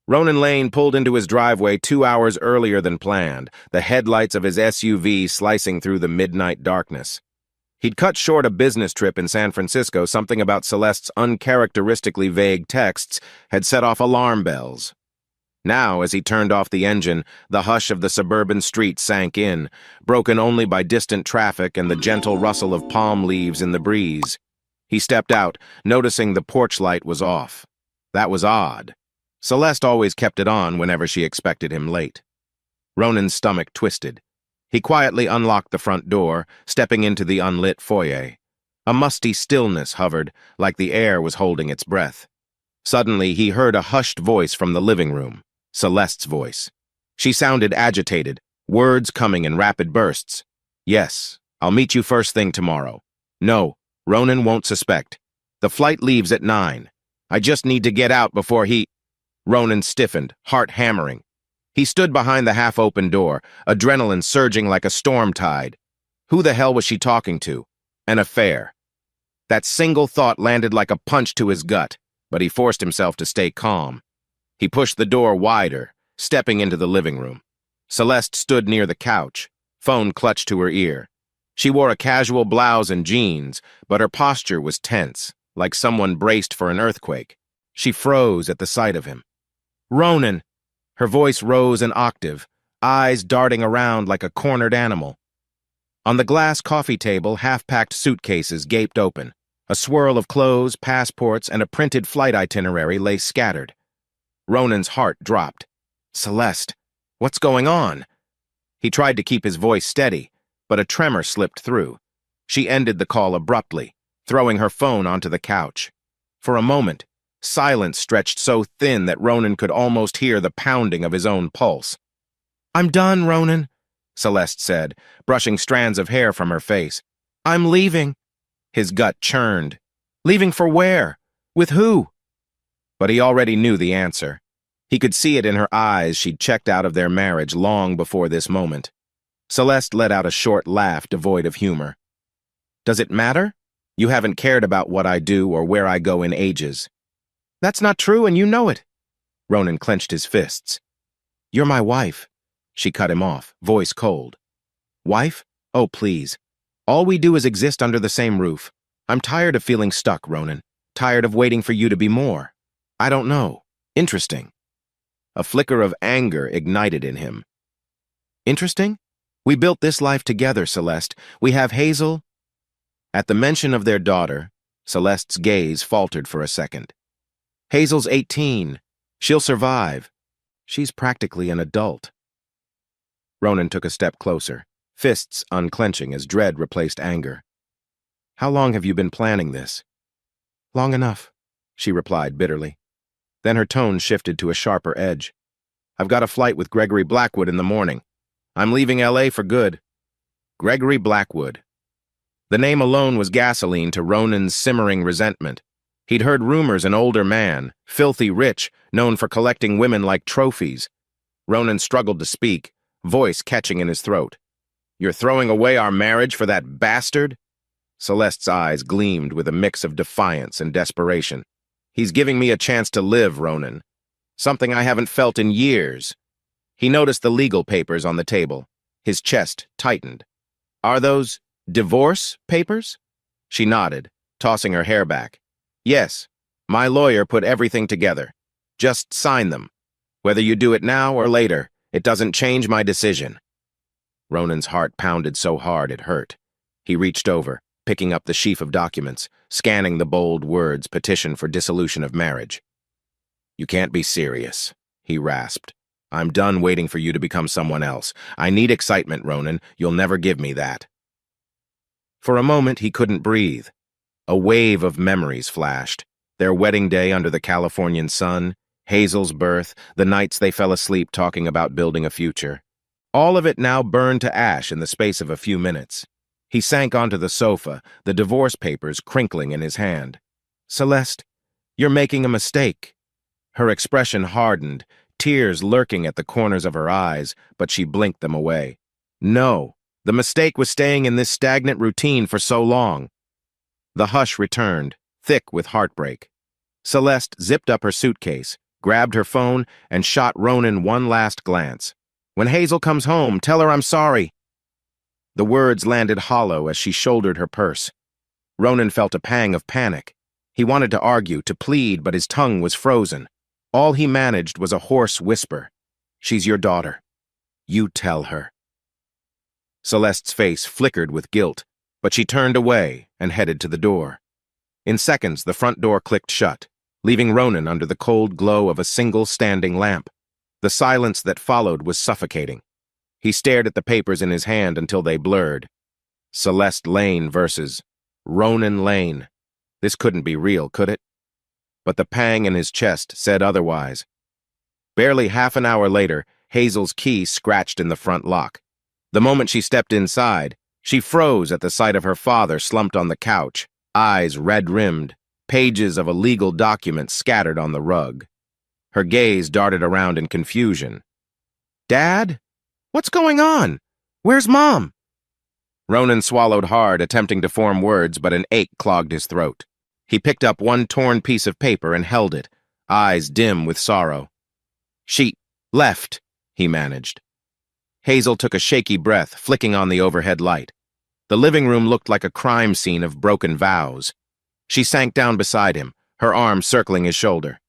Ronan Lane pulled into his driveway 2 hours earlier than planned, the headlights of his SUV slicing through the midnight darkness. He'd cut short a business trip in San Francisco. Something about Celeste's uncharacteristically vague texts had set off alarm bells. Now, as he turned off the engine, the hush of the suburban street sank in, broken only by distant traffic and the gentle rustle of palm leaves in the breeze. He stepped out, noticing the porch light was off. That was odd. Celeste always kept it on whenever she expected him late. Ronan's stomach twisted. He quietly unlocked the front door, stepping into the unlit foyer. A musty stillness hovered, like the air was holding its breath. Suddenly, he heard a hushed voice from the living room, Celeste's voice. She sounded agitated, words coming in rapid bursts. "Yes, I'll meet you first thing tomorrow. No, Ronan won't suspect. The flight leaves at 9. I just need to get out before he—" Ronan stiffened, heart hammering. He stood behind the half-open door, adrenaline surging like a storm tide. Who the hell was she talking to? An affair. That single thought landed like a punch to his gut, but he forced himself to stay calm. He pushed the door wider, stepping into the living room. Celeste stood near the couch, phone clutched to her ear. She wore a casual blouse and jeans, but her posture was tense, like someone braced for an earthquake. She froze at the sight of him. "Ronan!" Her voice rose an octave, eyes darting around like a cornered animal. On the glass coffee table, half-packed suitcases gaped open. A swirl of clothes, passports, and a printed flight itinerary lay scattered. Ronan's heart dropped. "Celeste, what's going on?" He tried to keep his voice steady, but a tremor slipped through. She ended the call abruptly, throwing her phone onto the couch. For a moment, silence stretched so thin that Ronan could almost hear the pounding of his own pulse. "I'm done, Ronan," Celeste said, brushing strands of hair from her face. "I'm leaving." His gut churned. Leaving for where? With who? But he already knew the answer. He could see it in her eyes. She'd checked out of their marriage long before this moment. Celeste let out a short laugh devoid of humor. "Does it matter? You haven't cared about what I do or where I go in ages." "That's not true, and you know it." Ronan clenched his fists. "You're my wife." She cut him off, voice cold. "Wife? Oh, please. All we do is exist under the same roof. I'm tired of feeling stuck, Ronan. Tired of waiting for you to be more. I don't know. Interesting." A flicker of anger ignited in him. "Interesting? We built this life together, Celeste. We have Hazel." At the mention of their daughter, Celeste's gaze faltered for a second. "Hazel's 18. She'll survive. She's practically an adult." Ronan took a step closer, fists unclenching as dread replaced anger. "How long have you been planning this?" "Long enough," she replied bitterly. Then her tone shifted to a sharper edge. "I've got a flight with Gregory Blackwood in the morning. I'm leaving LA for good." Gregory Blackwood. The name alone was gasoline to Ronan's simmering resentment. He'd heard rumors an older man, filthy rich, known for collecting women like trophies. Ronan struggled to speak, voice catching in his throat. "You're throwing away our marriage for that bastard?" Celeste's eyes gleamed with a mix of defiance and desperation. "He's giving me a chance to live, Ronan. Something I haven't felt in years." He noticed the legal papers on the table. His chest tightened. "Are those divorce papers?" She nodded, tossing her hair back. "Yes, my lawyer put everything together. Just sign them. Whether you do it now or later, it doesn't change my decision." Ronan's heart pounded so hard it hurt. He reached over, picking up the sheaf of documents, scanning the bold words, "Petition for dissolution of marriage." "You can't be serious," he rasped. "I'm done waiting for you to become someone else. I need excitement, Ronan. You'll never give me that." For a moment, he couldn't breathe. A wave of memories flashed. Their wedding day under the Californian sun, Hazel's birth, the nights they fell asleep talking about building a future. All of it now burned to ash in the space of a few minutes. He sank onto the sofa, the divorce papers crinkling in his hand. "Celeste, you're making a mistake." Her expression hardened, tears lurking at the corners of her eyes, but she blinked them away. "No, the mistake was staying in this stagnant routine for so long." The hush returned, thick with heartbreak. Celeste zipped up her suitcase, grabbed her phone, and shot Ronan one last glance. "When Hazel comes home, tell her I'm sorry." The words landed hollow as she shouldered her purse. Ronan felt a pang of panic. He wanted to argue, to plead, but his tongue was frozen. All he managed was a hoarse whisper. "She's your daughter. You tell her." Celeste's face flickered with guilt, but she turned away and headed to the door. In seconds, the front door clicked shut, leaving Ronan under the cold glow of a single standing lamp. The silence that followed was suffocating. He stared at the papers in his hand until they blurred. Celeste Lane versus Ronan Lane. This couldn't be real, could it? But the pang in his chest said otherwise. Barely half an hour later, Hazel's key scratched in the front lock. The moment she stepped inside, she froze at the sight of her father slumped on the couch, eyes red-rimmed, pages of a legal document scattered on the rug. Her gaze darted around in confusion. "Dad? What's going on? Where's Mom?" Ronan swallowed hard, attempting to form words, but an ache clogged his throat. He picked up one torn piece of paper and held it, eyes dim with sorrow. "She left," he managed. Hazel took a shaky breath, flicking on the overhead light. The living room looked like a crime scene of broken vows. She sank down beside him, her arm circling his shoulder.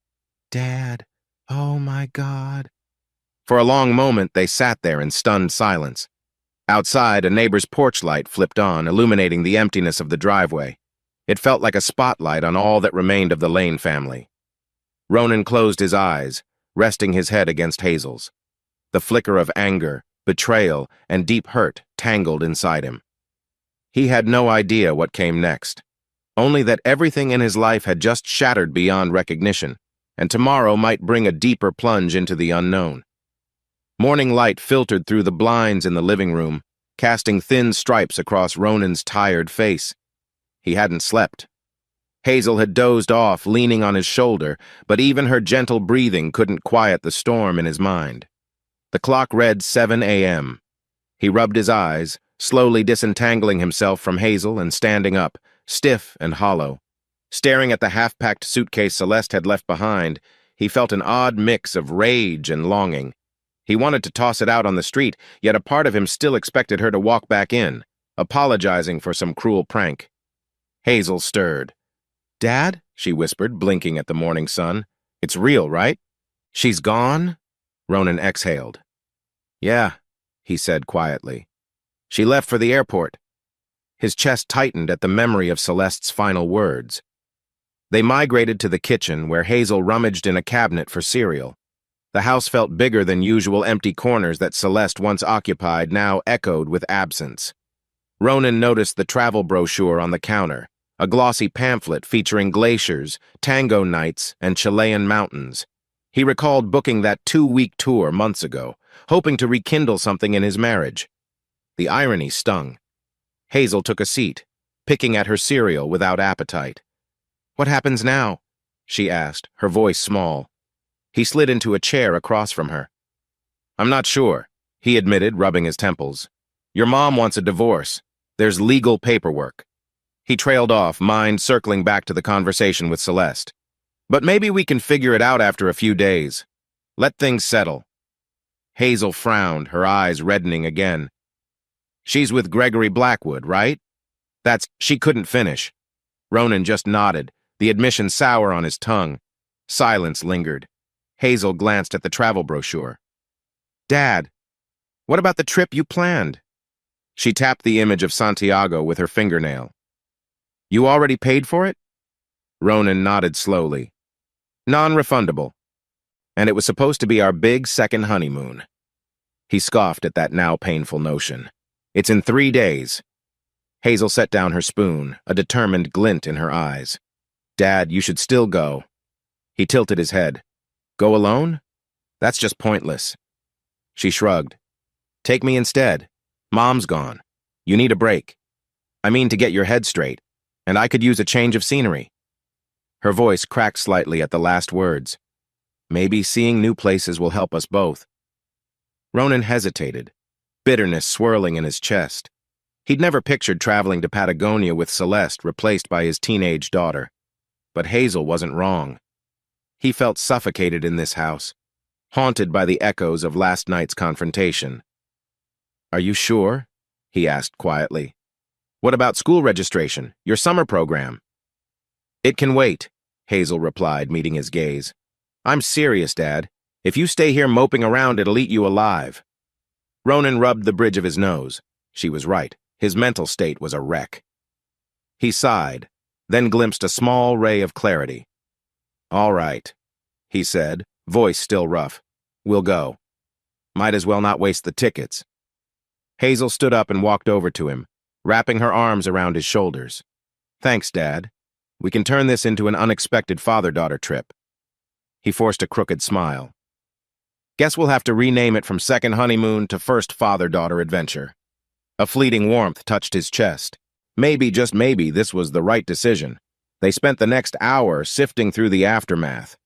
"Dad, oh my God." For a long moment, they sat there in stunned silence. Outside, a neighbor's porch light flipped on, illuminating the emptiness of the driveway. It felt like a spotlight on all that remained of the Lane family. Ronan closed his eyes, resting his head against Hazel's. The flicker of anger, betrayal, and deep hurt tangled inside him. He had no idea what came next, only that everything in his life had just shattered beyond recognition, and tomorrow might bring a deeper plunge into the unknown. Morning light filtered through the blinds in the living room, casting thin stripes across Ronan's tired face. He hadn't slept. Hazel had dozed off, leaning on his shoulder, but even her gentle breathing couldn't quiet the storm in his mind. The clock read 7 a.m. He rubbed his eyes, slowly disentangling himself from Hazel and standing up, stiff and hollow. Staring at the half-packed suitcase Celeste had left behind, he felt an odd mix of rage and longing. He wanted to toss it out on the street, yet a part of him still expected her to walk back in, apologizing for some cruel prank. Hazel stirred. "Dad?" she whispered, blinking at the morning sun. "It's real, right?" "She's gone?" Ronan exhaled. "Yeah," he said quietly. "She left for the airport." His chest tightened at the memory of Celeste's final words. They migrated to the kitchen, where Hazel rummaged in a cabinet for cereal. The house felt bigger than usual empty corners that Celeste once occupied now echoed with absence. Ronan noticed the travel brochure on the counter, a glossy pamphlet featuring glaciers, tango nights, and Chilean mountains. He recalled booking that 2-week tour months ago, hoping to rekindle something in his marriage. The irony stung. Hazel took a seat, picking at her cereal without appetite. "What happens now?" she asked, her voice small. He slid into a chair across from her. "I'm not sure," he admitted, rubbing his temples. "Your mom wants a divorce. There's legal paperwork." He trailed off, mind circling back to the conversation with Celeste. "But maybe we can figure it out after a few days. Let things settle." Hazel frowned, her eyes reddening again. "She's with Gregory Blackwood, right?" She couldn't finish. Ronan just nodded, the admission sour on his tongue. Silence lingered. Hazel glanced at the travel brochure. "Dad, what about the trip you planned?" She tapped the image of Santiago with her fingernail. "You already paid for it?" Ronan nodded slowly. "Non-refundable. And it was supposed to be our big second honeymoon." He scoffed at that now painful notion. "It's in 3 days." Hazel set down her spoon, a determined glint in her eyes. "Dad, you should still go." He tilted his head. "Go alone? That's just pointless." She shrugged. "Take me instead. Mom's gone. You need a break. I mean to get your head straight, and I could use a change of scenery." Her voice cracked slightly at the last words. "Maybe seeing new places will help us both." Ronan hesitated, bitterness swirling in his chest. He'd never pictured traveling to Patagonia with Celeste replaced by his teenage daughter. But Hazel wasn't wrong. He felt suffocated in this house, haunted by the echoes of last night's confrontation. "Are you sure?" he asked quietly. "What about school registration, your summer program?" "It can wait," Hazel replied, meeting his gaze. "I'm serious, Dad. If you stay here moping around, it'll eat you alive." Ronan rubbed the bridge of his nose. She was right. His mental state was a wreck. He sighed, then glimpsed a small ray of clarity. "All right," he said, voice still rough. "We'll go. Might as well not waste the tickets." Hazel stood up and walked over to him, wrapping her arms around his shoulders. "Thanks, Dad. We can turn this into an unexpected father-daughter trip." He forced a crooked smile. "Guess we'll have to rename it from second honeymoon to first father-daughter adventure." A fleeting warmth touched his chest. Maybe, just maybe, this was the right decision. They spent the next hour sifting through the aftermath.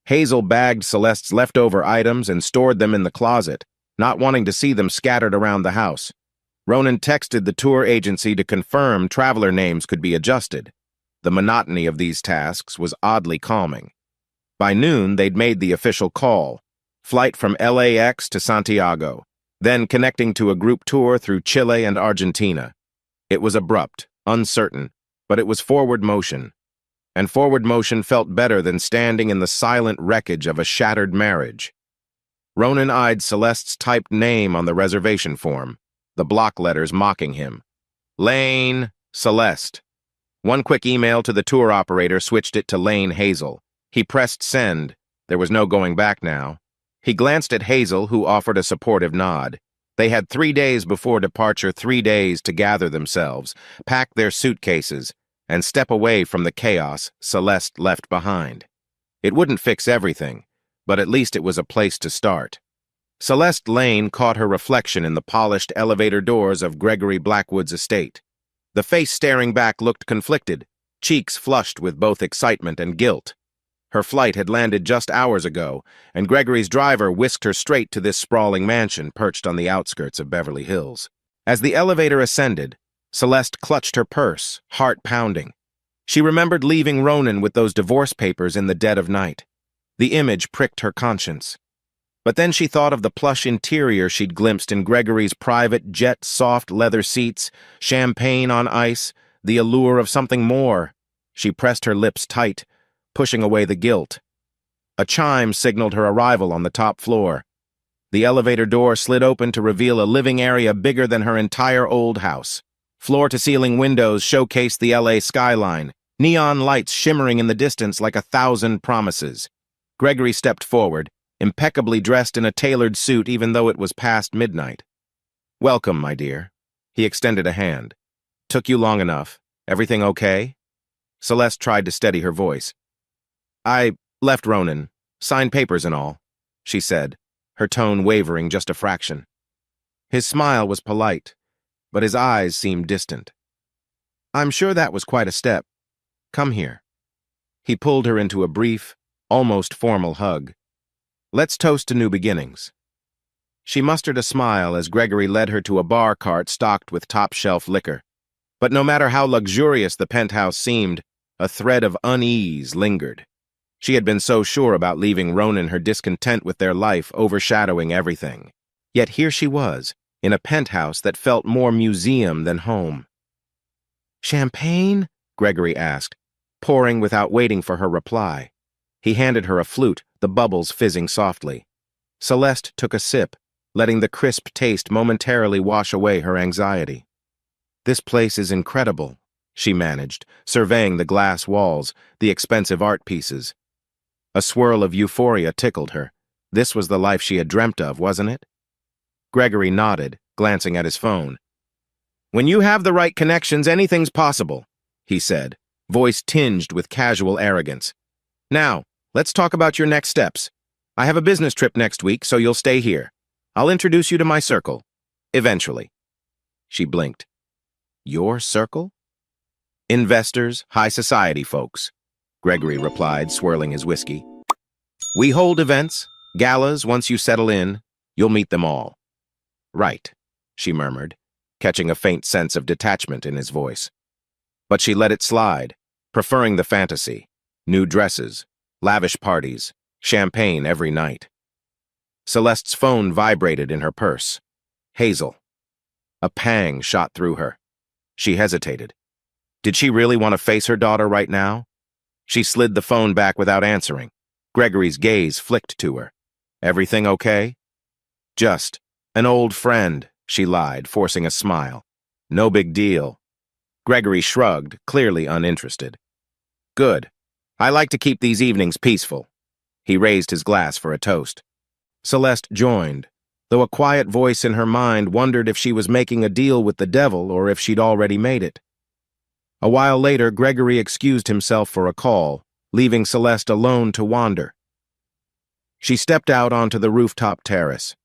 Hazel bagged Celeste's leftover items and stored them in the closet, not wanting to see them scattered around the house. Ronan texted the tour agency to confirm traveler names could be adjusted. The monotony of these tasks was oddly calming. By noon, they'd made the official call. Flight from LAX to Santiago, then connecting to a group tour through Chile and Argentina. It was abrupt, uncertain, but it was forward motion. And forward motion felt better than standing in the silent wreckage of a shattered marriage. Ronan eyed Celeste's typed name on the reservation form, the block letters mocking him. Lane Celeste. One quick email to the tour operator switched it to Lane Hazel. He pressed send. There was no going back now. He glanced at Hazel, who offered a supportive nod. They had 3 days before departure, 3 days to gather themselves, pack their suitcases, and step away from the chaos Celeste left behind. It wouldn't fix everything, but at least it was a place to start. Celeste Lane caught her reflection in the polished elevator doors of Gregory Blackwood's estate. The face staring back looked conflicted, cheeks flushed with both excitement and guilt. Her flight had landed just hours ago, and Gregory's driver whisked her straight to this sprawling mansion perched on the outskirts of Beverly Hills. As the elevator ascended, Celeste clutched her purse, heart pounding. She remembered leaving Ronan with those divorce papers in the dead of night. The image pricked her conscience. But then she thought of the plush interior she'd glimpsed in Gregory's private jet soft leather seats, champagne on ice, the allure of something more. She pressed her lips tight, pushing away the guilt. A chime signaled her arrival on the top floor. The elevator door slid open to reveal a living area bigger than her entire old house. Floor-to-ceiling windows showcased the LA skyline, neon lights shimmering in the distance like 1,000 promises. Gregory stepped forward, impeccably dressed in a tailored suit even though it was past midnight. "Welcome, my dear." He extended a hand. "Took you long enough. Everything okay?" Celeste tried to steady her voice. "I left Ronan, signed papers and all," she said, her tone wavering just a fraction. His smile was polite, but his eyes seemed distant. "I'm sure that was quite a step. Come here." He pulled her into a brief, almost formal hug. "Let's toast to new beginnings." She mustered a smile as Gregory led her to a bar cart stocked with top-shelf liquor. But no matter how luxurious the penthouse seemed, a thread of unease lingered. She had been so sure about leaving Ronan, her discontent with their life overshadowing everything. Yet here she was, in a penthouse that felt more museum than home. "Champagne?" Gregory asked, pouring without waiting for her reply. He handed her a flute, the bubbles fizzing softly. Celeste took a sip, letting the crisp taste momentarily wash away her anxiety. "This place is incredible," she managed, surveying the glass walls, the expensive art pieces. A swirl of euphoria tickled her. This was the life she had dreamt of, wasn't it? Gregory nodded, glancing at his phone. "When you have the right connections, anything's possible," he said, voice tinged with casual arrogance. "Now, let's talk about your next steps. I have a business trip next week, so you'll stay here. I'll introduce you to my circle. Eventually." She blinked. "Your circle?" "Investors, high society folks," Gregory replied, swirling his whiskey. "We hold events, galas. Once you settle in, you'll meet them all." "Right," she murmured, catching a faint sense of detachment in his voice. But she let it slide, preferring the fantasy. New dresses, lavish parties, champagne every night. Celeste's phone vibrated in her purse. Hazel. A pang shot through her. She hesitated. Did she really want to face her daughter right now? She slid the phone back without answering. Gregory's gaze flicked to her. Everything okay? Just an old friend, she lied, forcing a smile. No big deal. Gregory shrugged, clearly uninterested. Good. I like to keep these evenings peaceful. He raised his glass for a toast. Celeste joined, though a quiet voice in her mind wondered if she was making a deal with the devil or if she'd already made it. A while later, Gregory excused himself for a call, leaving Celeste alone to wander. She stepped out onto the rooftop terrace.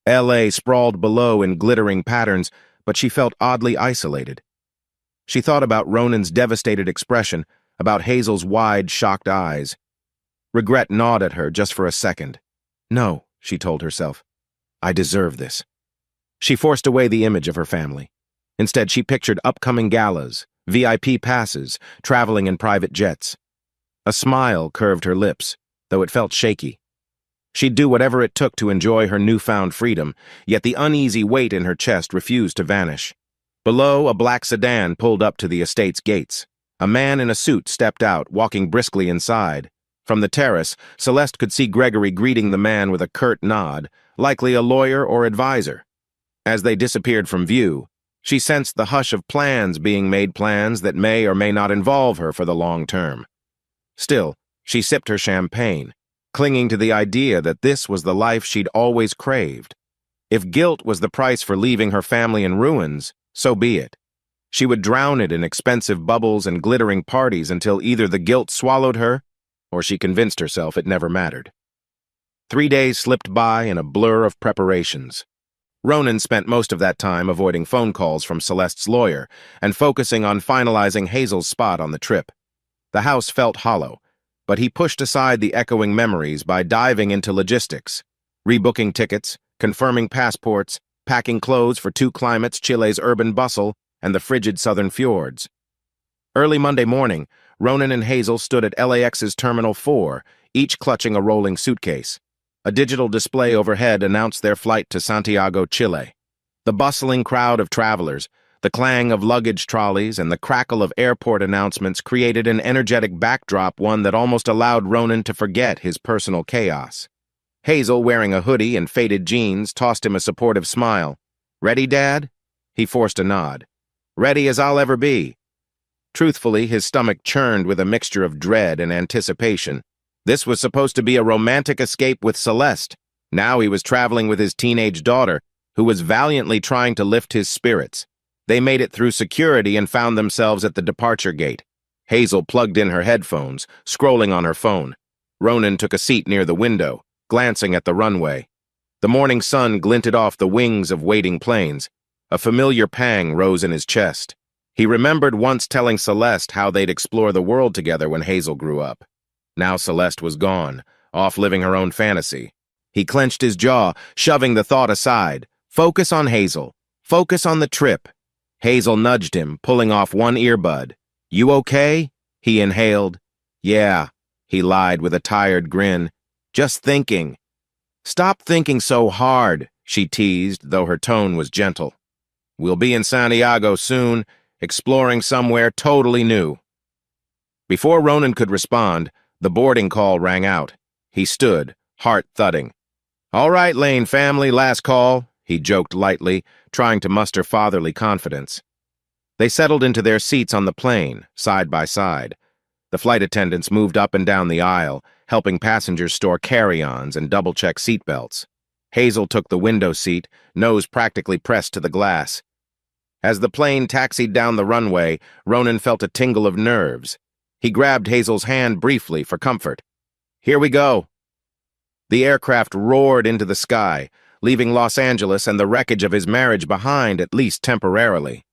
L.A. sprawled below in glittering patterns, but she felt oddly isolated. She thought about Ronan's devastated expression, about Hazel's wide, shocked eyes. Regret gnawed at her just for a second. No, she told herself. I deserve this. She forced away the image of her family. Instead, she pictured upcoming galas, VIP passes, traveling in private jets. A smile curved her lips, though it felt shaky. She'd do whatever it took to enjoy her newfound freedom, yet the uneasy weight in her chest refused to vanish. Below, a black sedan pulled up to the estate's gates. A man in a suit stepped out, walking briskly inside. From the terrace, Celeste could see Gregory greeting the man with a curt nod, likely a lawyer or advisor. As they disappeared from view, she sensed the hush of plans being made, plans that may or may not involve her for the long term. Still, she sipped her champagne, clinging to the idea that this was the life she'd always craved. If guilt was the price for leaving her family in ruins, so be it. She would drown it in expensive bubbles and glittering parties until either the guilt swallowed her, or she convinced herself it never mattered. 3 days slipped by in a blur of preparations. Ronan spent most of that time avoiding phone calls from Celeste's lawyer and focusing on finalizing Hazel's spot on the trip. The house felt hollow, but he pushed aside the echoing memories by diving into logistics, rebooking tickets, confirming passports, packing clothes for 2 climates, Chile's urban bustle, and the frigid southern fjords. Early Monday morning, Ronan and Hazel stood at LAX's Terminal 4, each clutching a rolling suitcase. A digital display overhead announced their flight to Santiago, Chile. The bustling crowd of travelers, the clang of luggage trolleys, and the crackle of airport announcements created an energetic backdrop, one that almost allowed Ronan to forget his personal chaos. Hazel, wearing a hoodie and faded jeans, tossed him a supportive smile. "Ready, Dad?" He forced a nod. "Ready as I'll ever be." Truthfully, his stomach churned with a mixture of dread and anticipation. This was supposed to be a romantic escape with Celeste. Now he was traveling with his teenage daughter, who was valiantly trying to lift his spirits. They made it through security and found themselves at the departure gate. Hazel plugged in her headphones, scrolling on her phone. Ronan took a seat near the window, glancing at the runway. The morning sun glinted off the wings of waiting planes. A familiar pang rose in his chest. He remembered once telling Celeste how they'd explore the world together when Hazel grew up. Now Celeste was gone, off living her own fantasy. He clenched his jaw, shoving the thought aside. Focus on Hazel. Focus on the trip. Hazel nudged him, pulling off one earbud. "You okay?" He inhaled. "Yeah," he lied with a tired grin. "Just thinking." "Stop thinking so hard," she teased, though her tone was gentle. "We'll be in Santiago soon, exploring somewhere totally new." Before Ronan could respond, the boarding call rang out. He stood, heart thudding. "All right, Lane family, last call," he joked lightly, trying to muster fatherly confidence. They settled into their seats on the plane, side by side. The flight attendants moved up and down the aisle, helping passengers store carry-ons and double-check seatbelts. Hazel took the window seat, nose practically pressed to the glass. As the plane taxied down the runway, Ronan felt a tingle of nerves. He grabbed Hazel's hand briefly for comfort. "Here we go." The aircraft roared into the sky, leaving Los Angeles and the wreckage of his marriage behind, at least temporarily.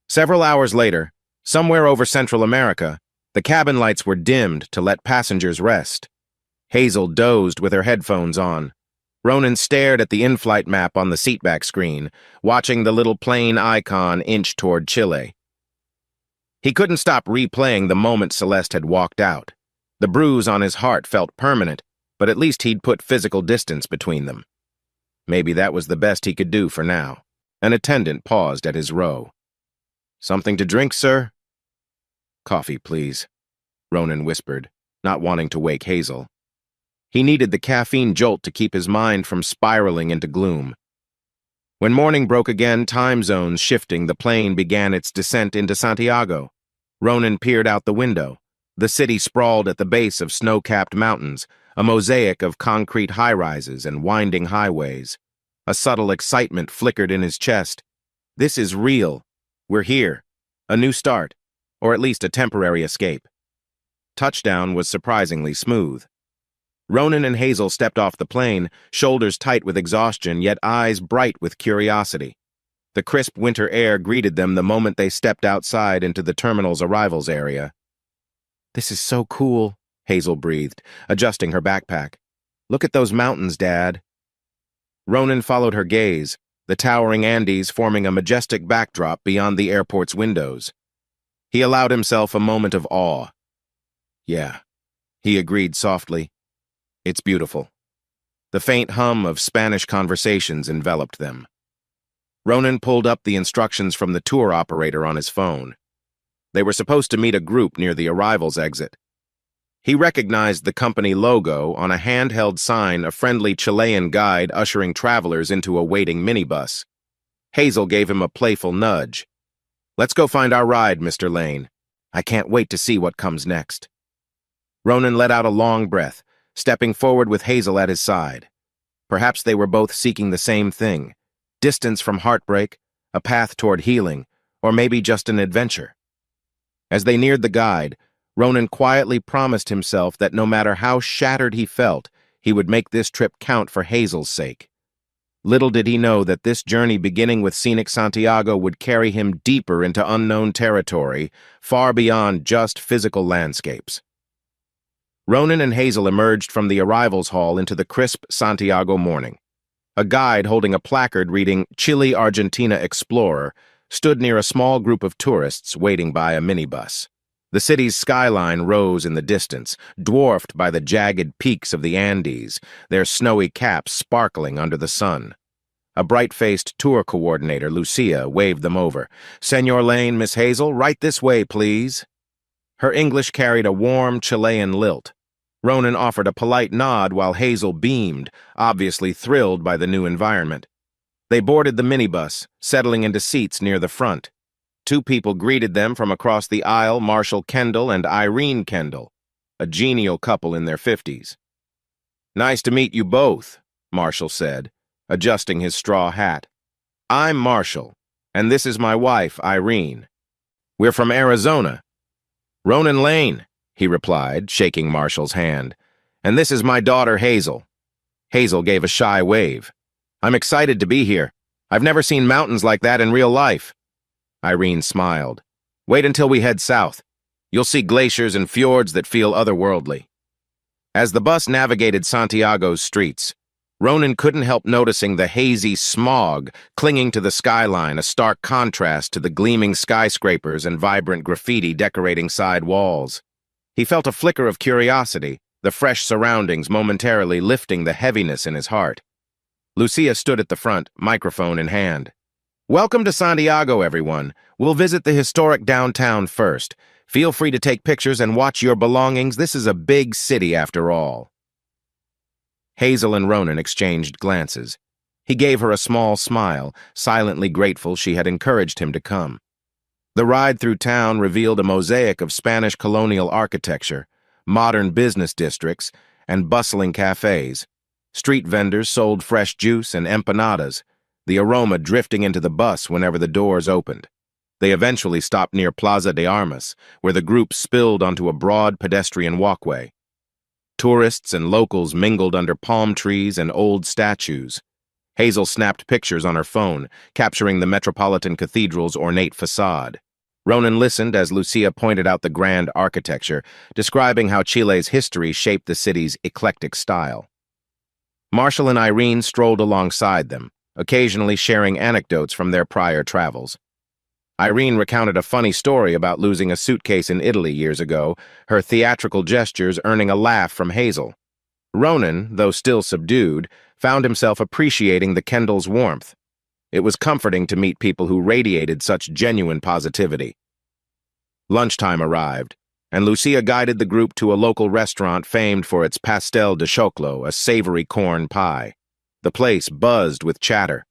Several hours later, somewhere over Central America, the cabin lights were dimmed to let passengers rest. Hazel dozed with her headphones on. Ronan stared at the in-flight map on the seatback screen, watching the little plane icon inch toward Chile. He couldn't stop replaying the moment Celeste had walked out. The bruise on his heart felt permanent, but at least he'd put physical distance between them. Maybe that was the best he could do for now. An attendant paused at his row. "Something to drink, sir?" "Coffee, please," Ronan whispered, not wanting to wake Hazel. He needed the caffeine jolt to keep his mind from spiraling into gloom. When morning broke again, time zones shifting, the plane began its descent into Santiago. Ronan peered out the window. The city sprawled at the base of snow-capped mountains, a mosaic of concrete high-rises and winding highways. A subtle excitement flickered in his chest. This is real. We're here. A new start, or at least a temporary escape. Touchdown was surprisingly smooth. Ronan and Hazel stepped off the plane, shoulders tight with exhaustion, yet eyes bright with curiosity. The crisp winter air greeted them the moment they stepped outside into the terminal's arrivals area. "This is so cool," Hazel breathed, adjusting her backpack. "Look at those mountains, Dad." Ronan followed her gaze, the towering Andes forming a majestic backdrop beyond the airport's windows. He allowed himself a moment of awe. "Yeah," he agreed softly. "It's beautiful." The faint hum of Spanish conversations enveloped them. Ronan pulled up the instructions from the tour operator on his phone. They were supposed to meet a group near the arrivals exit. He recognized the company logo on a handheld sign, a friendly Chilean guide ushering travelers into a waiting minibus. Hazel gave him a playful nudge. "Let's go find our ride, Mr. Lane. I can't wait to see what comes next." Ronan let out a long breath, stepping forward with Hazel at his side. Perhaps they were both seeking the same thing: distance from heartbreak, a path toward healing, or maybe just an adventure. As they neared the guide, Ronan quietly promised himself that no matter how shattered he felt, he would make this trip count for Hazel's sake. Little did he know that this journey beginning with scenic Santiago would carry him deeper into unknown territory, far beyond just physical landscapes. Ronan and Hazel emerged from the arrivals hall into the crisp Santiago morning. A guide holding a placard reading "Chile, Argentina Explorer" stood near a small group of tourists waiting by a minibus. The city's skyline rose in the distance, dwarfed by the jagged peaks of the Andes, their snowy caps sparkling under the sun. A bright-faced tour coordinator, Lucia, waved them over. "Senor Lane, Miss Hazel, right this way, please." Her English carried a warm Chilean lilt. Ronan offered a polite nod while Hazel beamed, obviously thrilled by the new environment. They boarded the minibus, settling into seats near the front. Two people greeted them from across the aisle, Marshall Kendall and Irene Kendall, a genial couple in their 50s. "Nice to meet you both," Marshall said, adjusting his straw hat. "I'm Marshall, and this is my wife, Irene. We're from Arizona." "Ronan Lane," he replied, shaking Marshall's hand. "And this is my daughter, Hazel." Hazel gave a shy wave. "I'm excited to be here. I've never seen mountains like that in real life." Irene smiled. "Wait until we head south. You'll see glaciers and fjords that feel otherworldly." As the bus navigated Santiago's streets, Ronan couldn't help noticing the hazy smog clinging to the skyline, a stark contrast to the gleaming skyscrapers and vibrant graffiti decorating side walls. He felt a flicker of curiosity, the fresh surroundings momentarily lifting the heaviness in his heart. Lucia stood at the front, microphone in hand. "Welcome to Santiago, everyone. We'll visit the historic downtown first. Feel free to take pictures and watch your belongings. This is a big city after all." Hazel and Ronan exchanged glances. He gave her a small smile, silently grateful she had encouraged him to come. The ride through town revealed a mosaic of Spanish colonial architecture, modern business districts, and bustling cafes. Street vendors sold fresh juice and empanadas, the aroma drifting into the bus whenever the doors opened. They eventually stopped near Plaza de Armas, where the group spilled onto a broad pedestrian walkway. Tourists and locals mingled under palm trees and old statues. Hazel snapped pictures on her phone, capturing the Metropolitan Cathedral's ornate facade. Ronan listened as Lucia pointed out the grand architecture, describing how Chile's history shaped the city's eclectic style. Marshall and Irene strolled alongside them, occasionally sharing anecdotes from their prior travels. Irene recounted a funny story about losing a suitcase in Italy years ago, her theatrical gestures earning a laugh from Hazel. Ronan, though still subdued, found himself appreciating the Kendall's warmth. It was comforting to meet people who radiated such genuine positivity. Lunchtime arrived, and Lucia guided the group to a local restaurant famed for its pastel de choclo, a savory corn pie. The place buzzed with chatter.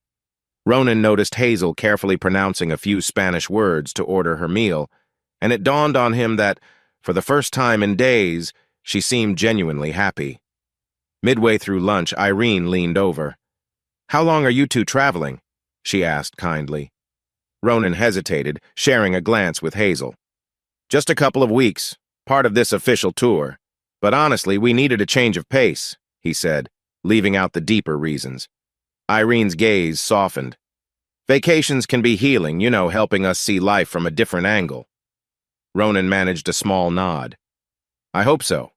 Ronan noticed Hazel carefully pronouncing a few Spanish words to order her meal, and it dawned on him that, for the first time in days, she seemed genuinely happy. Midway through lunch, Irene leaned over. "How long are you two traveling?" she asked kindly. Ronan hesitated, sharing a glance with Hazel. "Just a couple of weeks, part of this official tour. But honestly, we needed a change of pace," he said, leaving out the deeper reasons. Irene's gaze softened. "Vacations can be healing, helping us see life from a different angle." Ronan managed a small nod. "I hope so."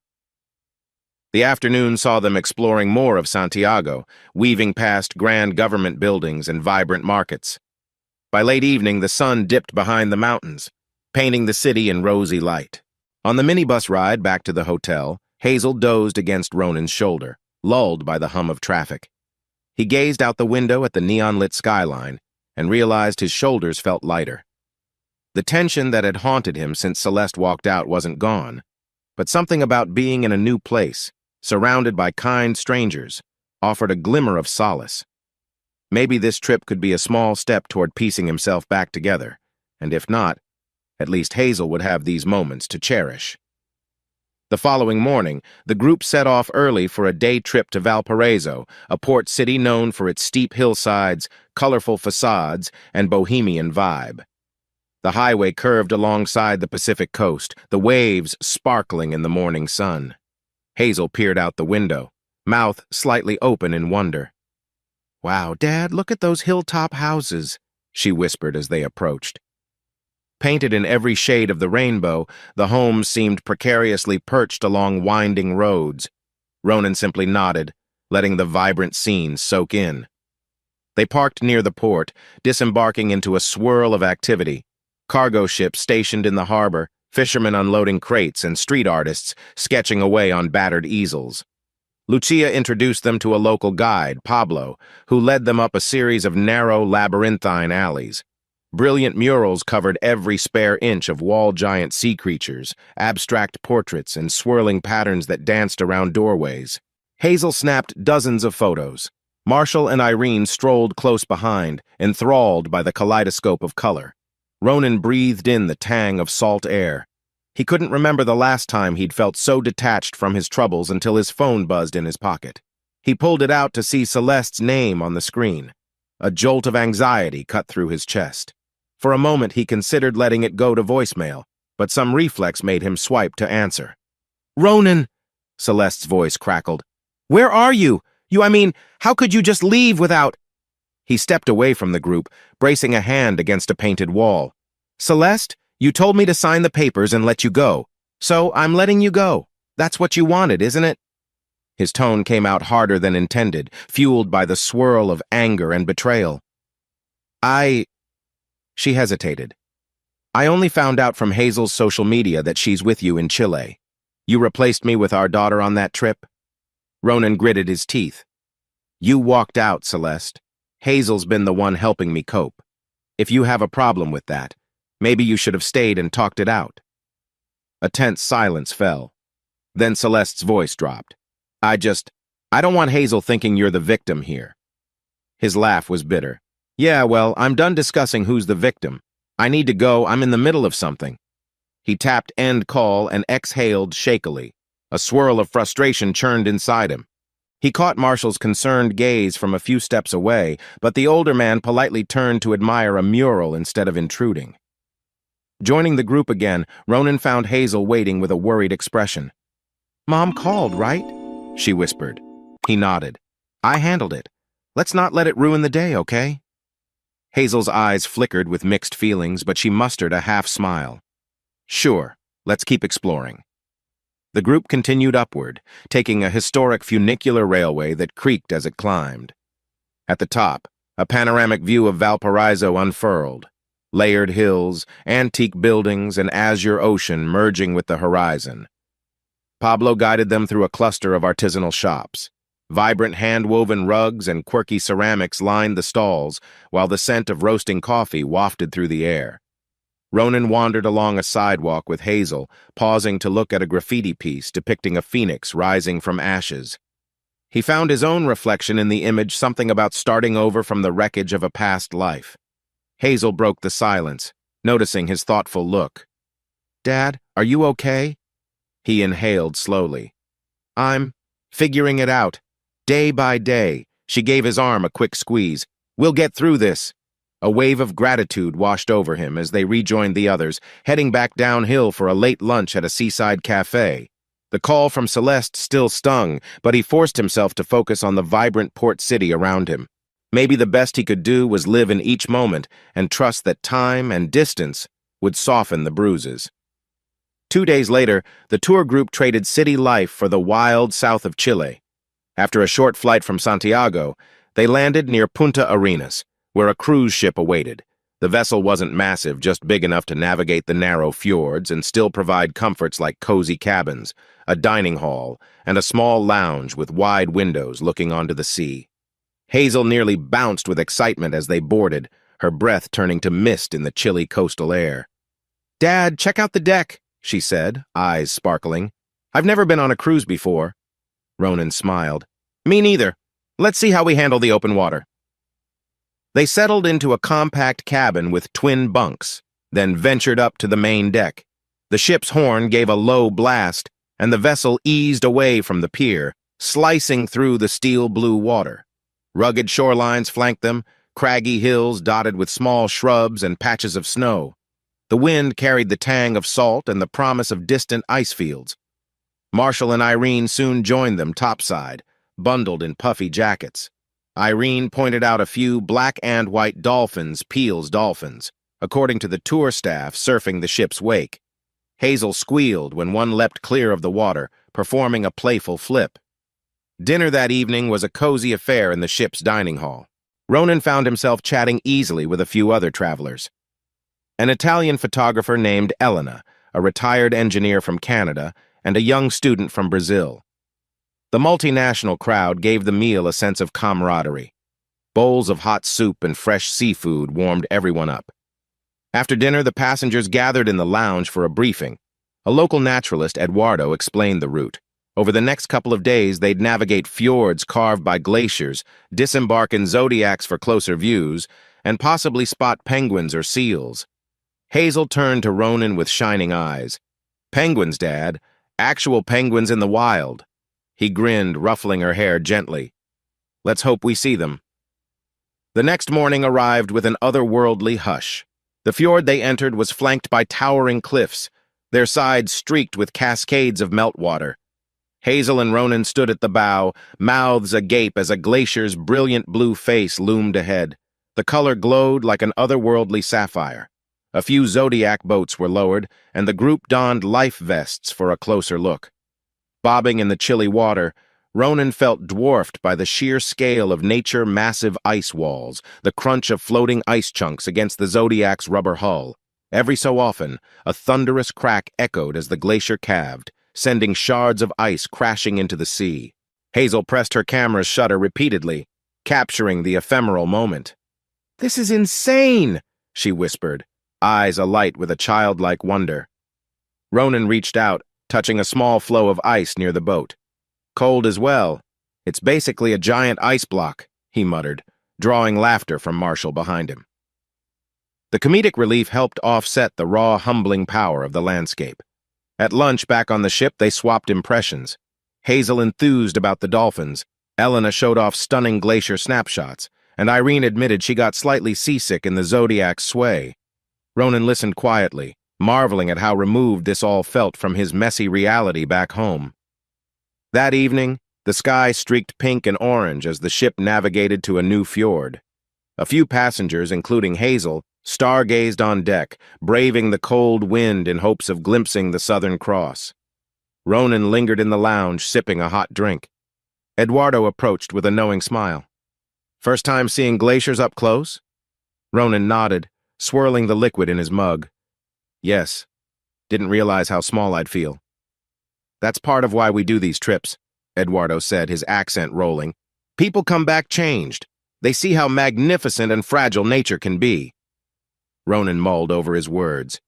The afternoon saw them exploring more of Santiago, weaving past grand government buildings and vibrant markets. By late evening, the sun dipped behind the mountains, painting the city in rosy light. On the minibus ride back to the hotel, Hazel dozed against Ronan's shoulder, lulled by the hum of traffic. He gazed out the window at the neon-lit skyline and realized his shoulders felt lighter. The tension that had haunted him since Celeste walked out wasn't gone, but something about being in a new place, surrounded by kind strangers, offered a glimmer of solace. Maybe this trip could be a small step toward piecing himself back together, and if not, at least Hazel would have these moments to cherish. The following morning, the group set off early for a day trip to Valparaiso, a port city known for its steep hillsides, colorful facades, and bohemian vibe. The highway curved alongside the Pacific coast, the waves sparkling in the morning sun. Hazel peered out the window, mouth slightly open in wonder. "Wow, Dad, look at those hilltop houses," she whispered as they approached. Painted in every shade of the rainbow, the homes seemed precariously perched along winding roads. Ronan simply nodded, letting the vibrant scene soak in. They parked near the port, disembarking into a swirl of activity. Cargo ships stationed in the harbor, fishermen unloading crates, and street artists sketching away on battered easels. Lucia introduced them to a local guide, Pablo, who led them up a series of narrow, labyrinthine alleys. Brilliant murals covered every spare inch of wall-giant sea creatures, abstract portraits, and swirling patterns that danced around doorways. Hazel snapped dozens of photos. Marshall and Irene strolled close behind, enthralled by the kaleidoscope of color. Ronan breathed in the tang of salt air. He couldn't remember the last time he'd felt so detached from his troubles until his phone buzzed in his pocket. He pulled it out to see Celeste's name on the screen. A jolt of anxiety cut through his chest. For a moment, he considered letting it go to voicemail, but some reflex made him swipe to answer. "Ronan," Celeste's voice crackled. "Where are you? How could you just leave without—" He stepped away from the group, bracing a hand against a painted wall. "Celeste, you told me to sign the papers and let you go, so I'm letting you go. That's what you wanted, isn't it?" His tone came out harder than intended, fueled by the swirl of anger and betrayal. She hesitated. "I only found out from Hazel's social media that she's with you in Chile. You replaced me with our daughter on that trip?" Ronan gritted his teeth. "You walked out, Celeste. Hazel's been the one helping me cope. If you have a problem with that, maybe you should have stayed and talked it out." A tense silence fell. Then Celeste's voice dropped. I don't want Hazel thinking you're the victim here." His laugh was bitter. "Yeah, well, I'm done discussing who's the victim. I need to go, I'm in the middle of something." He tapped end call and exhaled shakily. A swirl of frustration churned inside him. He caught Marshall's concerned gaze from a few steps away, but the older man politely turned to admire a mural instead of intruding. Joining the group again, Ronan found Hazel waiting with a worried expression. "Mom called, right?" she whispered. He nodded. "I handled it. Let's not let it ruin the day, okay?" Hazel's eyes flickered with mixed feelings, but she mustered a half-smile. "Sure, let's keep exploring." The group continued upward, taking a historic funicular railway that creaked as it climbed. At the top, a panoramic view of Valparaiso unfurled. layered hills, antique buildings, and azure ocean merging with the horizon. Pablo guided them through a cluster of artisanal shops. Vibrant hand-woven rugs and quirky ceramics lined the stalls, while the scent of roasting coffee wafted through the air. Ronan wandered along a sidewalk with Hazel, pausing to look at a graffiti piece depicting a phoenix rising from ashes. He found his own reflection in the image, something about starting over from the wreckage of a past life. Hazel broke the silence, noticing his thoughtful look. "Dad, are you okay?" He inhaled slowly. "I'm figuring it out. Day by day." She gave his arm a quick squeeze. "We'll get through this." A wave of gratitude washed over him as they rejoined the others, heading back downhill for a late lunch at a seaside cafe. The call from Celeste still stung, but he forced himself to focus on the vibrant port city around him. Maybe the best he could do was live in each moment and trust that time and distance would soften the bruises. 2 days later, the tour group traded city life for the wild south of Chile. After a short flight from Santiago, they landed near Punta Arenas, where a cruise ship awaited. The vessel wasn't massive, just big enough to navigate the narrow fjords and still provide comforts like cozy cabins, a dining hall, and a small lounge with wide windows looking onto the sea. Hazel nearly bounced with excitement as they boarded, her breath turning to mist in the chilly coastal air. "Dad, check out the deck," she said, eyes sparkling. "I've never been on a cruise before." Ronan smiled. "Me neither. Let's see how we handle the open water." They settled into a compact cabin with twin bunks, then ventured up to the main deck. The ship's horn gave a low blast, and the vessel eased away from the pier, slicing through the steel-blue water. Rugged shorelines flanked them, craggy hills dotted with small shrubs and patches of snow. The wind carried the tang of salt and the promise of distant ice fields. Marshall and Irene soon joined them topside, bundled in puffy jackets. Irene pointed out a few black and white dolphins, Peel's dolphins, according to the tour staff surfing the ship's wake. Hazel squealed when one leapt clear of the water, performing a playful flip. Dinner that evening was a cozy affair in the ship's dining hall. Ronan found himself chatting easily with a few other travelers. An Italian photographer named Elena, a retired engineer from Canada, and a young student from Brazil. The multinational crowd gave the meal a sense of camaraderie. Bowls of hot soup and fresh seafood warmed everyone up. After dinner, the passengers gathered in the lounge for a briefing. A local naturalist, Eduardo, explained the route. Over the next couple of days, they'd navigate fjords carved by glaciers, disembark in zodiacs for closer views, and possibly spot penguins or seals. Hazel turned to Ronan with shining eyes. "Penguins, Dad. Actual penguins in the wild." He grinned, ruffling her hair gently. "Let's hope we see them." The next morning arrived with an otherworldly hush. The fjord they entered was flanked by towering cliffs, their sides streaked with cascades of meltwater. Hazel and Ronan stood at the bow, mouths agape as a glacier's brilliant blue face loomed ahead. The color glowed like an otherworldly sapphire. A few Zodiac boats were lowered, and the group donned life vests for a closer look. Bobbing in the chilly water, Ronan felt dwarfed by the sheer scale of nature's massive ice walls, the crunch of floating ice chunks against the Zodiac's rubber hull. Every so often, a thunderous crack echoed as the glacier calved, sending shards of ice crashing into the sea. Hazel pressed her camera's shutter repeatedly, capturing the ephemeral moment. "This is insane," she whispered, eyes alight with a childlike wonder. Ronan reached out, touching a small floe of ice near the boat. "Cold as well. It's basically a giant ice block," he muttered, drawing laughter from Marshall behind him. The comedic relief helped offset the raw, humbling power of the landscape. At lunch back on the ship, they swapped impressions. Hazel enthused about the dolphins, Elena showed off stunning glacier snapshots, and Irene admitted she got slightly seasick in the Zodiac's sway. Ronan listened quietly, marveling at how removed this all felt from his messy reality back home. That evening, the sky streaked pink and orange as the ship navigated to a new fjord. A few passengers, including Hazel, stargazed on deck, braving the cold wind in hopes of glimpsing the Southern Cross. Ronan lingered in the lounge, sipping a hot drink. Eduardo approached with a knowing smile. "First time seeing glaciers up close?" Ronan nodded, swirling the liquid in his mug. Yes, didn't realize how small I'd feel. That's part of why we do these trips, Eduardo said, his accent rolling. People come back changed. They see how magnificent and fragile nature can be. Ronan mulled over his words.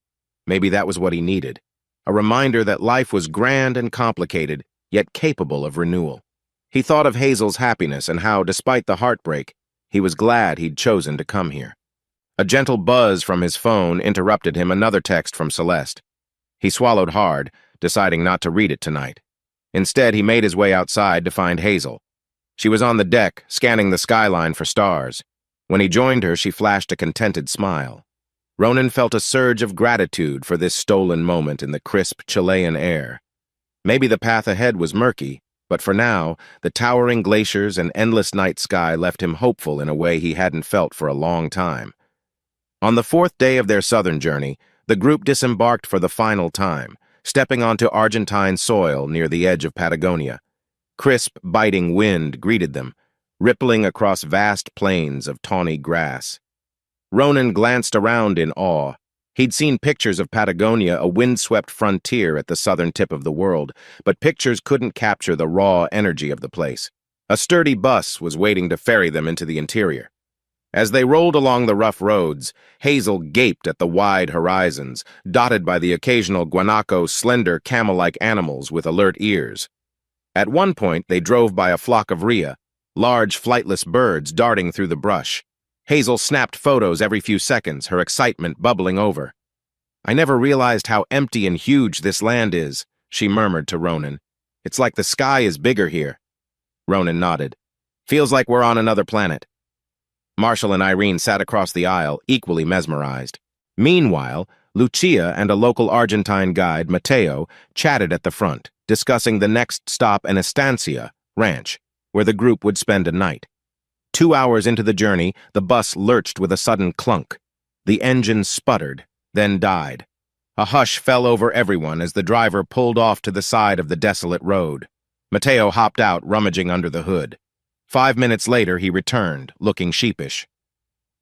Maybe that was what he needed. A reminder that life was grand and complicated, yet capable of renewal. He thought of Hazel's happiness and how, despite the heartbreak, he was glad he'd chosen to come here. A gentle buzz from his phone interrupted him, another text from Celeste. He swallowed hard, deciding not to read it tonight. Instead, he made his way outside to find Hazel. She was on the deck, scanning the skyline for stars. When he joined her, she flashed a contented smile. Ronan felt a surge of gratitude for this stolen moment in the crisp Chilean air. Maybe the path ahead was murky, but for now, the towering glaciers and endless night sky left him hopeful in a way he hadn't felt for a long time. On the fourth day of their southern journey, the group disembarked for the final time, stepping onto Argentine soil near the edge of Patagonia. Crisp, biting wind greeted them, rippling across vast plains of tawny grass. Ronan glanced around in awe. He'd seen pictures of Patagonia, a windswept frontier at the southern tip of the world, but pictures couldn't capture the raw energy of the place. A sturdy bus was waiting to ferry them into the interior. As they rolled along the rough roads, Hazel gaped at the wide horizons, dotted by the occasional guanaco, slender camel-like animals with alert ears. At one point, they drove by a flock of rhea, large flightless birds darting through the brush. Hazel snapped photos every few seconds, her excitement bubbling over. "I never realized how empty and huge this land is," she murmured to Ronan. "It's like the sky is bigger here." Ronan nodded. "Feels like we're on another planet." Marshall and Irene sat across the aisle, equally mesmerized. Meanwhile, Lucia and a local Argentine guide, Mateo, chatted at the front, discussing the next stop, an estancia, ranch, where the group would spend a night. 2 hours into the journey, the bus lurched with a sudden clunk. The engine sputtered, then died. A hush fell over everyone as the driver pulled off to the side of the desolate road. Mateo hopped out, rummaging under the hood. 5 minutes later, he returned, looking sheepish.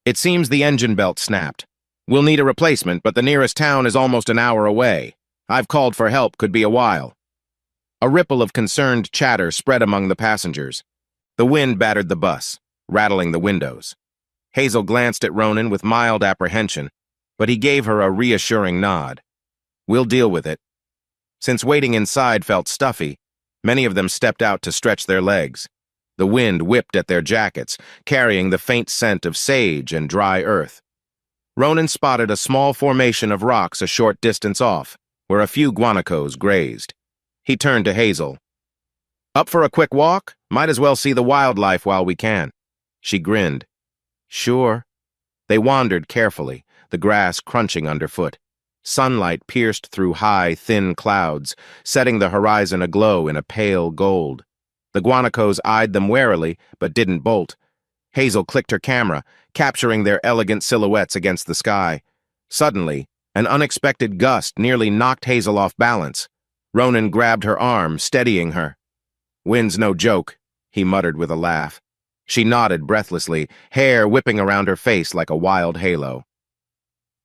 "It seems the engine belt snapped. We'll need a replacement, but the nearest town is almost an hour away. I've called for help, could be a while." A ripple of concerned chatter spread among the passengers. The wind battered the bus, rattling the windows. Hazel glanced at Ronan with mild apprehension, but he gave her a reassuring nod. "We'll deal with it." Since waiting inside felt stuffy, many of them stepped out to stretch their legs. The wind whipped at their jackets, carrying the faint scent of sage and dry earth. Ronan spotted a small formation of rocks a short distance off, where a few guanacos grazed. He turned to Hazel. "Up for a quick walk? Might as well see the wildlife while we can." She grinned. "Sure." They wandered carefully, the grass crunching underfoot. Sunlight pierced through high, thin clouds, setting the horizon aglow in a pale gold. The guanacos eyed them warily, but didn't bolt. Hazel clicked her camera, capturing their elegant silhouettes against the sky. Suddenly, an unexpected gust nearly knocked Hazel off balance. Ronan grabbed her arm, steadying her. "Wind's no joke," he muttered with a laugh. She nodded breathlessly, hair whipping around her face like a wild halo.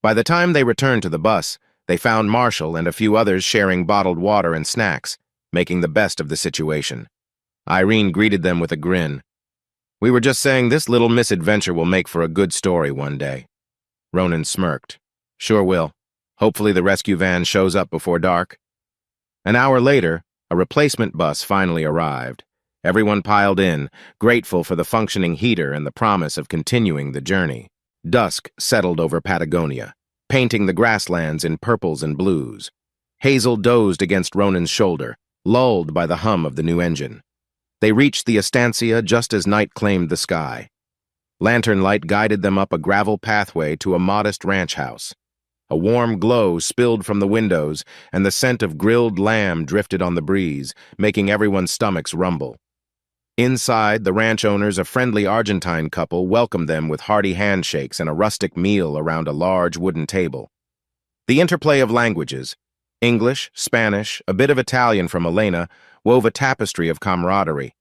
By the time they returned to the bus, they found Marshall and a few others sharing bottled water and snacks, making the best of the situation. Irene greeted them with a grin. "We were just saying this little misadventure will make for a good story one day." Ronan smirked. "Sure will. Hopefully the rescue van shows up before dark." An hour later, a replacement bus finally arrived. Everyone piled in, grateful for the functioning heater and the promise of continuing the journey. Dusk settled over Patagonia, painting the grasslands in purples and blues. Hazel dozed against Ronan's shoulder, lulled by the hum of the new engine. They reached the estancia just as night claimed the sky. Lantern light guided them up a gravel pathway to a modest ranch house. A warm glow spilled from the windows, and the scent of grilled lamb drifted on the breeze, making everyone's stomachs rumble. Inside, the ranch owners, a friendly Argentine couple, welcomed them with hearty handshakes and a rustic meal around a large wooden table. The interplay of languages, English, Spanish, a bit of Italian from Elena, wove a tapestry of camaraderie.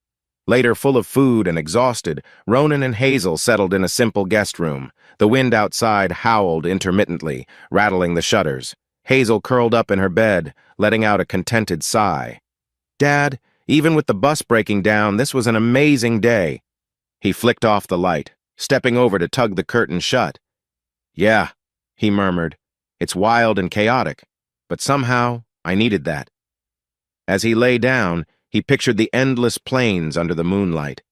Later, full of food and exhausted, Ronan and Hazel settled in a simple guest room. The wind outside howled intermittently, rattling the shutters. Hazel curled up in her bed, letting out a contented sigh. "Dad, even with the bus breaking down, this was an amazing day." He flicked off the light, stepping over to tug the curtain shut. "Yeah," he murmured. "It's wild and chaotic, but somehow I needed that." As he lay down, he pictured the endless plains under the moonlight.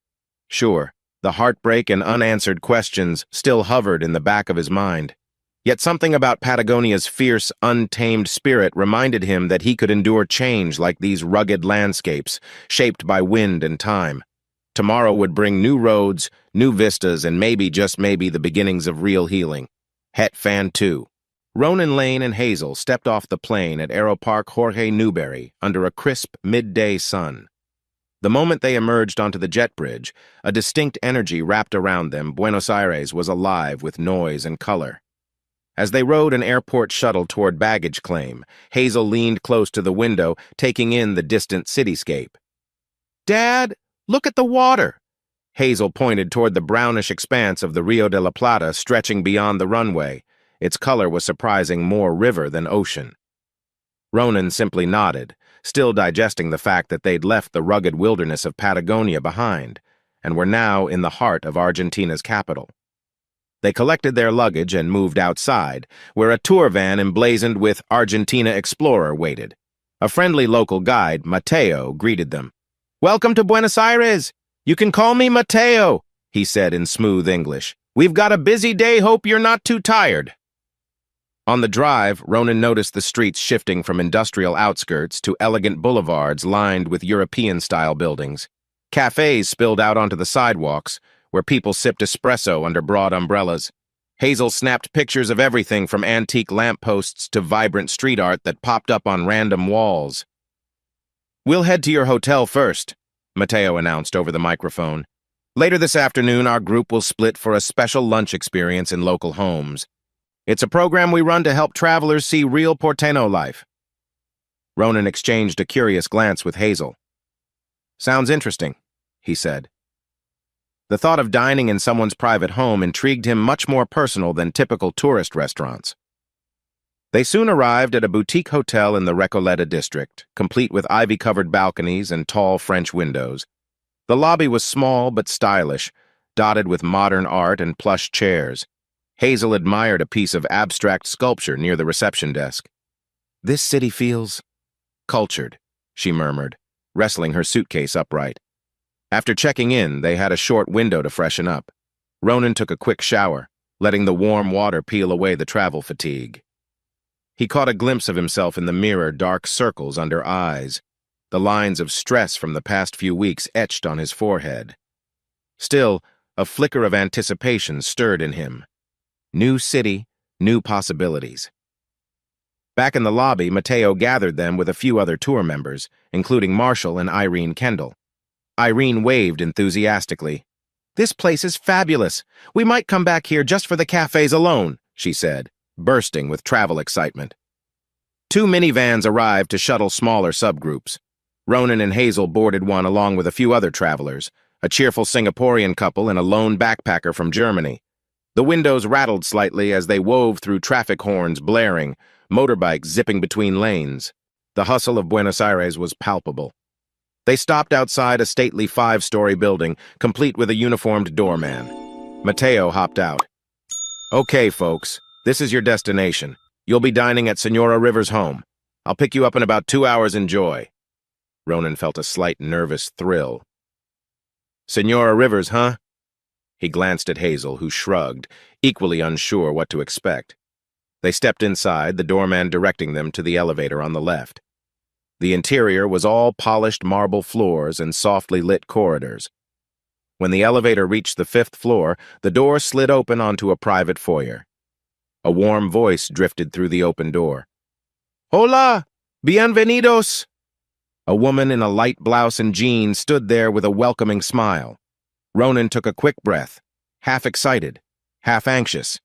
Sure, the heartbreak and unanswered questions still hovered in the back of his mind. Yet something about Patagonia's fierce, untamed spirit reminded him that he could endure change like these rugged landscapes, shaped by wind and time. Tomorrow would bring new roads, new vistas, and maybe, just maybe, the beginnings of real healing. Het Fan 2. Ronan Lane and Hazel stepped off the plane at Aeropark Jorge Newbery under a crisp, midday sun. The moment they emerged onto the jet bridge, a distinct energy wrapped around them. Buenos Aires was alive with noise and color. As they rode an airport shuttle toward baggage claim, Hazel leaned close to the window, taking in the distant cityscape. "Dad, look at the water!" Hazel pointed toward the brownish expanse of the Rio de la Plata stretching beyond the runway. Its color was surprising more river than ocean. Ronan simply nodded, still digesting the fact that they'd left the rugged wilderness of Patagonia behind, and were now in the heart of Argentina's capital. They collected their luggage and moved outside, where a tour van emblazoned with Argentina Explorer waited. A friendly local guide, Mateo, greeted them. "Welcome to Buenos Aires! You can call me Mateo," he said in smooth English. "We've got a busy day, hope you're not too tired." On the drive, Ronan noticed the streets shifting from industrial outskirts to elegant boulevards lined with European-style buildings. Cafes spilled out onto the sidewalks, where people sipped espresso under broad umbrellas. Hazel snapped pictures of everything from antique lampposts to vibrant street art that popped up on random walls. "We'll head to your hotel first," Mateo announced over the microphone. "Later this afternoon, our group will split for a special lunch experience in local homes. It's a program we run to help travelers see real Porteño life." Ronan exchanged a curious glance with Hazel. "Sounds interesting," he said. The thought of dining in someone's private home intrigued him much more personal than typical tourist restaurants. They soon arrived at a boutique hotel in the Recoleta district, complete with ivy-covered balconies and tall French windows. The lobby was small but stylish, dotted with modern art and plush chairs. Hazel admired a piece of abstract sculpture near the reception desk. "This city feels cultured," she murmured, wrestling her suitcase upright. After checking in, they had a short window to freshen up. Ronan took a quick shower, letting the warm water peel away the travel fatigue. He caught a glimpse of himself in the mirror, dark circles under eyes, the lines of stress from the past few weeks etched on his forehead. Still, a flicker of anticipation stirred in him. New city, new possibilities. Back in the lobby, Mateo gathered them with a few other tour members, including Marshall and Irene Kendall. Irene waved enthusiastically. "This place is fabulous. We might come back here just for the cafes alone," she said, bursting with travel excitement. 2 minivans arrived to shuttle smaller subgroups. Ronan and Hazel boarded one along with a few other travelers, a cheerful Singaporean couple and a lone backpacker from Germany. The windows rattled slightly as they wove through traffic horns blaring, motorbikes zipping between lanes. The hustle of Buenos Aires was palpable. They stopped outside a stately 5-story building, complete with a uniformed doorman. Mateo hopped out. "Okay, folks, this is your destination. You'll be dining at Senora Rivers' home. I'll pick you up in about 2 hours. Enjoy." Ronan felt a slight nervous thrill. "Senora Rivers, huh?" He glanced at Hazel, who shrugged, equally unsure what to expect. They stepped inside, the doorman directing them to the elevator on the left. The interior was all polished marble floors and softly lit corridors. When the elevator reached the 5th floor, the door slid open onto a private foyer. A warm voice drifted through the open door. "Hola! Bienvenidos!" A woman in a light blouse and jeans stood there with a welcoming smile. Ronan took a quick breath, half excited, half anxious.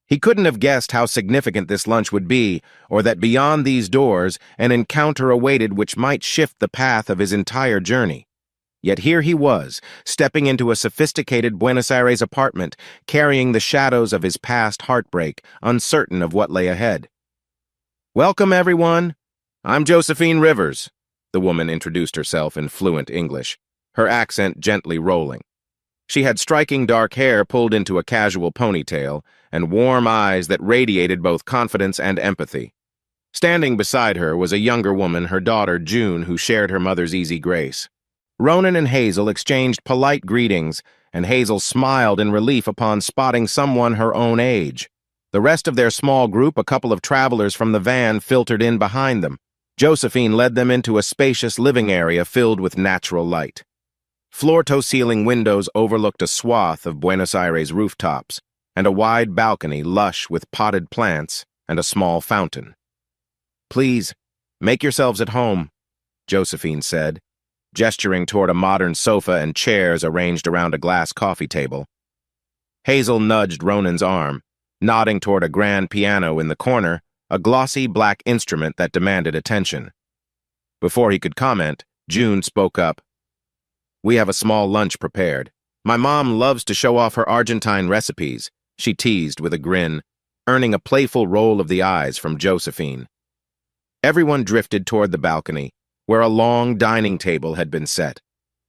He couldn't have guessed how significant this lunch would be, or that beyond these doors, an encounter awaited which might shift the path of his entire journey. Yet here he was, stepping into a sophisticated Buenos Aires apartment, carrying the shadows of his past heartbreak, uncertain of what lay ahead. "Welcome, everyone. I'm Josephine Rivers," the woman introduced herself in fluent English, her accent gently rolling. She had striking dark hair pulled into a casual ponytail and warm eyes that radiated both confidence and empathy. Standing beside her was a younger woman, her daughter June, who shared her mother's easy grace. Ronan and Hazel exchanged polite greetings, and Hazel smiled in relief upon spotting someone her own age. The rest of their small group, a couple of travelers from the van, filtered in behind them. Josephine led them into a spacious living area filled with natural light. Floor-to-ceiling windows overlooked a swath of Buenos Aires rooftops, and a wide balcony lush with potted plants and a small fountain. "Please, make yourselves at home," Josephine said, gesturing toward a modern sofa and chairs arranged around a glass coffee table. Hazel nudged Ronan's arm, nodding toward a grand piano in the corner, a glossy black instrument that demanded attention. Before he could comment, June spoke up. "We have a small lunch prepared. My mom loves to show off her Argentine recipes," she teased with a grin, earning a playful roll of the eyes from Josephine. Everyone drifted toward the balcony, where a long dining table had been set.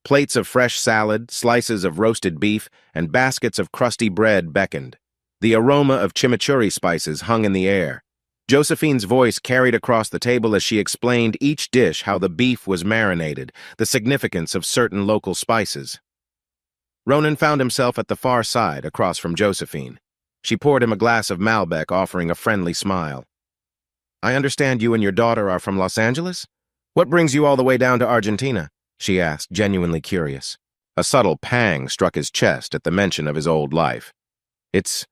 Plates of fresh salad, slices of roasted beef, and baskets of crusty bread beckoned. The aroma of chimichurri spices hung in the air. Josephine's voice carried across the table as she explained each dish, how the beef was marinated, the significance of certain local spices. Ronan found himself at the far side, across from Josephine. She poured him a glass of Malbec, offering a friendly smile. "I understand you and your daughter are from Los Angeles? What brings you all the way down to Argentina?" she asked, genuinely curious. A subtle pang struck his chest at the mention of his old life. "It's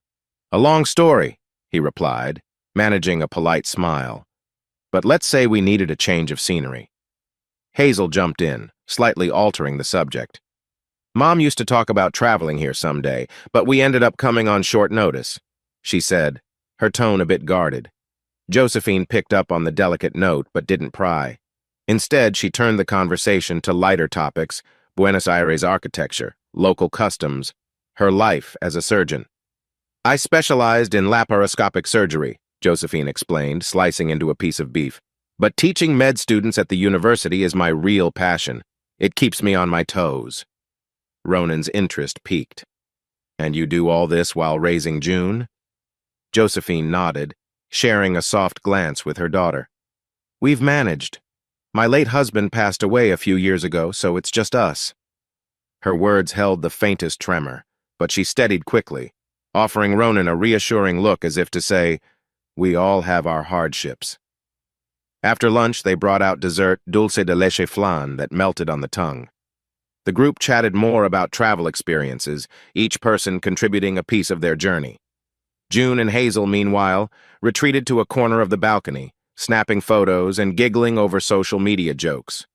a long story," he replied, managing a polite smile. "But let's say we needed a change of scenery." Hazel jumped in, slightly altering the subject. "Mom used to talk about traveling here someday, but we ended up coming on short notice," she said, her tone a bit guarded. Josephine picked up on the delicate note but didn't pry. Instead, she turned the conversation to lighter topics: Buenos Aires architecture, local customs, her life as a surgeon. "I specialized in laparoscopic surgery," Josephine explained, slicing into a piece of beef. "But teaching med students at the university is my real passion. It keeps me on my toes." Ronan's interest piqued. "And you do all this while raising June?" Josephine nodded, sharing a soft glance with her daughter. "We've managed. My late husband passed away a few years ago, so it's just us." Her words held the faintest tremor, but she steadied quickly, offering Ronan a reassuring look as if to say, "We all have our hardships." After lunch, they brought out dessert dulce de leche flan that melted on the tongue. The group chatted more about travel experiences, each person contributing a piece of their journey. June and Hazel, meanwhile, retreated to a corner of the balcony, snapping photos and giggling over social media jokes.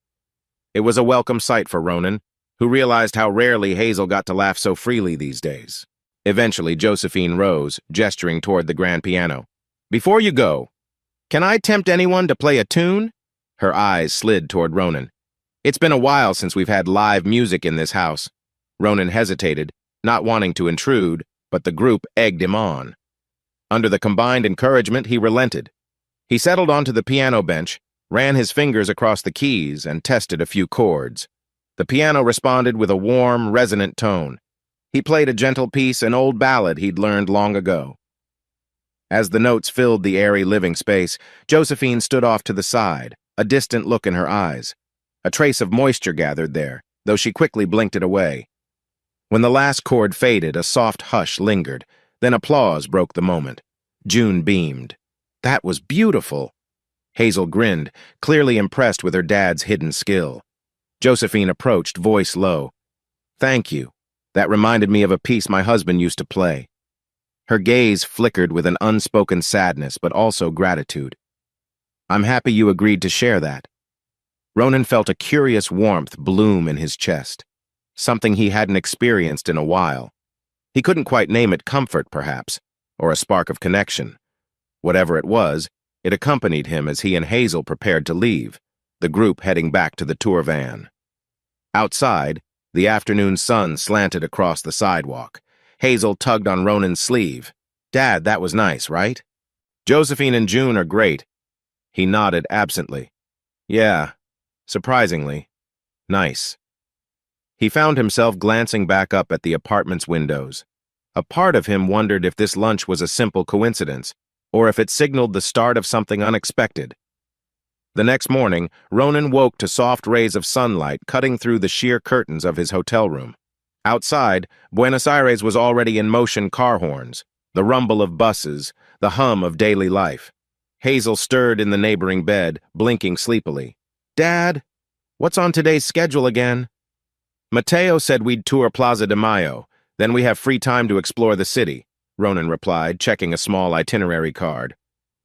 It was a welcome sight for Ronan, who realized how rarely Hazel got to laugh so freely these days. Eventually, Josephine rose, gesturing toward the grand piano. "Before you go, can I tempt anyone to play a tune?" Her eyes slid toward Ronan. "It's been a while since we've had live music in this house." Ronan hesitated, not wanting to intrude, but the group egged him on. Under the combined encouragement, he relented. He settled onto the piano bench, ran his fingers across the keys, and tested a few chords. The piano responded with a warm, resonant tone. He played a gentle piece, an old ballad he'd learned long ago. As the notes filled the airy living space, Josephine stood off to the side, a distant look in her eyes. A trace of moisture gathered there, though she quickly blinked it away. When the last chord faded, a soft hush lingered, then applause broke the moment. June beamed. "That was beautiful." Hazel grinned, clearly impressed with her dad's hidden skill. Josephine approached, voice low. "Thank you. That reminded me of a piece my husband used to play." Her gaze flickered with an unspoken sadness, but also gratitude. "I'm happy you agreed to share that." Ronan felt a curious warmth bloom in his chest, something he hadn't experienced in a while. He couldn't quite name it: comfort, perhaps, or a spark of connection. Whatever it was, it accompanied him as he and Hazel prepared to leave, the group heading back to the tour van. Outside, the afternoon sun slanted across the sidewalk. Hazel tugged on Ronan's sleeve. "Dad, that was nice, right?" "Josephine and June are great." He nodded absently. "Yeah, surprisingly. Nice." He found himself glancing back up at the apartment's windows. A part of him wondered if this lunch was a simple coincidence, or if it signaled the start of something unexpected. The next morning, Ronan woke to soft rays of sunlight cutting through the sheer curtains of his hotel room. Outside, Buenos Aires was already in motion car horns, the rumble of buses, the hum of daily life. Hazel stirred in the neighboring bed, blinking sleepily. "Dad, what's on today's schedule again?" "Mateo said we'd tour Plaza de Mayo, then we have free time to explore the city," Ronan replied, checking a small itinerary card.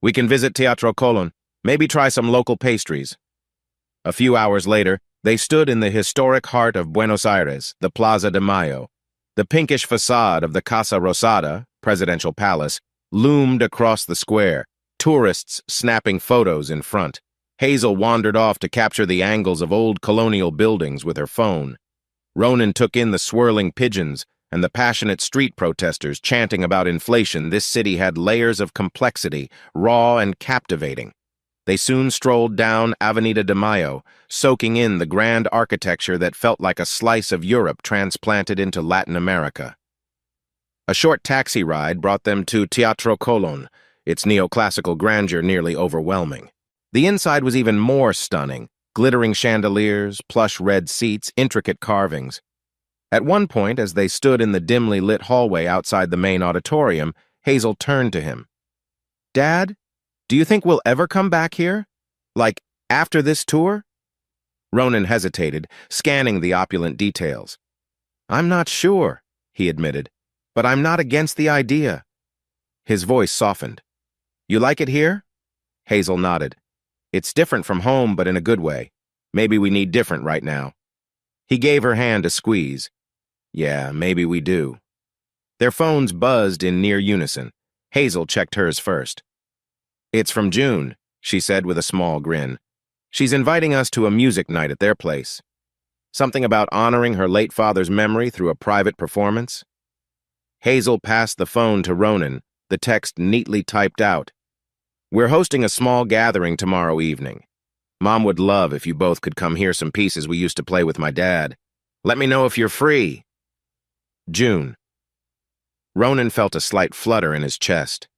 "We can visit Teatro Colón, maybe try some local pastries." A few hours later, they stood in the historic heart of Buenos Aires, the Plaza de Mayo. The pinkish facade of the Casa Rosada, presidential palace, loomed across the square, tourists snapping photos in front. Hazel wandered off to capture the angles of old colonial buildings with her phone. Ronan took in the swirling pigeons and the passionate street protesters chanting about inflation. This city had layers of complexity, raw and captivating. They soon strolled down Avenida de Mayo, soaking in the grand architecture that felt like a slice of Europe transplanted into Latin America. A short taxi ride brought them to Teatro Colón, its neoclassical grandeur nearly overwhelming. The inside was even more stunning, glittering chandeliers, plush red seats, intricate carvings. At one point, as they stood in the dimly lit hallway outside the main auditorium, Hazel turned to him. "Dad, do you think we'll ever come back here? Like, after this tour?" Ronan hesitated, scanning the opulent details. "I'm not sure," he admitted, "but I'm not against the idea." His voice softened. "You like it here?" Hazel nodded. "It's different from home, but in a good way. Maybe we need different right now." He gave her hand a squeeze. "Yeah, maybe we do." Their phones buzzed in near unison. Hazel checked hers first. "It's from June," she said with a small grin. "She's inviting us to a music night at their place. Something about honoring her late father's memory through a private performance." Hazel passed the phone to Ronan, the text neatly typed out. "We're hosting a small gathering tomorrow evening. Mom would love if you both could come hear some pieces we used to play with my dad. Let me know if you're free." June. Ronan felt a slight flutter in his chest.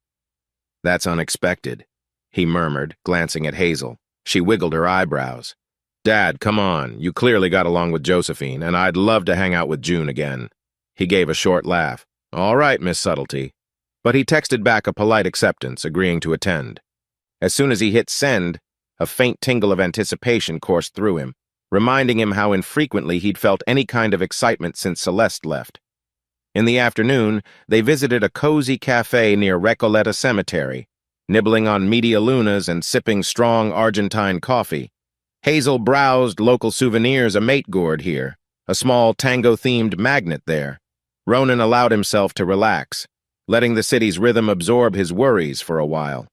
"That's unexpected," he murmured, glancing at Hazel. She wiggled her eyebrows. "Dad, come on. You clearly got along with Josephine, and I'd love to hang out with June again." He gave a short laugh. "All right, Miss Subtlety." But he texted back a polite acceptance, agreeing to attend. As soon as he hit send, a faint tingle of anticipation coursed through him, reminding him how infrequently he'd felt any kind of excitement since Celeste left. In the afternoon, they visited a cozy cafe near Recoleta Cemetery, nibbling on media lunas and sipping strong Argentine coffee. Hazel browsed local souvenirs, a mate gourd here, a small tango-themed magnet there. Ronan allowed himself to relax, letting the city's rhythm absorb his worries for a while.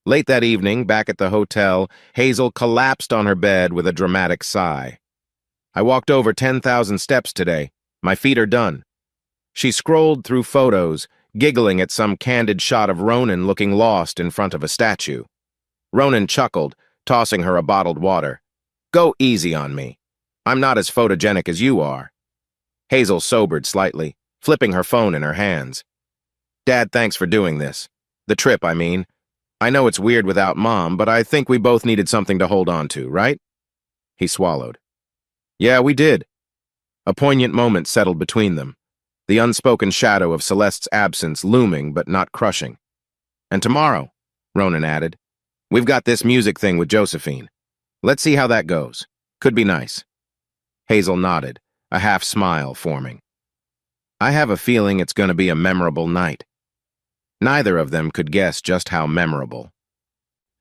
Late that evening, back at the hotel, Hazel collapsed on her bed with a dramatic sigh. "I walked over 10,000 steps today. My feet are done." She scrolled through photos, giggling at some candid shot of Ronan looking lost in front of a statue. Ronan chuckled, tossing her a bottled water. "Go easy on me. I'm not as photogenic as you are." Hazel sobered slightly, flipping her phone in her hands. "Dad, thanks for doing this. The trip, I mean. I know it's weird without Mom, but I think we both needed something to hold on to, right?" He swallowed. "Yeah, we did." A poignant moment settled between them, the unspoken shadow of Celeste's absence looming but not crushing. "And tomorrow," Ronan added, "we've got this music thing with Josephine. Let's see how that goes. Could be nice." Hazel nodded, a half smile forming. "I have a feeling it's going to be a memorable night." Neither of them could guess just how memorable.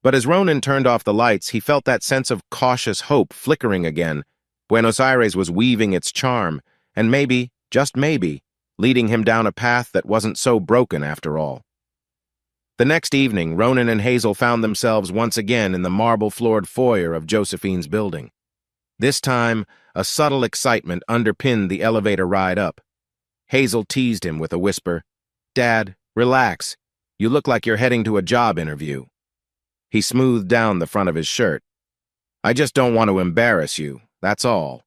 But as Ronan turned off the lights, he felt that sense of cautious hope flickering again. Buenos Aires was weaving its charm, and maybe, just maybe, leading him down a path that wasn't so broken after all. The next evening, Ronan and Hazel found themselves once again in the marble-floored foyer of Josephine's building. This time, a subtle excitement underpinned the elevator ride up. Hazel teased him with a whisper, "Dad, relax. You look like you're heading to a job interview." He smoothed down the front of his shirt. "I just don't want to embarrass you, that's all."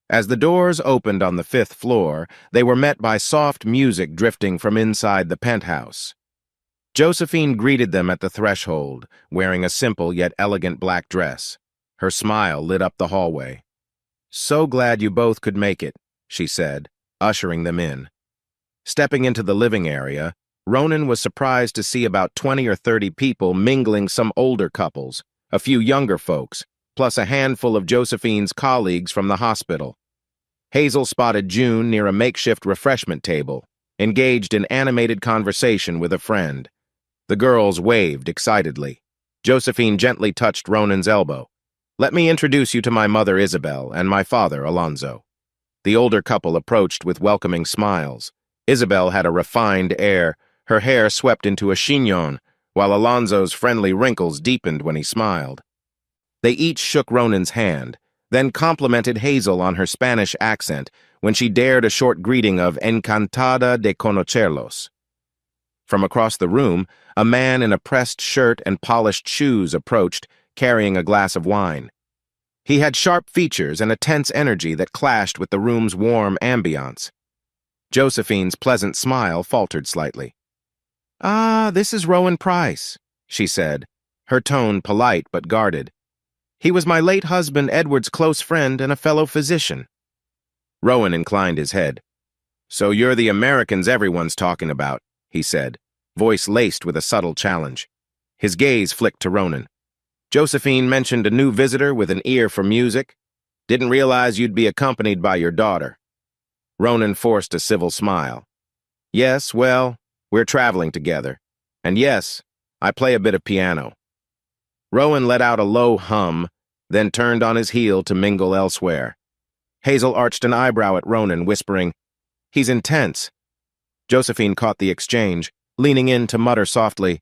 As the doors opened on the 5th floor, they were met by soft music drifting from inside the penthouse. Josephine greeted them at the threshold, wearing a simple yet elegant black dress. Her smile lit up the hallway. "So glad you both could make it," she said, ushering them in. Stepping into the living area, Ronan was surprised to see about 20 or 30 people mingling, some older couples, a few younger folks, plus a handful of Josephine's colleagues from the hospital. Hazel spotted June near a makeshift refreshment table, engaged in animated conversation with a friend. The girls waved excitedly. Josephine gently touched Ronan's elbow. "Let me introduce you to my mother Isabel and my father Alonzo." The older couple approached with welcoming smiles. Isabel had a refined air, her hair swept into a chignon, while Alonzo's friendly wrinkles deepened when he smiled. They each shook Ronan's hand, then complimented Hazel on her Spanish accent when she dared a short greeting of "Encantada de conocerlos." From across the room, a man in a pressed shirt and polished shoes approached, carrying a glass of wine. He had sharp features and a tense energy that clashed with the room's warm ambiance. Josephine's pleasant smile faltered slightly. "Ah, this is Rowan Price," she said, her tone polite but guarded. "He was my late husband Edward's close friend and a fellow physician." Rowan inclined his head. "So you're the Americans everyone's talking about," he said, voice laced with a subtle challenge. His gaze flicked to Ronan. "Josephine mentioned a new visitor with an ear for music. Didn't realize you'd be accompanied by your daughter." Ronan forced a civil smile. "Yes, well, we're traveling together. And yes, I play a bit of piano." Rowan let out a low hum, then turned on his heel to mingle elsewhere. Hazel arched an eyebrow at Ronan, whispering, "He's intense." Josephine caught the exchange, leaning in to mutter softly,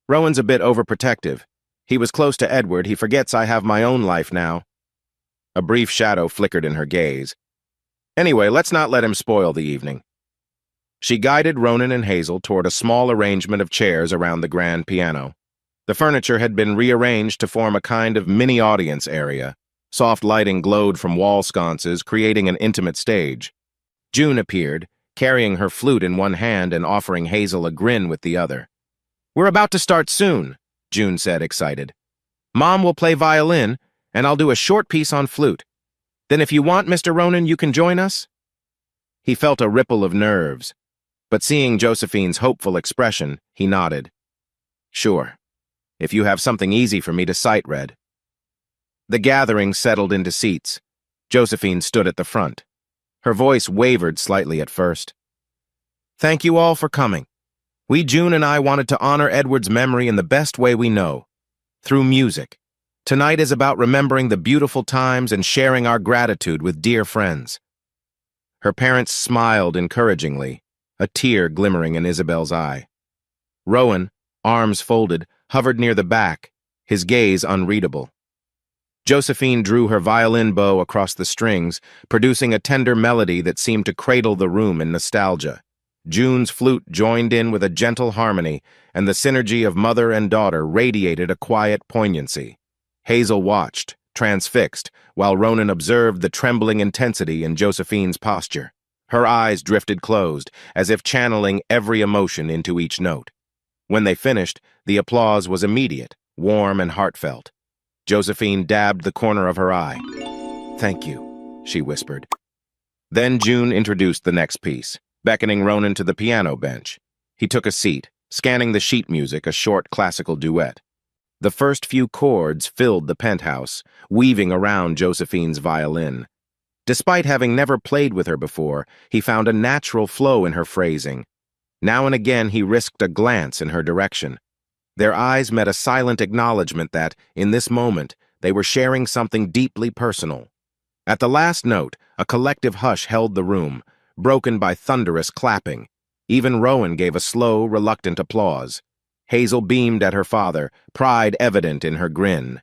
"Rowan's a bit overprotective. He was close to Edward, he forgets I have my own life now." A brief shadow flickered in her gaze. "Anyway, let's not let him spoil the evening." She guided Ronan and Hazel toward a small arrangement of chairs around the grand piano. The furniture had been rearranged to form a kind of mini-audience area. Soft lighting glowed from wall sconces, creating an intimate stage. June appeared, carrying her flute in one hand and offering Hazel a grin with the other. "We're about to start soon," June said, excited. "Mom will play violin, and I'll do a short piece on flute. Then if you want, Mr. Ronan, you can join us?" He felt a ripple of nerves, but seeing Josephine's hopeful expression, he nodded. "Sure, if you have something easy for me to sight read." The gathering settled into seats. Josephine stood at the front. Her voice wavered slightly at first. "Thank you all for coming. We, June and I, wanted to honor Edward's memory in the best way we know, through music. Tonight is about remembering the beautiful times and sharing our gratitude with dear friends." Her parents smiled encouragingly, a tear glimmering in Isabel's eye. Rowan, arms folded, hovered near the back, his gaze unreadable. Josephine drew her violin bow across the strings, producing a tender melody that seemed to cradle the room in nostalgia. June's flute joined in with a gentle harmony, and the synergy of mother and daughter radiated a quiet poignancy. Hazel watched, transfixed, while Ronan observed the trembling intensity in Josephine's posture. Her eyes drifted closed, as if channeling every emotion into each note. When they finished, the applause was immediate, warm and heartfelt. Josephine dabbed the corner of her eye. "Thank you," she whispered. Then June introduced the next piece, beckoning Ronan to the piano bench. He took a seat, scanning the sheet music, a short classical duet. The first few chords filled the penthouse, weaving around Josephine's violin. Despite having never played with her before, he found a natural flow in her phrasing. Now and again he risked a glance in her direction. Their eyes met a silent acknowledgement that, in this moment, they were sharing something deeply personal. At the last note, a collective hush held the room, broken by thunderous clapping. Even Rowan gave a slow, reluctant applause. Hazel beamed at her father, pride evident in her grin.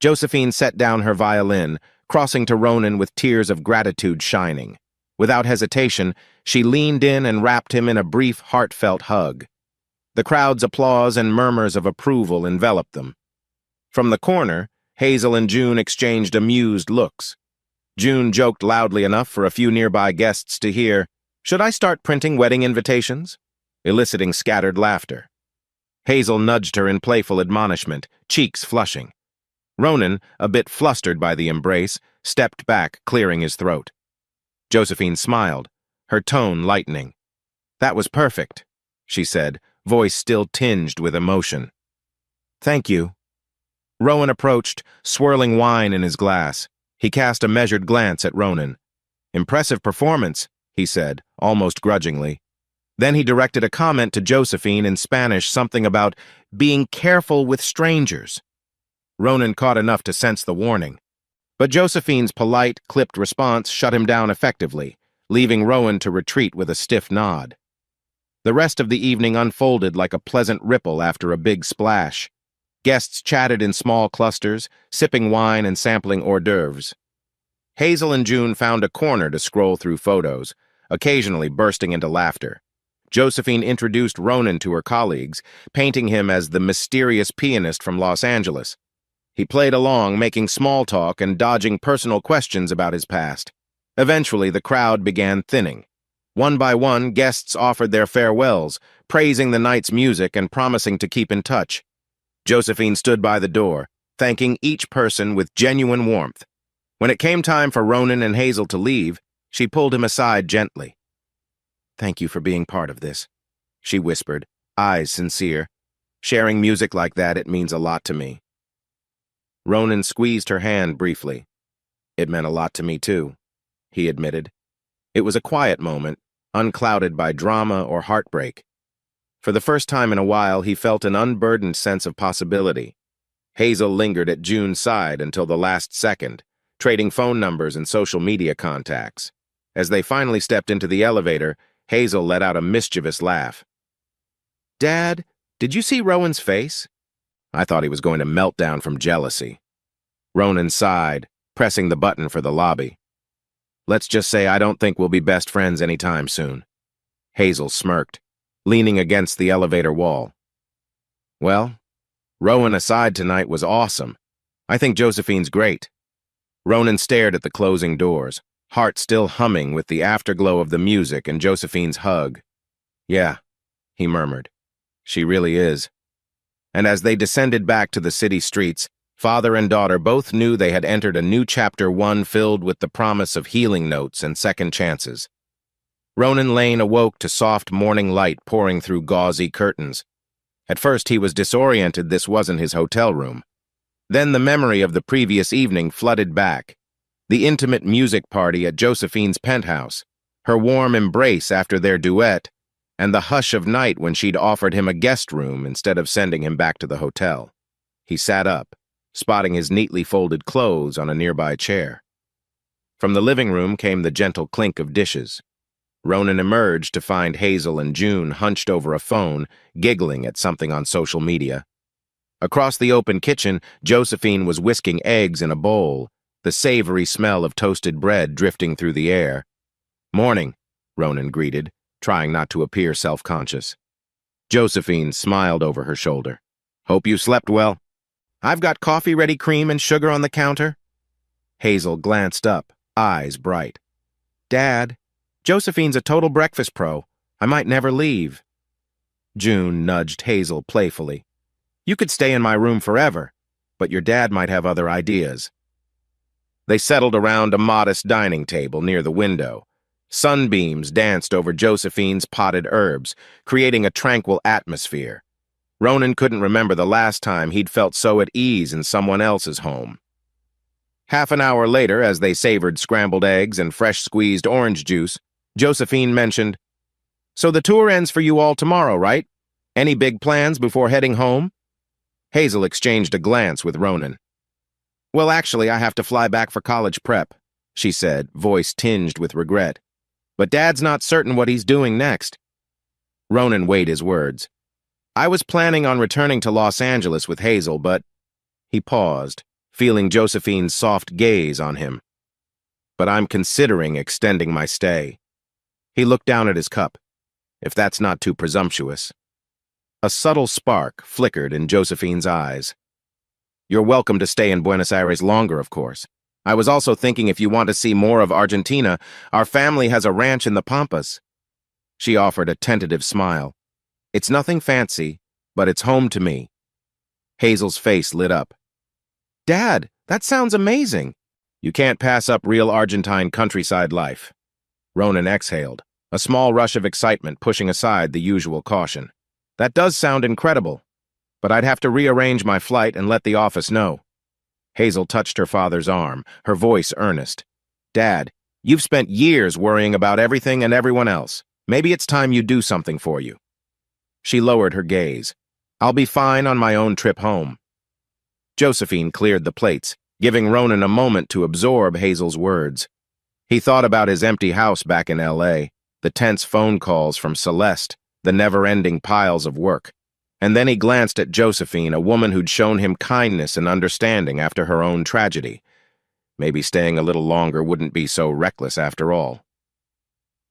Josephine set down her violin, crossing to Ronan with tears of gratitude shining. Without hesitation, she leaned in and wrapped him in a brief, heartfelt hug. The crowd's applause and murmurs of approval enveloped them. From the corner, Hazel and June exchanged amused looks. June joked loudly enough for a few nearby guests to hear, "Should I start printing wedding invitations?" eliciting scattered laughter. Hazel nudged her in playful admonishment, cheeks flushing. Ronan, a bit flustered by the embrace, stepped back, clearing his throat. Josephine smiled, her tone lightening. "That was perfect," she said, voice still tinged with emotion. "Thank you." Rowan approached, swirling wine in his glass. He cast a measured glance at Ronan. "Impressive performance," he said, almost grudgingly. Then he directed a comment to Josephine in Spanish, something about being careful with strangers. Ronan caught enough to sense the warning. But Josephine's polite, clipped response shut him down effectively, leaving Rowan to retreat with a stiff nod. The rest of the evening unfolded like a pleasant ripple after a big splash. Guests chatted in small clusters, sipping wine and sampling hors d'oeuvres. Hazel and June found a corner to scroll through photos, occasionally bursting into laughter. Josephine introduced Ronan to her colleagues, painting him as the mysterious pianist from Los Angeles. He played along, making small talk and dodging personal questions about his past. Eventually, the crowd began thinning. One by one, guests offered their farewells, praising the night's music and promising to keep in touch. Josephine stood by the door, thanking each person with genuine warmth. When it came time for Ronan and Hazel to leave, she pulled him aside gently. "Thank you for being part of this," she whispered, eyes sincere. "Sharing music like that, it means a lot to me." Ronan squeezed her hand briefly. "It meant a lot to me, too," he admitted. It was a quiet moment, unclouded by drama or heartbreak. For the first time in a while, he felt an unburdened sense of possibility. Hazel lingered at June's side until the last second, trading phone numbers and social media contacts. As they finally stepped into the elevator, Hazel let out a mischievous laugh. "Dad, did you see Rowan's face?" "I thought he was going to melt down from jealousy." Ronan sighed, pressing the button for the lobby. "Let's just say I don't think we'll be best friends anytime soon." Hazel smirked, leaning against the elevator wall. "Well, Rowan aside tonight was awesome. I think Josephine's great." Ronan stared at the closing doors, heart still humming with the afterglow of the music and Josephine's hug. "Yeah," he murmured. "She really is." And as they descended back to the city streets, father and daughter both knew they had entered a new chapter, one filled with the promise of healing notes and second chances. Ronan Lane awoke to soft morning light pouring through gauzy curtains. At first he was disoriented. This wasn't his hotel room. Then the memory of the previous evening flooded back. The intimate music party at Josephine's penthouse, her warm embrace after their duet, and the hush of night when she'd offered him a guest room instead of sending him back to the hotel. He sat up, spotting his neatly folded clothes on a nearby chair. From the living room came the gentle clink of dishes. Ronan emerged to find Hazel and June hunched over a phone, giggling at something on social media. Across the open kitchen, Josephine was whisking eggs in a bowl, the savory smell of toasted bread drifting through the air. "Morning," Ronan greeted, trying not to appear self-conscious. Josephine smiled over her shoulder. "Hope you slept well." "I've got coffee-ready cream and sugar on the counter." Hazel glanced up, eyes bright. "Dad, Josephine's a total breakfast pro. I might never leave." June nudged Hazel playfully. "You could stay in my room forever, but your dad might have other ideas." They settled around a modest dining table near the window. Sunbeams danced over Josephine's potted herbs, creating a tranquil atmosphere. Ronan couldn't remember the last time he'd felt so at ease in someone else's home. Half an hour later, as they savored scrambled eggs and fresh-squeezed orange juice, Josephine mentioned, "So the tour ends for you all tomorrow, right? Any big plans before heading home?" Hazel exchanged a glance with Ronan. "Well, actually, I have to fly back for college prep," she said, voice tinged with regret. "But Dad's not certain what he's doing next." Ronan weighed his words. "I was planning on returning to Los Angeles with Hazel, but..." He paused, feeling Josephine's soft gaze on him. "But I'm considering extending my stay." He looked down at his cup, if that's not too presumptuous. A subtle spark flickered in Josephine's eyes. "You're welcome to stay in Buenos Aires longer, of course. I was also thinking if you want to see more of Argentina, our family has a ranch in the Pampas." She offered a tentative smile. "It's nothing fancy, but it's home to me." Hazel's face lit up. "Dad, that sounds amazing." "You can't pass up real Argentine countryside life." Ronan exhaled, a small rush of excitement pushing aside the usual caution. "That does sound incredible, but I'd have to rearrange my flight and let the office know." Hazel touched her father's arm, her voice earnest. "Dad, you've spent years worrying about everything and everyone else. Maybe it's time you do something for you." She lowered her gaze. "I'll be fine on my own trip home." Josephine cleared the plates, giving Ronan a moment to absorb Hazel's words. He thought about his empty house back in L.A., the tense phone calls from Celeste, the never-ending piles of work. And then he glanced at Josephine, a woman who'd shown him kindness and understanding after her own tragedy. Maybe staying a little longer wouldn't be so reckless after all.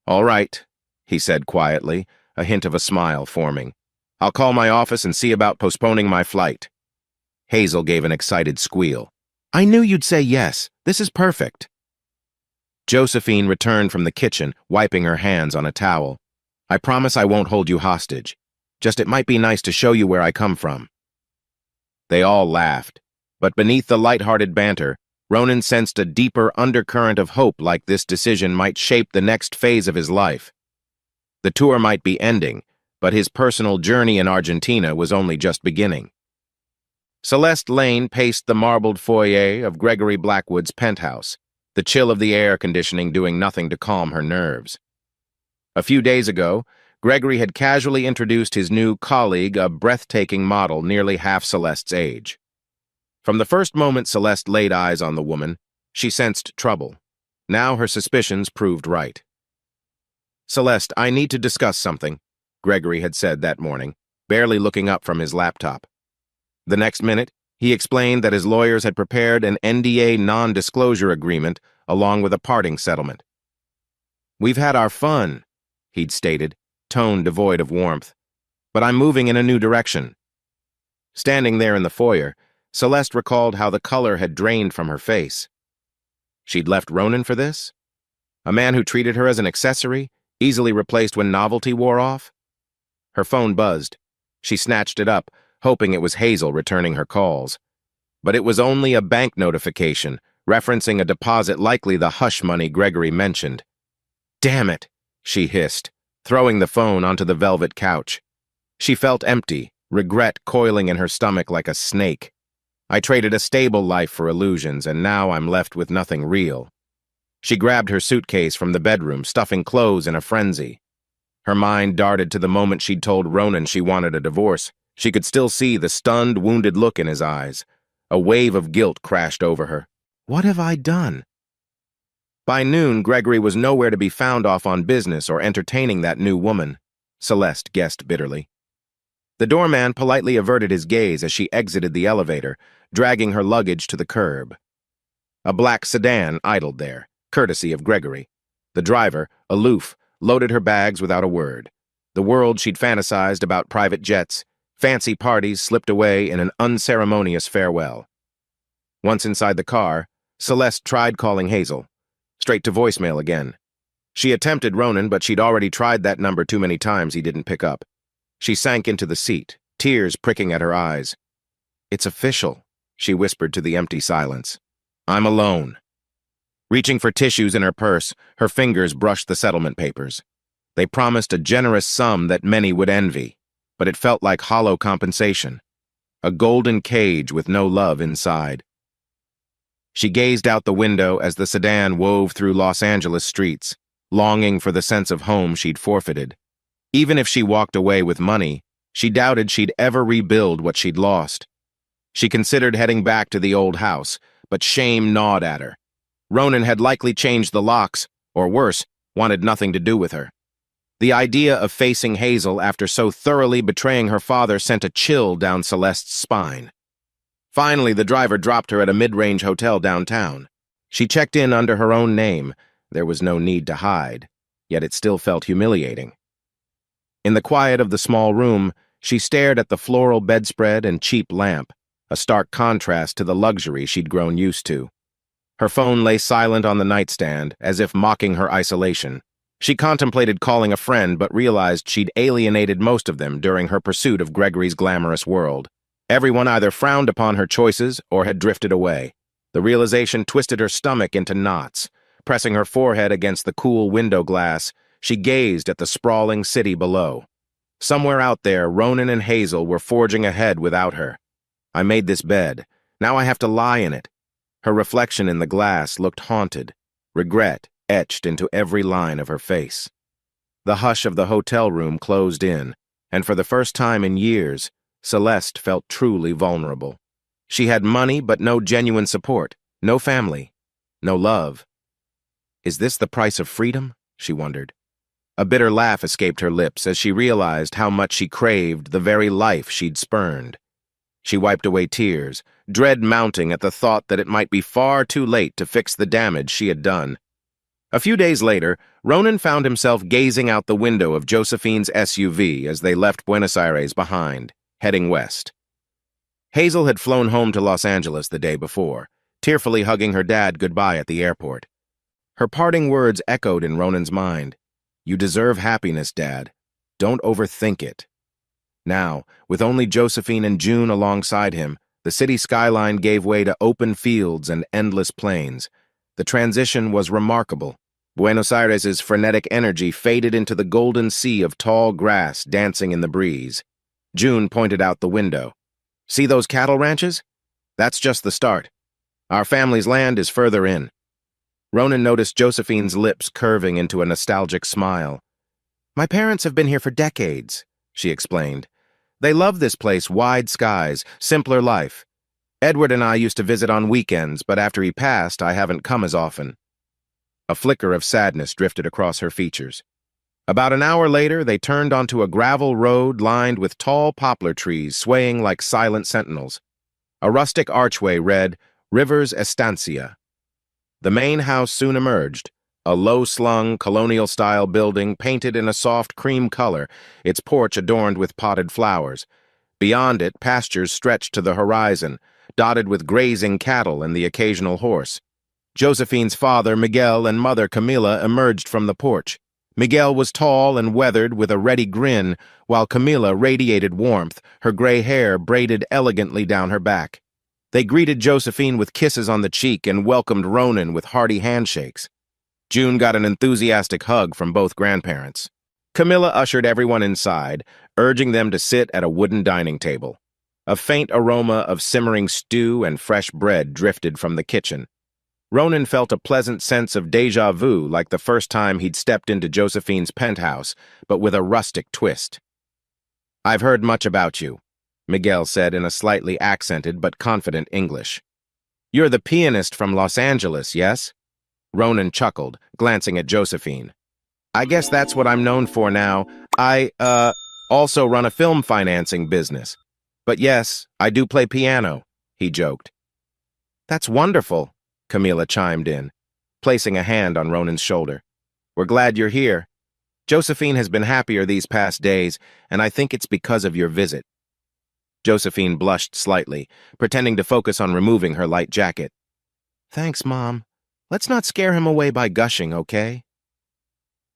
"All right," he said quietly, a hint of a smile forming. "I'll call my office and see about postponing my flight." Hazel gave an excited squeal. "I knew you'd say yes. This is perfect." Josephine returned from the kitchen, wiping her hands on a towel. "I promise I won't hold you hostage. Just it might be nice to show you where I come from." They all laughed, but beneath the light-hearted banter, Ronan sensed a deeper undercurrent of hope, like this decision might shape the next phase of his life. The tour might be ending, but his personal journey in Argentina was only just beginning. Celeste Lane paced the marbled foyer of Gregory Blackwood's penthouse, the chill of the air conditioning doing nothing to calm her nerves. A few days ago, Gregory had casually introduced his new colleague, a breathtaking model nearly half Celeste's age. From the first moment Celeste laid eyes on the woman, she sensed trouble. Now her suspicions proved right. "Celeste, I need to discuss something," Gregory had said that morning, barely looking up from his laptop. The next minute, he explained that his lawyers had prepared an NDA non-disclosure agreement along with a parting settlement. "We've had our fun," he'd stated, tone devoid of warmth, "but I'm moving in a new direction." Standing there in the foyer, Celeste recalled how the color had drained from her face. She'd left Ronan for this? A man who treated her as an accessory, easily replaced when novelty wore off? Her phone buzzed. She snatched it up, hoping it was Hazel returning her calls. But it was only a bank notification, referencing a deposit likely the hush money Gregory mentioned. "Damn it," she hissed, throwing the phone onto the velvet couch. She felt empty, regret coiling in her stomach like a snake. "I traded a stable life for illusions, and now I'm left with nothing real." She grabbed her suitcase from the bedroom, stuffing clothes in a frenzy. Her mind darted to the moment she'd told Ronan she wanted a divorce. She could still see the stunned, wounded look in his eyes. A wave of guilt crashed over her. What have I done? By noon, Gregory was nowhere to be found off on business or entertaining that new woman, Celeste guessed bitterly. The doorman politely averted his gaze as she exited the elevator, dragging her luggage to the curb. A black sedan idled there, courtesy of Gregory. The driver, aloof, loaded her bags without a word. The world she'd fantasized about, private jets, fancy parties, slipped away in an unceremonious farewell. Once inside the car, Celeste tried calling Hazel. Straight to voicemail again. She attempted Ronan, but she'd already tried that number too many times he didn't pick up. She sank into the seat, tears pricking at her eyes. "It's official," she whispered to the empty silence. "I'm alone." Reaching for tissues in her purse, her fingers brushed the settlement papers. They promised a generous sum that many would envy, but it felt like hollow compensation. A golden cage with no love inside. She gazed out the window as the sedan wove through Los Angeles streets, longing for the sense of home she'd forfeited. Even if she walked away with money, she doubted she'd ever rebuild what she'd lost. She considered heading back to the old house, but shame gnawed at her. Ronan had likely changed the locks, or worse, wanted nothing to do with her. The idea of facing Hazel after so thoroughly betraying her father sent a chill down Celeste's spine. Finally, the driver dropped her at a mid-range hotel downtown. She checked in under her own name. There was no need to hide, yet it still felt humiliating. In the quiet of the small room, she stared at the floral bedspread and cheap lamp, a stark contrast to the luxury she'd grown used to. Her phone lay silent on the nightstand, as if mocking her isolation. She contemplated calling a friend, but realized she'd alienated most of them during her pursuit of Gregory's glamorous world. Everyone either frowned upon her choices or had drifted away. The realization twisted her stomach into knots. Pressing her forehead against the cool window glass, she gazed at the sprawling city below. Somewhere out there, Ronan and Hazel were forging ahead without her. I made this bed. Now I have to lie in it. Her reflection in the glass looked haunted, regret etched into every line of her face. The hush of the hotel room closed in, and for the first time in years, Celeste felt truly vulnerable. She had money but no genuine support, no family, no love. Is this the price of freedom? She wondered. A bitter laugh escaped her lips as she realized how much she craved the very life she'd spurned. She wiped away tears, dread mounting at the thought that it might be far too late to fix the damage she had done. A few days later, Ronan found himself gazing out the window of Josephine's SUV as they left Buenos Aires behind, heading west. Hazel had flown home to Los Angeles the day before, tearfully hugging her dad goodbye at the airport. Her parting words echoed in Ronan's mind. "You deserve happiness, Dad. Don't overthink it." Now, with only Josephine and June alongside him, the city skyline gave way to open fields and endless plains. The transition was remarkable. Buenos Aires's frenetic energy faded into the golden sea of tall grass dancing in the breeze. June pointed out the window. "See those cattle ranches? That's just the start. Our family's land is further in." Ronan noticed Josephine's lips curving into a nostalgic smile. "My parents have been here for decades," she explained. "They love this place, wide skies, simpler life. Edward and I used to visit on weekends, but after he passed, I haven't come as often." A flicker of sadness drifted across her features. About an hour later, they turned onto a gravel road lined with tall poplar trees swaying like silent sentinels. A rustic archway read, "Rivers Estancia." The main house soon emerged, a low-slung, colonial-style building painted in a soft cream color, its porch adorned with potted flowers. Beyond it, pastures stretched to the horizon, dotted with grazing cattle and the occasional horse. Josephine's father, Miguel, and mother, Camila, emerged from the porch. Miguel was tall and weathered with a ready grin, while Camila radiated warmth, her gray hair braided elegantly down her back. They greeted Josephine with kisses on the cheek and welcomed Ronan with hearty handshakes. June got an enthusiastic hug from both grandparents. Camilla ushered everyone inside, urging them to sit at a wooden dining table. A faint aroma of simmering stew and fresh bread drifted from the kitchen. Ronan felt a pleasant sense of déjà vu, like the first time he'd stepped into Josephine's penthouse, but with a rustic twist. "I've heard much about you," Miguel said in a slightly accented but confident English. "You're the pianist from Los Angeles, yes?" Ronan chuckled, glancing at Josephine. "I guess that's what I'm known for now. I, also run a film financing business. But yes, I do play piano," he joked. "That's wonderful," Camila chimed in, placing a hand on Ronan's shoulder. "We're glad you're here. Josephine has been happier these past days, and I think it's because of your visit." Josephine blushed slightly, pretending to focus on removing her light jacket. "Thanks, Mom. Let's not scare him away by gushing, okay?"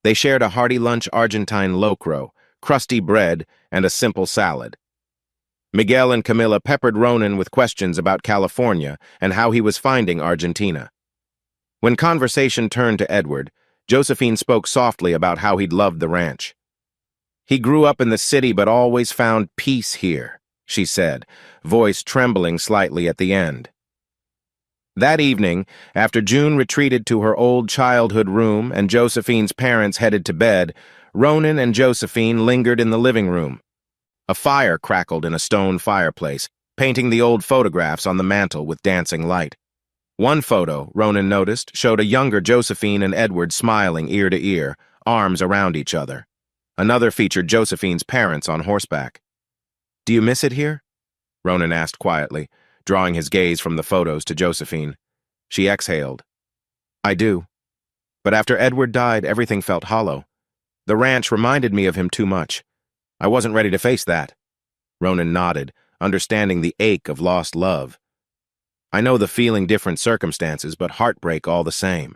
They shared a hearty lunch Argentine locro, crusty bread, and a simple salad. Miguel and Camilla peppered Ronan with questions about California and how he was finding Argentina. When conversation turned to Edward, Josephine spoke softly about how he'd loved the ranch. "He grew up in the city but always found peace here," she said, voice trembling slightly at the end. That evening, after June retreated to her old childhood room and Josephine's parents headed to bed, Ronan and Josephine lingered in the living room. A fire crackled in a stone fireplace, painting the old photographs on the mantel with dancing light. One photo, Ronan noticed, showed a younger Josephine and Edward smiling ear to ear, arms around each other. Another featured Josephine's parents on horseback. "Do you miss it here?" Ronan asked quietly, drawing his gaze from the photos to Josephine. She exhaled. I do. But after Edward died, everything felt hollow. The ranch reminded me of him too much. I wasn't ready to face that. Ronan nodded, understanding the ache of lost love. I know the feeling, different circumstances, but heartbreak all the same.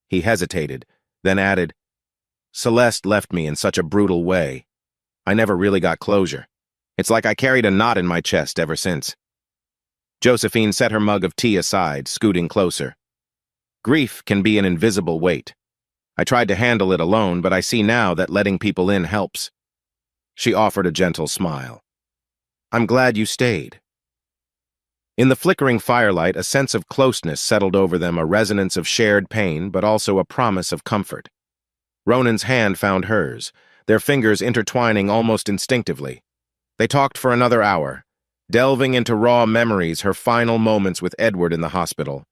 He hesitated, then added, Celeste left me in such a brutal way. I never really got closure. It's like I carried a knot in my chest ever since. Josephine set her mug of tea aside, scooting closer. Grief can be an invisible weight. I tried to handle it alone, but I see now that letting people in helps. She offered a gentle smile. I'm glad you stayed. In the flickering firelight, a sense of closeness settled over them, a resonance of shared pain, but also a promise of comfort. Ronan's hand found hers, their fingers intertwining almost instinctively. They talked for another hour, delving into raw memories, her final moments with Edward in the hospital,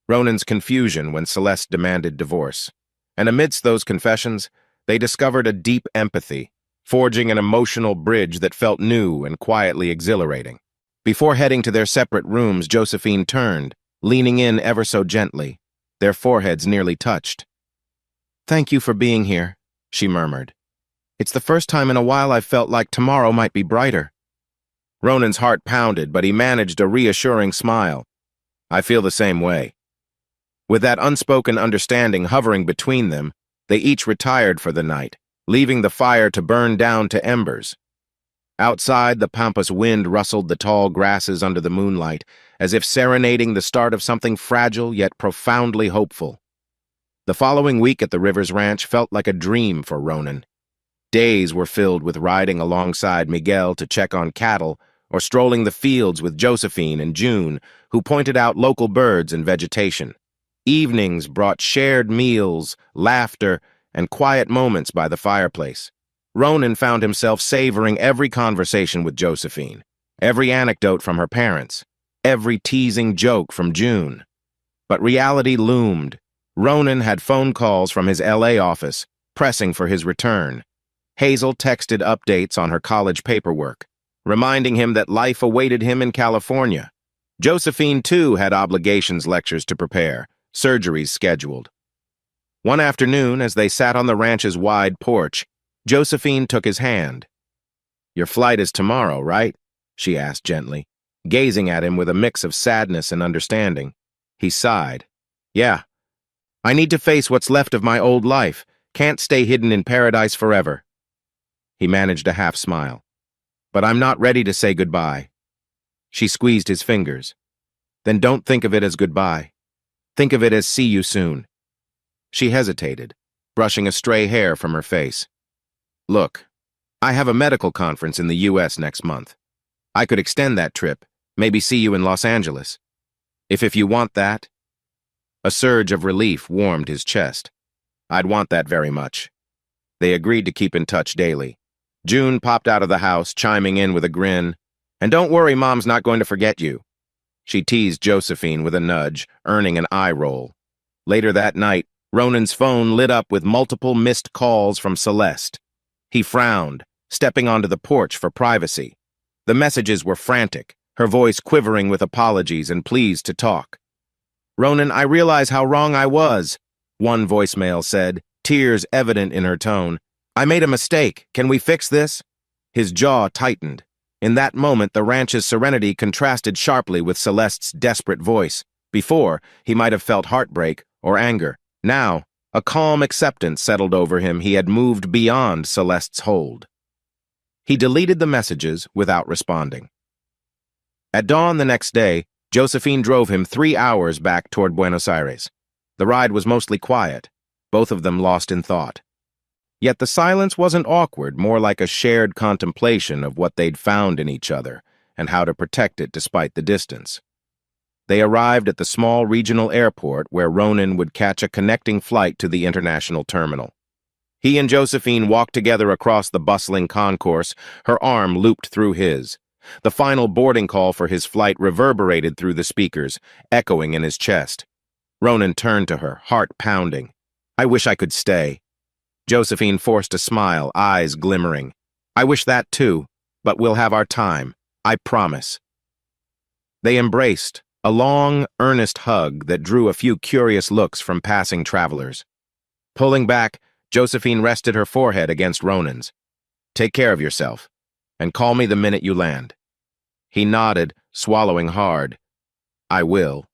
Ronan's confusion when Celeste demanded divorce. And amidst those confessions, they discovered a deep empathy, forging an emotional bridge that felt new and quietly exhilarating. Before heading to their separate rooms, Josephine turned, leaning in ever so gently. Their foreheads nearly touched. Thank you for being here, she murmured. It's the first time in a while I've felt like tomorrow might be brighter. Ronan's heart pounded, but he managed a reassuring smile. I feel the same way. With that unspoken understanding hovering between them, they each retired for the night, leaving the fire to burn down to embers. Outside, the pampas wind rustled the tall grasses under the moonlight, as if serenading the start of something fragile yet profoundly hopeful. The following week at the Rivers Ranch felt like a dream for Ronan. Days were filled with riding alongside Miguel to check on cattle, or strolling the fields with Josephine and June, who pointed out local birds and vegetation. Evenings brought shared meals, laughter, and quiet moments by the fireplace. Ronan found himself savoring every conversation with Josephine, every anecdote from her parents, every teasing joke from June. But reality loomed. Ronan had phone calls from his LA office, pressing for his return. Hazel texted updates on her college paperwork, reminding him that life awaited him in California. Josephine, too, had obligations, lectures to prepare, surgeries scheduled. One afternoon, as they sat on the ranch's wide porch, Josephine took his hand. Your flight is tomorrow, right? She asked gently, gazing at him with a mix of sadness and understanding. He sighed. Yeah. I need to face what's left of my old life. Can't stay hidden in paradise forever. He managed a half smile. But I'm not ready to say goodbye. She squeezed his fingers. Then don't think of it as goodbye. Think of it as see you soon. She hesitated, brushing a stray hair from her face. Look, I have a medical conference in the U.S. next month. I could extend that trip, maybe see you in Los Angeles. If you want that. A surge of relief warmed his chest. I'd want that very much. They agreed to keep in touch daily. June popped out of the house, chiming in with a grin. And don't worry, Mom's not going to forget you. She teased Josephine with a nudge, earning an eye roll. Later that night, Ronan's phone lit up with multiple missed calls from Celeste. He frowned, stepping onto the porch for privacy. The messages were frantic, her voice quivering with apologies and pleas to talk. Ronan, I realize how wrong I was, one voicemail said, tears evident in her tone. I made a mistake. Can we fix this? His jaw tightened. In that moment, the ranch's serenity contrasted sharply with Celeste's desperate voice. Before, he might have felt heartbreak or anger. Now, a calm acceptance settled over him. He had moved beyond Celeste's hold. He deleted the messages without responding. At dawn the next day, Josephine drove him 3 hours back toward Buenos Aires. The ride was mostly quiet, both of them lost in thought. Yet the silence wasn't awkward, more like a shared contemplation of what they'd found in each other and how to protect it despite the distance. They arrived at the small regional airport where Ronan would catch a connecting flight to the international terminal. He and Josephine walked together across the bustling concourse, her arm looped through his. The final boarding call for his flight reverberated through the speakers, echoing in his chest. Ronan turned to her, heart pounding. I wish I could stay. Josephine forced a smile, eyes glimmering. I wish that too, but we'll have our time. I promise. They embraced, a long, earnest hug that drew a few curious looks from passing travelers. Pulling back, Josephine rested her forehead against Ronan's. "Take care of yourself, and call me the minute you land." He nodded, swallowing hard. "I will."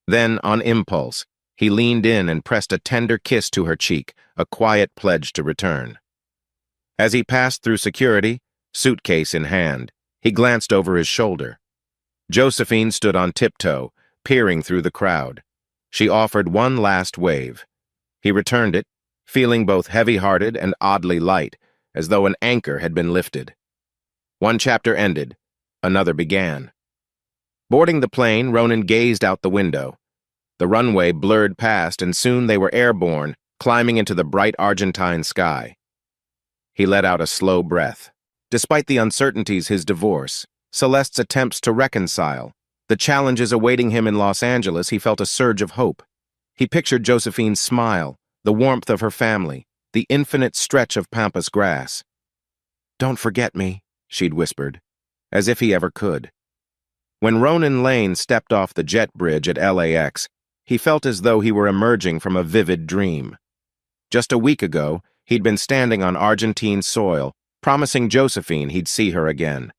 Then, on impulse, he leaned in and pressed a tender kiss to her cheek, a quiet pledge to return. As he passed through security, suitcase in hand, he glanced over his shoulder. Josephine stood on tiptoe, peering through the crowd. She offered one last wave. He returned it, feeling both heavy-hearted and oddly light, as though an anchor had been lifted. One chapter ended, another began. Boarding the plane, Ronan gazed out the window. The runway blurred past, and soon they were airborne, climbing into the bright Argentine sky. He let out a slow breath. Despite the uncertainties, his divorce, Celeste's attempts to reconcile, the challenges awaiting him in Los Angeles, he felt a surge of hope. He pictured Josephine's smile, the warmth of her family, the infinite stretch of pampas grass. "Don't forget me," she'd whispered, as if he ever could. When Ronan Lane stepped off the jet bridge at LAX, he felt as though he were emerging from a vivid dream. Just a week ago, he'd been standing on Argentine soil, promising Josephine he'd see her again.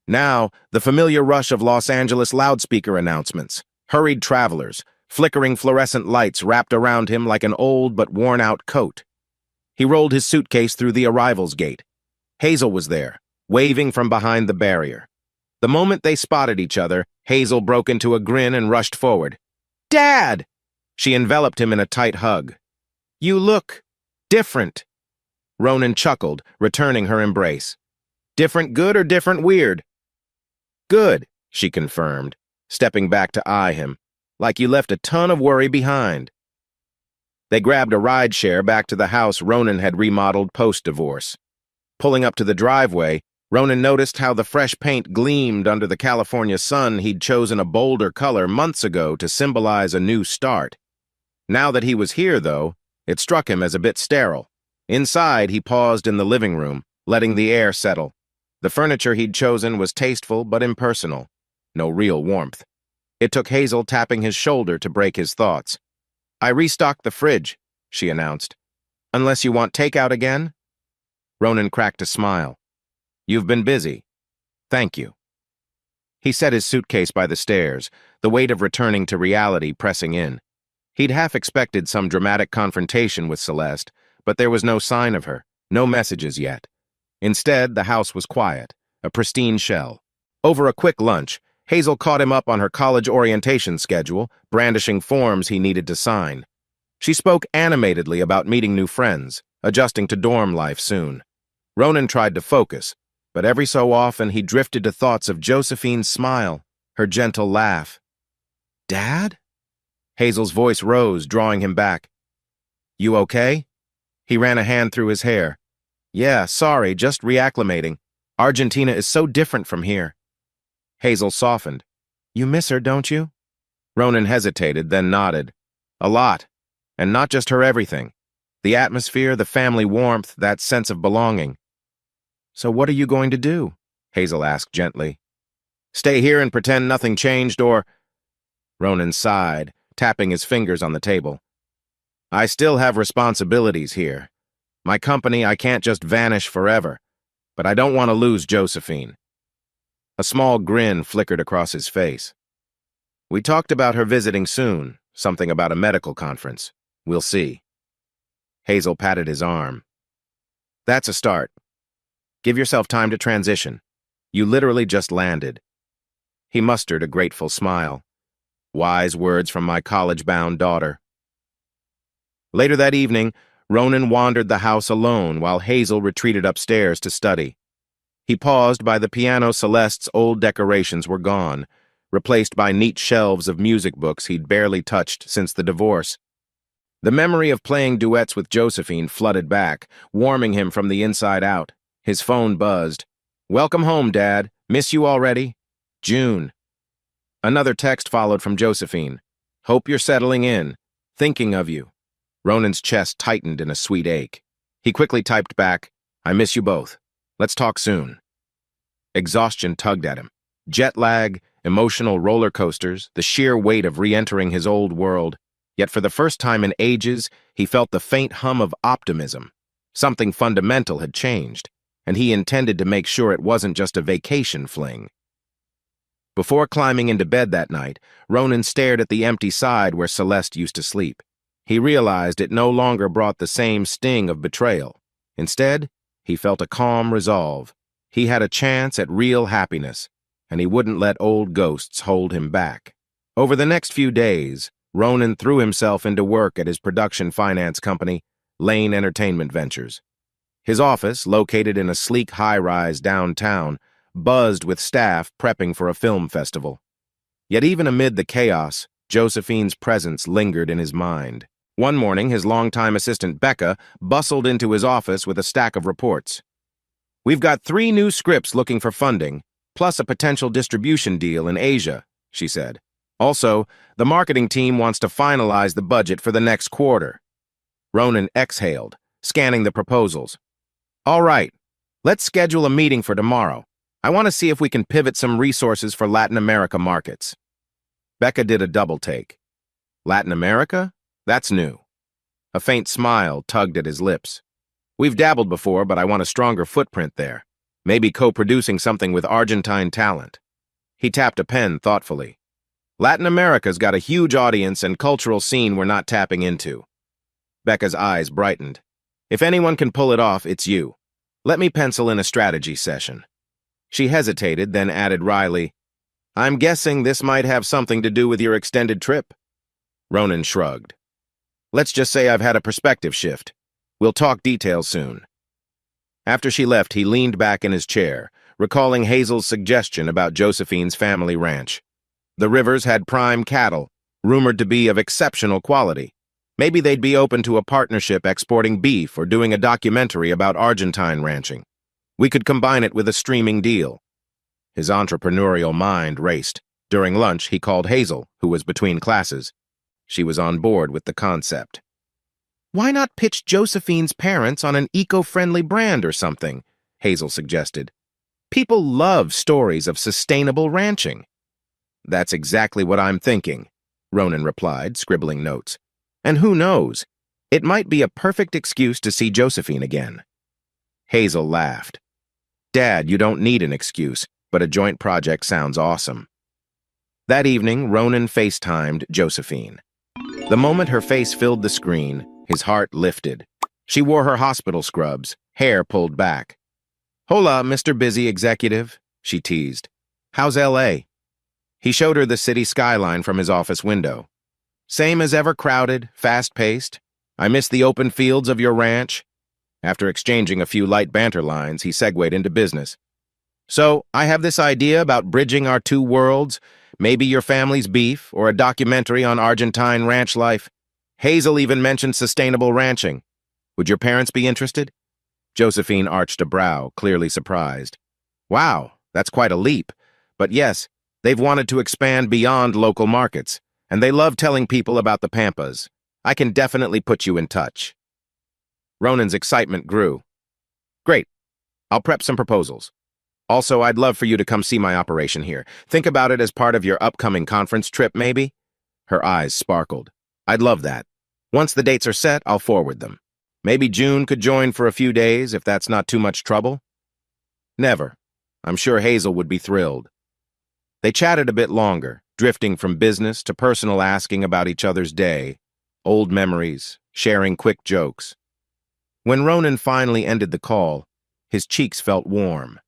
Now, the familiar rush of Los Angeles loudspeaker announcements, hurried travelers, flickering fluorescent lights wrapped around him like an old but worn-out coat. He rolled his suitcase through the arrivals gate. Hazel was there, waving from behind the barrier. The moment they spotted each other, Hazel broke into a grin and rushed forward. "Dad!" She enveloped him in a tight hug. "You look different." Ronan chuckled, returning her embrace. "Different good or different weird?" "Good," she confirmed, stepping back to eye him, "like you left a ton of worry behind." They grabbed a rideshare back to the house Ronan had remodeled post-divorce. Pulling up to the driveway, Ronan noticed how the fresh paint gleamed under the California sun. He'd chosen a bolder color months ago to symbolize a new start. Now that he was here, though, it struck him as a bit sterile. Inside, he paused in the living room, letting the air settle. The furniture he'd chosen was tasteful but impersonal. No real warmth. It took Hazel tapping his shoulder to break his thoughts. "I restocked the fridge," she announced. "Unless you want takeout again?" Ronan cracked a smile. "You've been busy. Thank you." He set his suitcase by the stairs, the weight of returning to reality pressing in. He'd half expected some dramatic confrontation with Celeste, but there was no sign of her, no messages yet. Instead, the house was quiet, a pristine shell. Over a quick lunch, Hazel caught him up on her college orientation schedule, brandishing forms he needed to sign. She spoke animatedly about meeting new friends, adjusting to dorm life soon. Ronan tried to focus, but every so often he drifted to thoughts of Josephine's smile, her gentle laugh. "Dad?" Hazel's voice rose, drawing him back. "You okay?" He ran a hand through his hair. "Yeah, sorry, just reacclimating. Argentina is so different from here." Hazel softened. "You miss her, don't you?" Ronan hesitated, then nodded. "A lot. And not just her everything. The atmosphere, the family warmth, that sense of belonging." "So what are you going to do?" Hazel asked gently. "Stay here and pretend nothing changed or—" Ronan sighed, tapping his fingers on the table. "I still have responsibilities here. My company, I can't just vanish forever. But I don't want to lose Josephine." A small grin flickered across his face. "We talked about her visiting soon, something about a medical conference. We'll see." Hazel patted his arm. "That's a start. Give yourself time to transition. You literally just landed." He mustered a grateful smile. Wise words from my college-bound daughter. Later that evening, Ronan wandered the house alone while Hazel retreated upstairs to study. He paused by the piano. Celeste's old decorations were gone, replaced by neat shelves of music books he'd barely touched since the divorce. The memory of playing duets with Josephine flooded back, warming him from the inside out. His phone buzzed. "Welcome home, Dad. Miss you already? June." Another text followed from Josephine. "Hope you're settling in. Thinking of you." Ronan's chest tightened in a sweet ache. He quickly typed back, "I miss you both. Let's talk soon." Exhaustion tugged at him. Jet lag, emotional roller coasters, the sheer weight of re-entering his old world. Yet for the first time in ages, he felt the faint hum of optimism. Something fundamental had changed, and he intended to make sure it wasn't just a vacation fling. Before climbing into bed that night, Ronan stared at the empty side where Celeste used to sleep. He realized it no longer brought the same sting of betrayal. Instead, he felt a calm resolve. He had a chance at real happiness, and he wouldn't let old ghosts hold him back. Over the next few days, Ronan threw himself into work at his production finance company, Lane Entertainment Ventures. His office, located in a sleek high-rise downtown, buzzed with staff prepping for a film festival. Yet even amid the chaos, Josephine's presence lingered in his mind. One morning, his longtime assistant Becca bustled into his office with a stack of reports. "We've got 3 new scripts looking for funding, plus a potential distribution deal in Asia," she said. "Also, the marketing team wants to finalize the budget for the next quarter." Ronan exhaled, scanning the proposals. "All right, let's schedule a meeting for tomorrow. I want to see if we can pivot some resources for Latin America markets." Becca did a double take. "Latin America? That's new." A faint smile tugged at his lips. "We've dabbled before, but I want a stronger footprint there. Maybe co-producing something with Argentine talent." He tapped a pen thoughtfully. "Latin America's got a huge audience and cultural scene we're not tapping into." Becca's eyes brightened. "If anyone can pull it off, it's you. Let me pencil in a strategy session." She hesitated, then added wryly, "I'm guessing this might have something to do with your extended trip." Ronan shrugged. "Let's just say I've had a perspective shift. We'll talk details soon." After she left, he leaned back in his chair, recalling Hazel's suggestion about Josephine's family ranch. The Rivers had prime cattle, rumored to be of exceptional quality. Maybe they'd be open to a partnership exporting beef or doing a documentary about Argentine ranching. We could combine it with a streaming deal. His entrepreneurial mind raced. During lunch, he called Hazel, who was between classes. She was on board with the concept. "Why not pitch Josephine's parents on an eco-friendly brand or something?" Hazel suggested. "People love stories of sustainable ranching." "That's exactly what I'm thinking," Ronan replied, scribbling notes. "And who knows? It might be a perfect excuse to see Josephine again." Hazel laughed. "Dad, you don't need an excuse, but a joint project sounds awesome." That evening, Ronan FaceTimed Josephine. The moment her face filled the screen, his heart lifted. She wore her hospital scrubs, hair pulled back. "Hola, Mr. Busy Executive," she teased. "How's L.A.? He showed her the city skyline from his office window. "Same as ever, crowded, fast-paced. I miss the open fields of your ranch." After exchanging a few light banter lines, he segued into business. "So, I have this idea about bridging our 2 worlds, maybe your family's beef or a documentary on Argentine ranch life. Hazel even mentioned sustainable ranching. Would your parents be interested?" Josephine arched a brow, clearly surprised. "Wow, that's quite a leap. But yes, they've wanted to expand beyond local markets, and they love telling people about the Pampas. I can definitely put you in touch." Ronan's excitement grew. "Great. I'll prep some proposals. Also, I'd love for you to come see my operation here. Think about it as part of your upcoming conference trip, maybe?" Her eyes sparkled. "I'd love that. Once the dates are set, I'll forward them. Maybe June could join for a few days, if that's not too much trouble." "Never. I'm sure Hazel would be thrilled." They chatted a bit longer, drifting from business to personal, asking about each other's day, old memories, sharing quick jokes. When Ronan finally ended the call, his cheeks felt warm.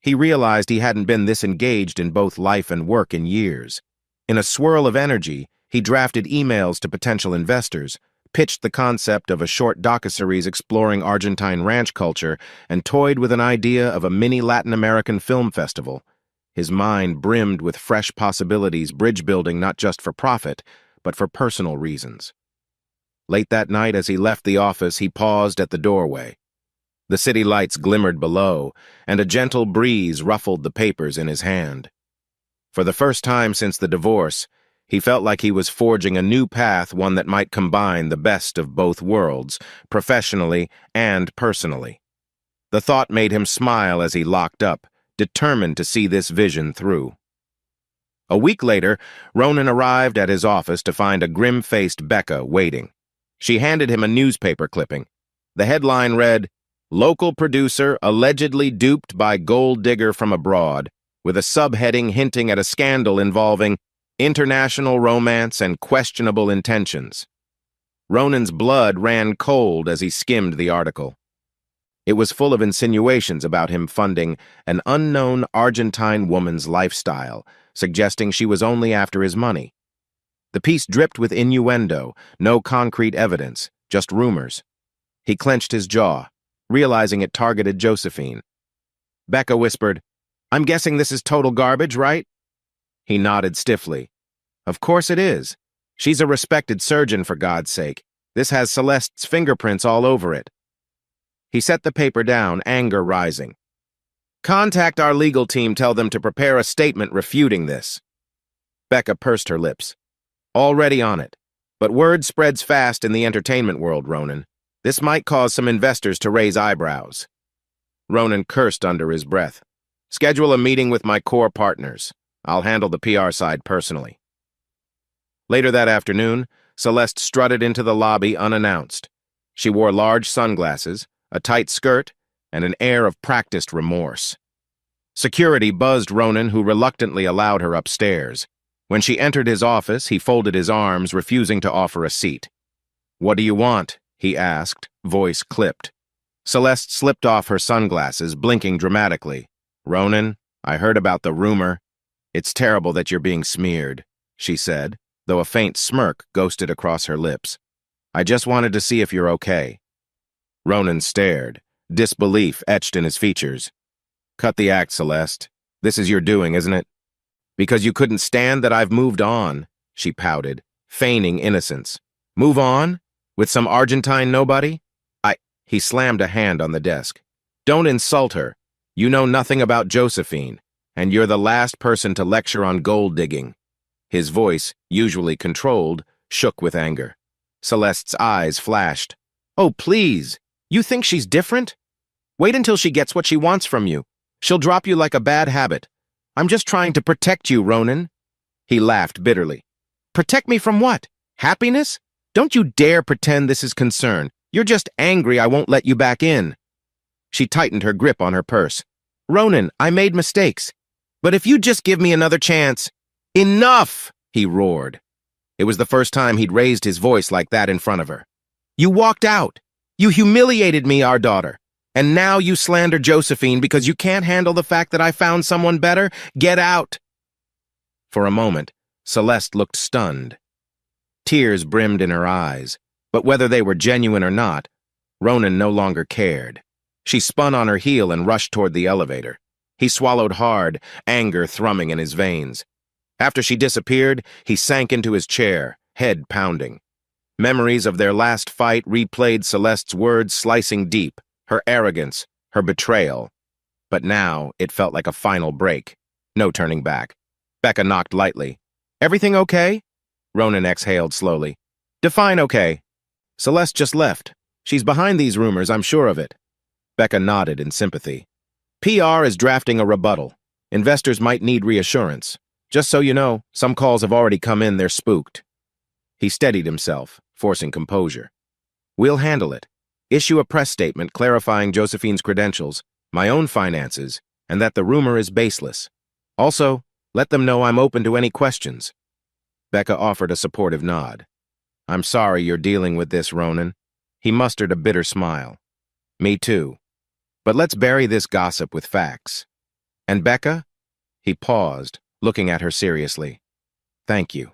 He realized he hadn't been this engaged in both life and work in years. In a swirl of energy, he drafted emails to potential investors, pitched the concept of a short docuseries exploring Argentine ranch culture, and toyed with an idea of a mini Latin American film festival. His mind brimmed with fresh possibilities, bridge building not just for profit, but for personal reasons. Late that night, as he left the office, he paused at the doorway. The city lights glimmered below, and a gentle breeze ruffled the papers in his hand. For the first time since the divorce, he felt like he was forging a new path, one that might combine the best of both worlds, professionally and personally. The thought made him smile as he locked up, determined to see this vision through. A week later, Ronan arrived at his office to find a grim-faced Becca waiting. She handed him a newspaper clipping. The headline read, "Local producer allegedly duped by gold digger from abroad," with a subheading hinting at a scandal involving international romance and questionable intentions. Ronan's blood ran cold as he skimmed the article. It was full of insinuations about him funding an unknown Argentine woman's lifestyle, suggesting she was only after his money. The piece dripped with innuendo, no concrete evidence, just rumors. He clenched his jaw, realizing it targeted Josephine. Becca whispered, "I'm guessing this is total garbage, right?" He nodded stiffly. "Of course it is. She's a respected surgeon, for God's sake. This has Celeste's fingerprints all over it." He set the paper down, anger rising. "Contact our legal team, tell them to prepare a statement refuting this." Becca pursed her lips. "Already on it. But word spreads fast in the entertainment world, Ronan. This might cause some investors to raise eyebrows." Ronan cursed under his breath. "Schedule a meeting with my core partners. I'll handle the PR side personally." Later that afternoon, Celeste strutted into the lobby unannounced. She wore large sunglasses, a tight skirt, and an air of practiced remorse. Security buzzed Ronan, who reluctantly allowed her upstairs. When she entered his office, he folded his arms, refusing to offer a seat. "What do you want?" he asked, voice clipped. Celeste slipped off her sunglasses, blinking dramatically. "Ronan, I heard about the rumor. It's terrible that you're being smeared," she said, though a faint smirk ghosted across her lips. "I just wanted to see if you're okay." Ronan stared, disbelief etched in his features. "Cut the act, Celeste. This is your doing, isn't it?" "Because you couldn't stand that I've moved on," she pouted, feigning innocence. "Move on? With some Argentine nobody? He slammed a hand on the desk. "Don't insult her. You know nothing about Josephine, and you're the last person to lecture on gold digging." His voice, usually controlled, shook with anger. Celeste's eyes flashed. "Oh, please. You think she's different? Wait until she gets what she wants from you. She'll drop you like a bad habit. I'm just trying to protect you, Ronan." He laughed bitterly. "Protect me from what? Happiness? Don't you dare pretend this is concern. You're just angry I won't let you back in." She tightened her grip on her purse. "Ronan, I made mistakes. But if you just give me another chance—" "Enough!" he roared. It was the first time he'd raised his voice like that in front of her. "You walked out. You humiliated me, our daughter. And now you slander Josephine because you can't handle the fact that I found someone better? Get out!" For a moment, Celeste looked stunned. Tears brimmed in her eyes, but whether they were genuine or not, Ronan no longer cared. She spun on her heel and rushed toward the elevator. He swallowed hard, anger thrumming in his veins. After she disappeared, he sank into his chair, head pounding. Memories of their last fight replayed Celeste's words slicing deep, her arrogance, her betrayal. But now it felt like a final break. No turning back. Becca knocked lightly. "Everything okay?" Ronan exhaled slowly. "Define okay." "Celeste just left. She's behind these rumors, I'm sure of it." Becca nodded in sympathy. "PR is drafting a rebuttal. Investors might need reassurance. Just so you know, some calls have already come in, they're spooked." He steadied himself, forcing composure. "We'll handle it. Issue a press statement clarifying Josephine's credentials, my own finances, and that the rumor is baseless. Also, let them know I'm open to any questions." Becca offered a supportive nod. "I'm sorry you're dealing with this, Ronan." He mustered a bitter smile. "Me too. But let's bury this gossip with facts. And Becca?" He paused, looking at her seriously. "Thank you."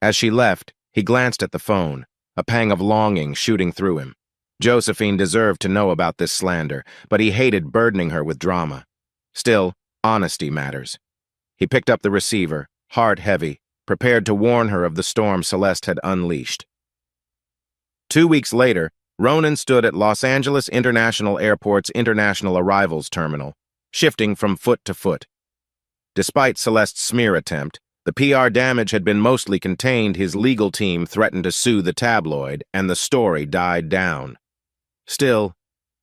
As she left, he glanced at the phone, a pang of longing shooting through him. Josephine deserved to know about this slander, but he hated burdening her with drama. Still, honesty matters. He picked up the receiver, heart heavy, prepared to warn her of the storm Celeste had unleashed. 2 weeks later, Ronan stood at Los Angeles International Airport's International Arrivals Terminal, shifting from foot to foot. Despite Celeste's smear attempt, the PR damage had been mostly contained. His legal team threatened to sue the tabloid, and the story died down. Still,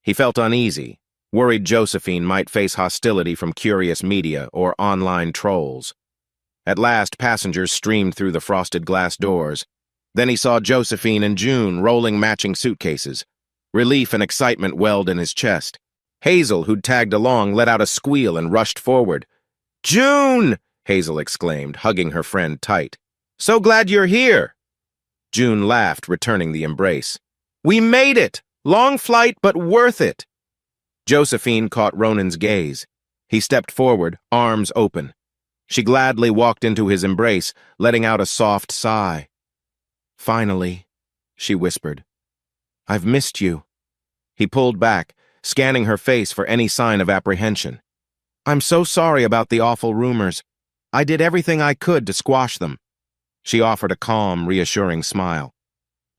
he felt uneasy, worried Josephine might face hostility from curious media or online trolls. At last, passengers streamed through the frosted glass doors. Then he saw Josephine and June rolling matching suitcases. Relief and excitement welled in his chest. Hazel, who'd tagged along, let out a squeal and rushed forward. "June!" Hazel exclaimed, hugging her friend tight. "So glad you're here!" June laughed, returning the embrace. "We made it! Long flight, but worth it!" Josephine caught Ronan's gaze. He stepped forward, arms open. She gladly walked into his embrace, letting out a soft sigh. "Finally," she whispered. "I've missed you." He pulled back, scanning her face for any sign of apprehension. "I'm so sorry about the awful rumors. I did everything I could to squash them." She offered a calm, reassuring smile.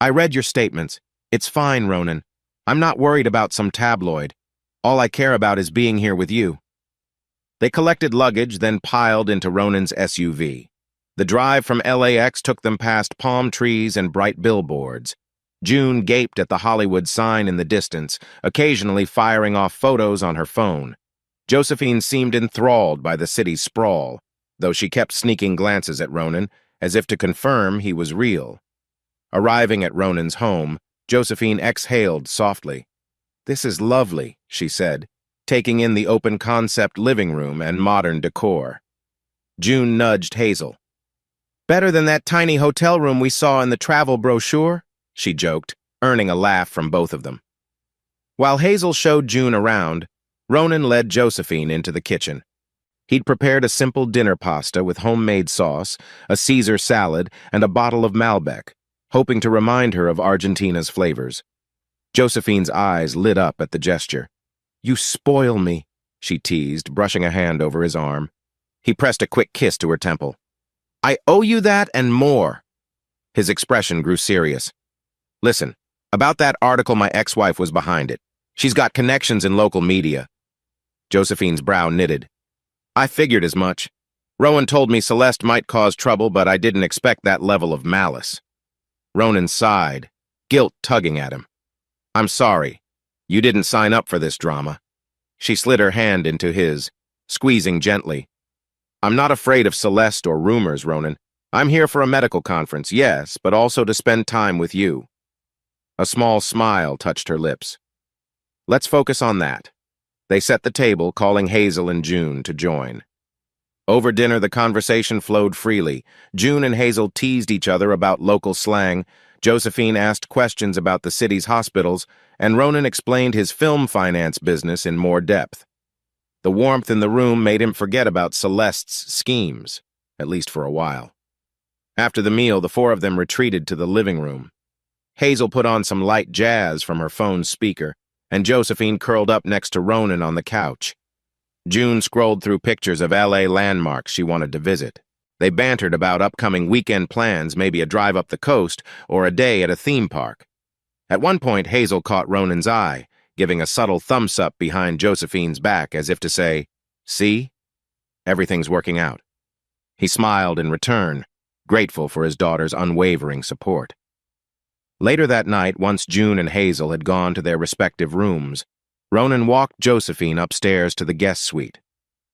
"I read your statements. It's fine, Ronan. I'm not worried about some tabloid. All I care about is being here with you." They collected luggage, then piled into Ronan's SUV. The drive from LAX took them past palm trees and bright billboards. June gaped at the Hollywood sign in the distance, occasionally firing off photos on her phone. Josephine seemed enthralled by the city's sprawl, though she kept sneaking glances at Ronan, as if to confirm he was real. Arriving at Ronan's home, Josephine exhaled softly. "This is lovely," she said, taking in the open-concept living room and modern decor. June nudged Hazel. "Better than that tiny hotel room we saw in the travel brochure," she joked, earning a laugh from both of them. While Hazel showed June around, Ronan led Josephine into the kitchen. He'd prepared a simple dinner pasta with homemade sauce, a Caesar salad, and a bottle of Malbec, hoping to remind her of Argentina's flavors. Josephine's eyes lit up at the gesture. "You spoil me," she teased, brushing a hand over his arm. He pressed a quick kiss to her temple. "I owe you that and more." His expression grew serious. "Listen, about that article, my ex-wife was behind it. She's got connections in local media." Josephine's brow knitted. "I figured as much. Rowan told me Celeste might cause trouble, but I didn't expect that level of malice." Ronan sighed, guilt tugging at him. "I'm sorry. You didn't sign up for this drama." She slid her hand into his, squeezing gently. "I'm not afraid of Celeste or rumors, Ronan. I'm here for a medical conference, yes, but also to spend time with you." A small smile touched her lips. "Let's focus on that." They set the table, calling Hazel and June to join. Over dinner, the conversation flowed freely. June and Hazel teased each other about local slang, Josephine asked questions about the city's hospitals, and Ronan explained his film finance business in more depth. The warmth in the room made him forget about Celeste's schemes, at least for a while. After the meal, the four of them retreated to the living room. Hazel put on some light jazz from her phone's speaker, and Josephine curled up next to Ronan on the couch. June scrolled through pictures of LA landmarks she wanted to visit. They bantered about upcoming weekend plans, maybe a drive up the coast or a day at a theme park. At one point, Hazel caught Ronan's eye, giving a subtle thumbs-up behind Josephine's back as if to say, "See? Everything's working out." He smiled in return, grateful for his daughter's unwavering support. Later that night, once June and Hazel had gone to their respective rooms, Ronan walked Josephine upstairs to the guest suite.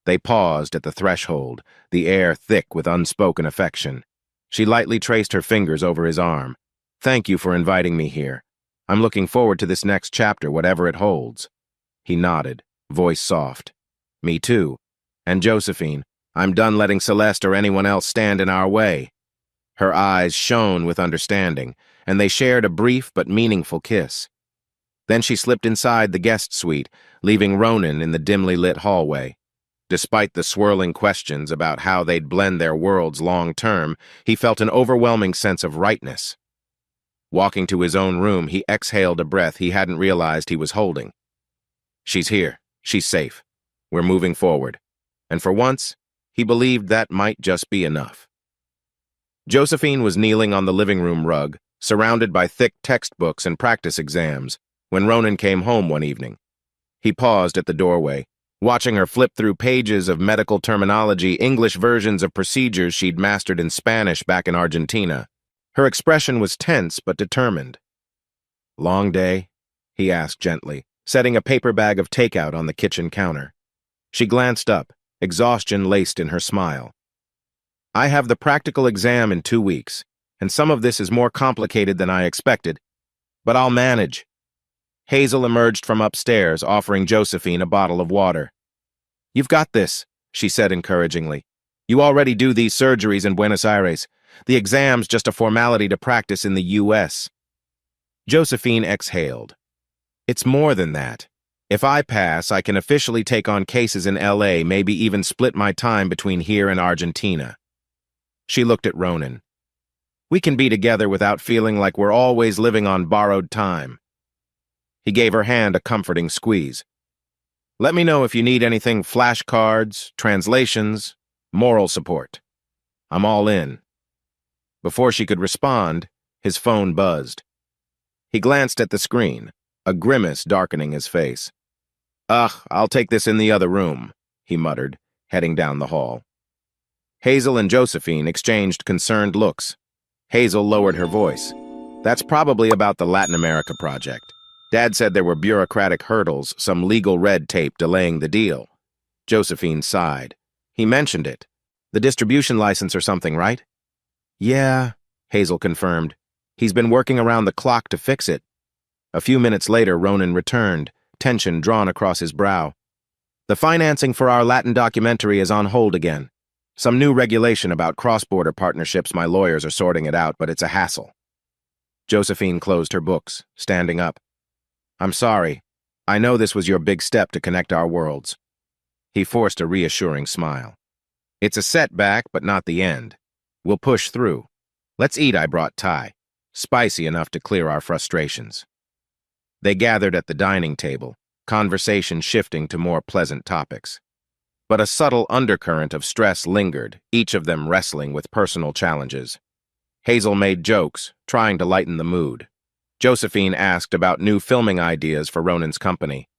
They paused at the threshold, the air thick with unspoken affection. She lightly traced her fingers over his arm. "Thank you for inviting me here. I'm looking forward to this next chapter, whatever it holds." He nodded, voice soft. "Me too. And Josephine, I'm done letting Celeste or anyone else stand in our way." Her eyes shone with understanding, and they shared a brief but meaningful kiss. Then she slipped inside the guest suite, leaving Ronan in the dimly lit hallway. Despite the swirling questions about how they'd blend their worlds long-term, he felt an overwhelming sense of rightness. Walking to his own room, he exhaled a breath he hadn't realized he was holding. She's here. She's safe. We're moving forward. And for once, he believed that might just be enough. Josephine was kneeling on the living room rug, surrounded by thick textbooks and practice exams, when Ronan came home one evening. He paused at the doorway, watching her flip through pages of medical terminology, English versions of procedures she'd mastered in Spanish back in Argentina. Her expression was tense but determined. "Long day?" he asked gently, setting a paper bag of takeout on the kitchen counter. She glanced up, exhaustion laced in her smile. I have the practical exam in 2 weeks, and some of this is more complicated than I expected, but I'll manage. Hazel emerged from upstairs, offering Josephine a bottle of water. You've got this, she said encouragingly. You already do these surgeries in Buenos Aires. The exam's just a formality to practice in the U.S. Josephine exhaled. It's more than that. If I pass, I can officially take on cases in L.A., maybe even split my time between here and Argentina. She looked at Ronan. We can be together without feeling like we're always living on borrowed time. He gave her hand a comforting squeeze. Let me know if you need anything: flashcards, translations, moral support. I'm all in. Before she could respond, his phone buzzed. He glanced at the screen, a grimace darkening his face. Ugh, I'll take this in the other room, he muttered, heading down the hall. Hazel and Josephine exchanged concerned looks. Hazel lowered her voice. That's probably about the Latin America project. Dad said there were bureaucratic hurdles, some legal red tape delaying the deal. Josephine sighed. He mentioned it. The distribution license or something, right? Yeah, Hazel confirmed. He's been working around the clock to fix it. A few minutes later, Ronan returned, tension drawn across his brow. The financing for our Latin documentary is on hold again. Some new regulation about cross-border partnerships. My lawyers are sorting it out, but it's a hassle. Josephine closed her books, standing up. I'm sorry. I know this was your big step to connect our worlds. He forced a reassuring smile. It's a setback, but not the end. We'll push through. Let's eat. I brought Thai. Spicy enough to clear our frustrations. They gathered at the dining table, conversation shifting to more pleasant topics. But a subtle undercurrent of stress lingered, each of them wrestling with personal challenges. Hazel made jokes, trying to lighten the mood. Josephine asked about new filming ideas for Ronan's company.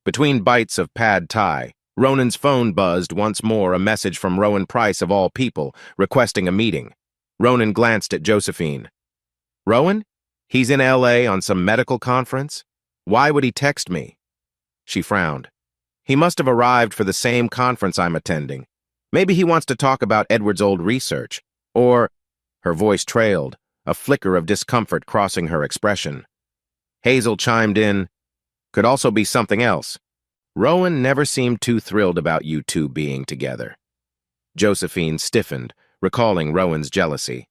Between bites of pad Thai, Ronan's phone buzzed once more, a message from Rowan Price of all people, requesting a meeting. Ronan glanced at Josephine. Rowan? He's in L.A. on some medical conference? Why would he text me? She frowned. He must have arrived for the same conference I'm attending. Maybe he wants to talk about Edward's old research. Or, her voice trailed, a flicker of discomfort crossing her expression. Hazel chimed in, could also be something else. Rowan never seemed too thrilled about you two being together. Josephine stiffened, recalling Rowan's jealousy.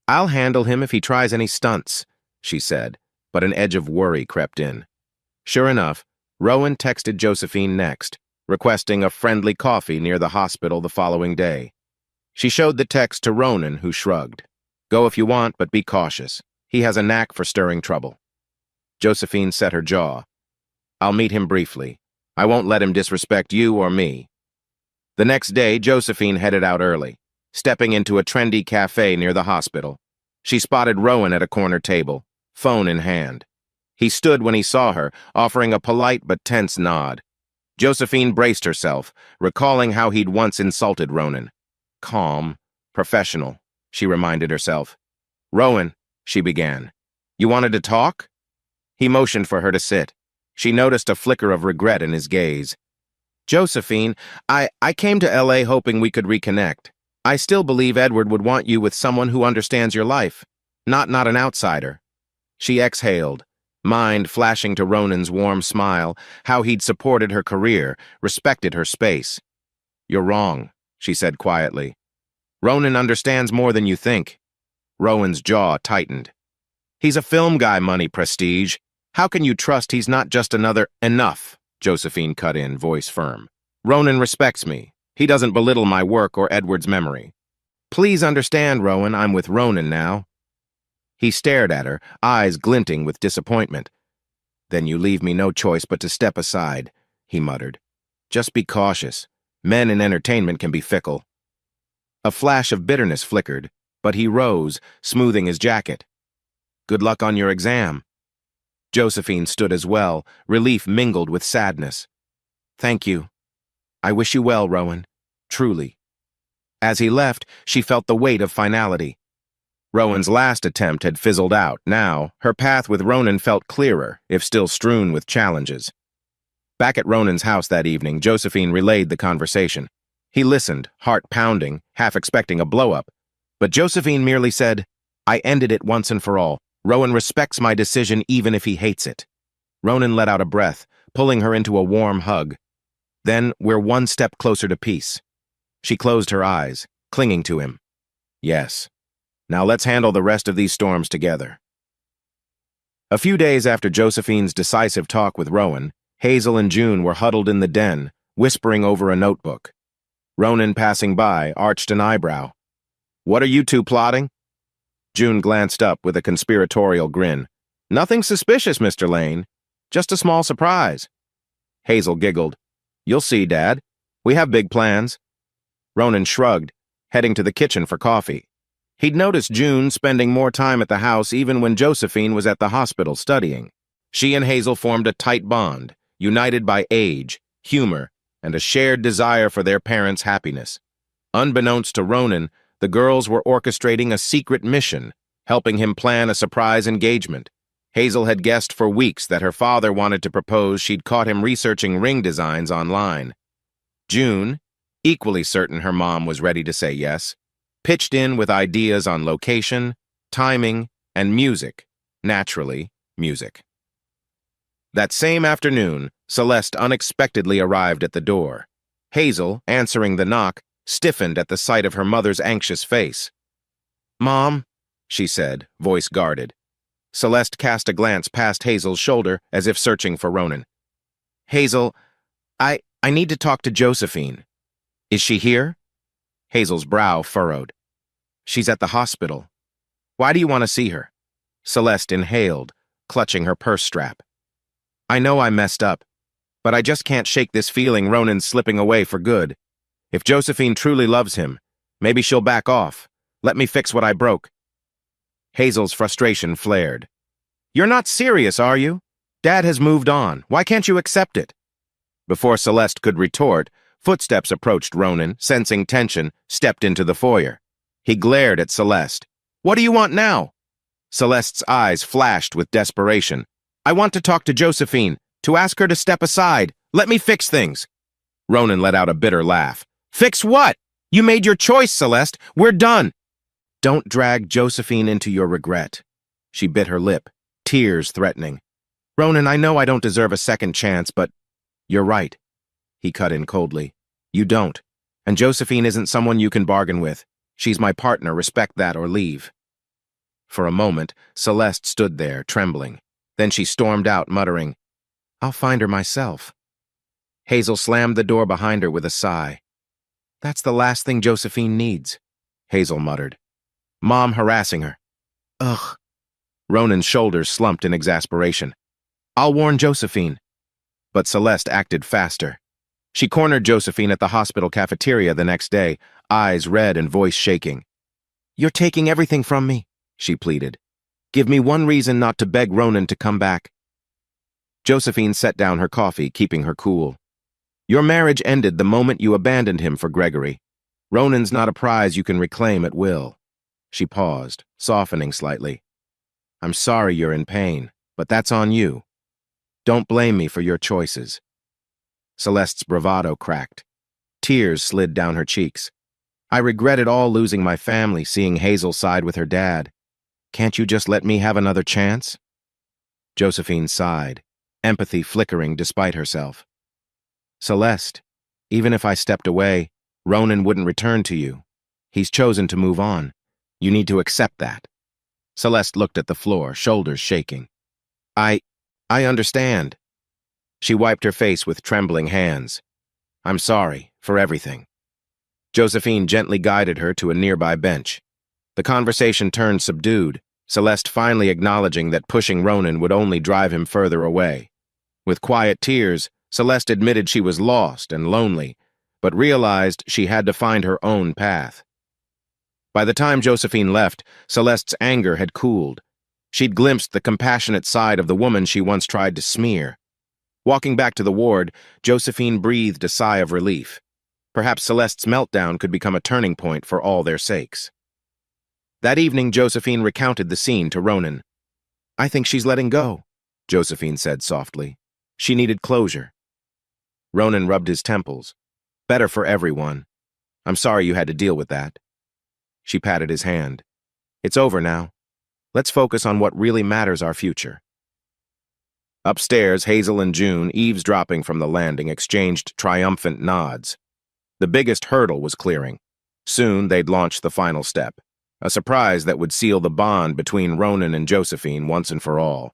I'll handle him if he tries any stunts, she said, but an edge of worry crept in. Sure enough, Rowan texted Josephine next, requesting a friendly coffee near the hospital the following day. She showed the text to Ronan, who shrugged. Go if you want, but be cautious. He has a knack for stirring trouble. Josephine set her jaw. I'll meet him briefly. I won't let him disrespect you or me. The next day, Josephine headed out early, stepping into a trendy cafe near the hospital. She spotted Rowan at a corner table, phone in hand. He stood when he saw her, offering a polite but tense nod. Josephine braced herself, recalling how he'd once insulted Ronan. Calm, professional, she reminded herself. Rowan, she began. You wanted to talk? He motioned for her to sit. She noticed a flicker of regret in his gaze. Josephine, I came to L.A. hoping we could reconnect. I still believe Edward would want you with someone who understands your life, not an outsider. She exhaled, mind flashing to Ronan's warm smile, how he'd supported her career, respected her space. You're wrong, she said quietly. Ronan understands more than you think. Rowan's jaw tightened. He's a film guy, money, prestige. How can you trust he's not just another— Enough, Josephine cut in, voice firm. Ronan respects me. He doesn't belittle my work or Edward's memory. Please understand, Rowan, I'm with Ronan now. He stared at her, eyes glinting with disappointment. Then you leave me no choice but to step aside, he muttered. Just be cautious. Men in entertainment can be fickle. A flash of bitterness flickered, but he rose, smoothing his jacket. Good luck on your exam. Josephine stood as well, relief mingled with sadness. Thank you. I wish you well, Rowan. Truly. As he left, she felt the weight of finality. Rowan's last attempt had fizzled out. Now, her path with Ronan felt clearer, if still strewn with challenges. Back at Ronan's house that evening, Josephine relayed the conversation. He listened, heart pounding, half expecting a blow-up. But Josephine merely said, "I ended it once and for all. Rowan respects my decision even if he hates it." Ronan let out a breath, pulling her into a warm hug. "Then we're one step closer to peace." She closed her eyes, clinging to him. "Yes. Now let's handle the rest of these storms together." A few days after Josephine's decisive talk with Rowan, Hazel and June were huddled in the den, whispering over a notebook. Ronan, passing by, arched an eyebrow. "What are you two plotting?" June glanced up with a conspiratorial grin. "Nothing suspicious, Mr. Lane. Just a small surprise." Hazel giggled. "You'll see, Dad. We have big plans." Ronan shrugged, heading to the kitchen for coffee. He'd noticed June spending more time at the house even when Josephine was at the hospital studying. She and Hazel formed a tight bond, united by age, humor, and a shared desire for their parents' happiness. Unbeknownst to Ronan, the girls were orchestrating a secret mission, helping him plan a surprise engagement. Hazel had guessed for weeks that her father wanted to propose. She'd caught him researching ring designs online. June, equally certain her mom was ready to say yes, pitched in with ideas on location, timing, and music. Naturally, music. That same afternoon, Celeste unexpectedly arrived at the door. Hazel, answering the knock, stiffened at the sight of her mother's anxious face. "Mom," she said, voice guarded. Celeste cast a glance past Hazel's shoulder as if searching for Ronan. "Hazel, I need to talk to Josephine." "Is she here?" Hazel's brow furrowed. "She's at the hospital." "Why do you want to see her?" Celeste inhaled, clutching her purse strap. "I know I messed up, but I just can't shake this feeling Ronan's slipping away for good. If Josephine truly loves him, maybe she'll back off. Let me fix what I broke." Hazel's frustration flared. "You're not serious, are you? Dad has moved on. Why can't you accept it?" Before Celeste could retort, footsteps approached Ronan, sensing tension, stepped into the foyer. He glared at Celeste. "What do you want now?" Celeste's eyes flashed with desperation. "I want to talk to Josephine, to ask her to step aside. Let me fix things." Ronan let out a bitter laugh. "Fix what? You made your choice, Celeste. We're done." "Don't drag Josephine into your regret." She bit her lip, tears threatening. "Ronan, I know I don't deserve a second chance, but you're right." He cut in coldly. "You don't. And Josephine isn't someone you can bargain with. She's my partner. Respect that or leave." For a moment, Celeste stood there, trembling. Then she stormed out, muttering, "I'll find her myself." Hazel slammed the door behind her with a sigh. "That's the last thing Josephine needs," Hazel muttered. "Mom harassing her." "Ugh." Ronan's shoulders slumped in exasperation. "I'll warn Josephine." But Celeste acted faster. She cornered Josephine at the hospital cafeteria the next day, eyes red and voice shaking. "You're taking everything from me," she pleaded. "Give me one reason not to beg Ronan to come back." Josephine set down her coffee, keeping her cool. "Your marriage ended the moment you abandoned him for Gregory. Ronan's not a prize you can reclaim at will." She paused, softening slightly. "I'm sorry you're in pain, but that's on you. Don't blame me for your choices." Celeste's bravado cracked. Tears slid down her cheeks. "I regret it all losing my family, seeing Hazel side with her dad. Can't you just let me have another chance?" Josephine sighed, empathy flickering despite herself. "Celeste, even if I stepped away, Ronan wouldn't return to you. He's chosen to move on. You need to accept that." Celeste looked at the floor, shoulders shaking. I understand." She wiped her face with trembling hands. "I'm sorry for everything." Josephine gently guided her to a nearby bench. The conversation turned subdued, Celeste finally acknowledging that pushing Ronan would only drive him further away. With quiet tears, Celeste admitted she was lost and lonely, but realized she had to find her own path. By the time Josephine left, Celeste's anger had cooled. She'd glimpsed the compassionate side of the woman she once tried to smear. Walking back to the ward, Josephine breathed a sigh of relief. Perhaps Celeste's meltdown could become a turning point for all their sakes. That evening, Josephine recounted the scene to Ronan. "I think she's letting go," Josephine said softly. "She needed closure." Ronan rubbed his temples. "Better for everyone. I'm sorry you had to deal with that. She patted his hand. It's over now. Let's focus on what really matters, our future. Upstairs, Hazel and June, eavesdropping from the landing, exchanged triumphant nods. The biggest hurdle was clearing. Soon they'd launch the final step, a surprise that would seal the bond between Ronan and Josephine once and for all.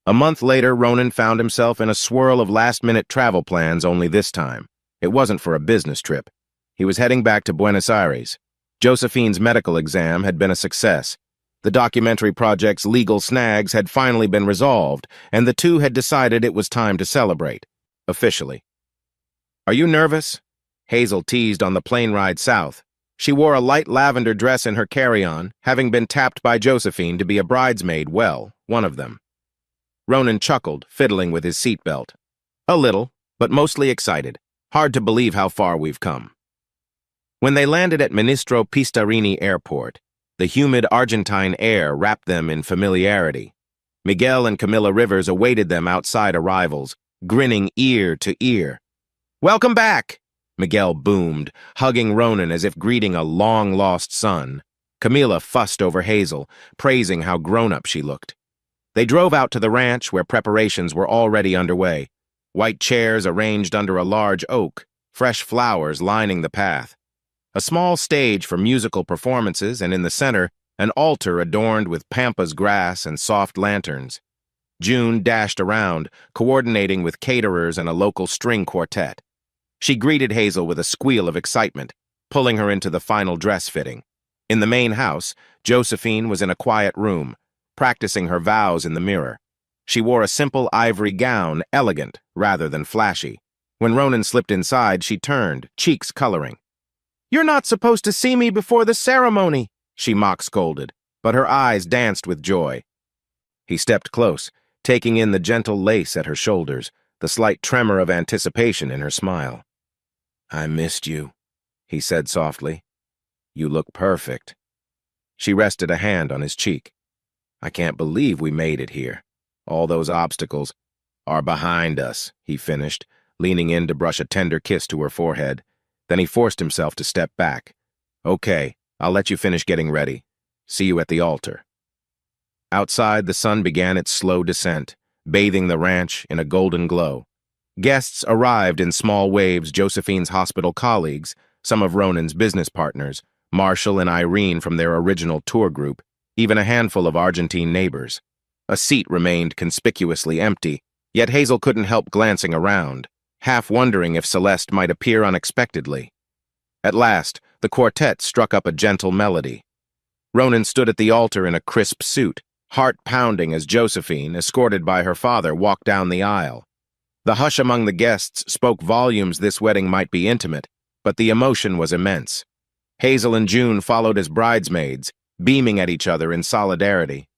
A month later, Ronan found himself in a swirl of last-minute travel plans, only this time. It wasn't for a business trip. He was heading back to Buenos Aires. Josephine's medical exam had been a success. The documentary project's legal snags had finally been resolved, and the two had decided it was time to celebrate, officially. Are you nervous? Hazel teased on the plane ride south. She wore a light lavender dress in her carry-on, having been tapped by Josephine to be a bridesmaid, well, one of them. Ronan chuckled, fiddling with his seatbelt. A little, but mostly excited. Hard to believe how far we've come. When they landed at Ministro Pistarini Airport, the humid Argentine air wrapped them in familiarity. Miguel and Camilla Rivers awaited them outside arrivals, grinning ear to ear. "Welcome back!" Miguel boomed, hugging Ronan as if greeting a long-lost son. Camilla fussed over Hazel, praising how grown-up she looked. They drove out to the ranch where preparations were already underway. White chairs arranged under a large oak, fresh flowers lining the path. A small stage for musical performances, and in the center, an altar adorned with pampas grass and soft lanterns. June dashed around, coordinating with caterers and a local string quartet. She greeted Hazel with a squeal of excitement, pulling her into the final dress fitting. In the main house, Josephine was in a quiet room, practicing her vows in the mirror. She wore a simple ivory gown, elegant rather than flashy. When Ronan slipped inside, she turned, cheeks coloring. "You're not supposed to see me before the ceremony," she mock-scolded, but her eyes danced with joy. He stepped close, taking in the gentle lace at her shoulders, the slight tremor of anticipation in her smile. "I missed you," he said softly. "You look perfect." She rested a hand on his cheek. "I can't believe we made it here. All those obstacles are behind us," he finished, leaning in to brush a tender kiss to her forehead. Then he forced himself to step back. "Okay, I'll let you finish getting ready. See you at the altar." Outside, the sun began its slow descent, bathing the ranch in a golden glow. Guests arrived in small waves: Josephine's hospital colleagues, some of Ronan's business partners, Marshall and Irene from their original tour group, even a handful of Argentine neighbors. A seat remained conspicuously empty, yet Hazel couldn't help glancing around, half wondering if Celeste might appear unexpectedly. At last, the quartet struck up a gentle melody. Ronan stood at the altar in a crisp suit, heart pounding as Josephine, escorted by her father, walked down the aisle. The hush among the guests spoke volumes. This wedding might be intimate, but the emotion was immense. Hazel and June followed as bridesmaids, beaming at each other in solidarity.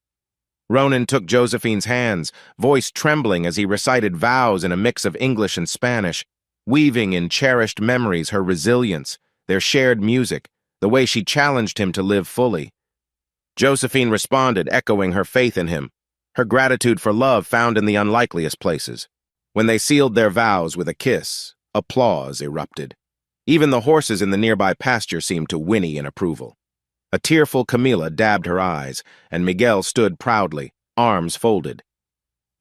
Ronan took Josephine's hands, voice trembling as he recited vows in a mix of English and Spanish, weaving in cherished memories her resilience, their shared music, the way she challenged him to live fully. Josephine responded, echoing her faith in him, her gratitude for love found in the unlikeliest places. When they sealed their vows with a kiss, applause erupted. Even the horses in the nearby pasture seemed to whinny in approval. A tearful Camilla dabbed her eyes, and Miguel stood proudly, arms folded.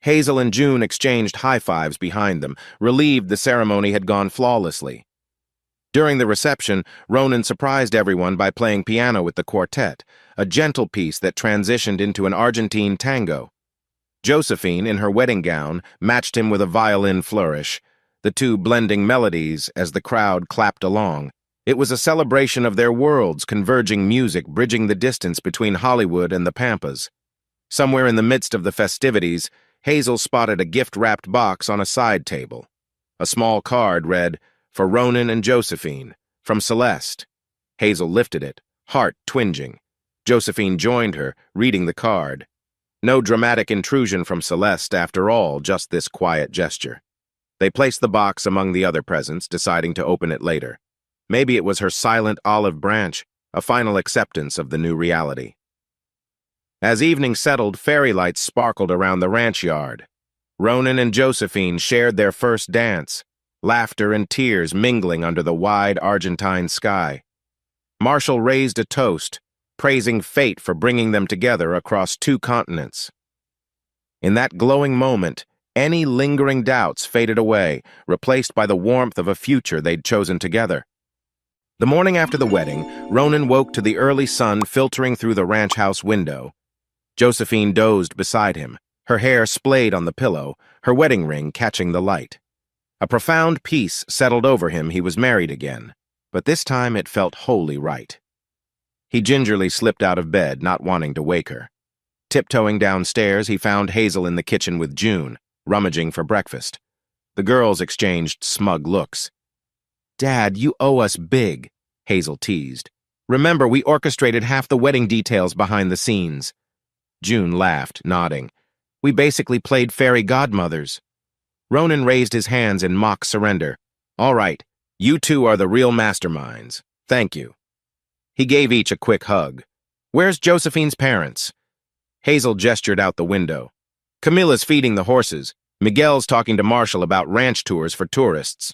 Hazel and June exchanged high-fives behind them, relieved the ceremony had gone flawlessly. During the reception, Ronan surprised everyone by playing piano with the quartet, a gentle piece that transitioned into an Argentine tango. Josephine, in her wedding gown, matched him with a violin flourish, the two blending melodies as the crowd clapped along. It was a celebration of their worlds, converging music, bridging the distance between Hollywood and the Pampas. Somewhere in the midst of the festivities, Hazel spotted a gift-wrapped box on a side table. A small card read, "For Ronan and Josephine, from Celeste." Hazel lifted it, heart twinging. Josephine joined her, reading the card. No dramatic intrusion from Celeste, after all, just this quiet gesture. They placed the box among the other presents, deciding to open it later. Maybe it was her silent olive branch, a final acceptance of the new reality. As evening settled, fairy lights sparkled around the ranch yard. Ronan and Josephine shared their first dance, laughter and tears mingling under the wide Argentine sky. Marshall raised a toast, praising fate for bringing them together across 2 continents. In that glowing moment, any lingering doubts faded away, replaced by the warmth of a future they'd chosen together. The morning after the wedding, Ronan woke to the early sun filtering through the ranch house window. Josephine dozed beside him, her hair splayed on the pillow, her wedding ring catching the light. A profound peace settled over him. He was married again, but this time it felt wholly right. He gingerly slipped out of bed, not wanting to wake her. Tiptoeing downstairs, he found Hazel in the kitchen with June, rummaging for breakfast. The girls exchanged smug looks. "Dad, you owe us big," Hazel teased. "Remember, we orchestrated half the wedding details behind the scenes." June laughed, nodding. "We basically played fairy godmothers." Ronan raised his hands in mock surrender. "All right, you two are the real masterminds. Thank you." He gave each a quick hug. "Where's Josephine's parents?" Hazel gestured out the window. "Camilla's feeding the horses. Miguel's talking to Marshall about ranch tours for tourists."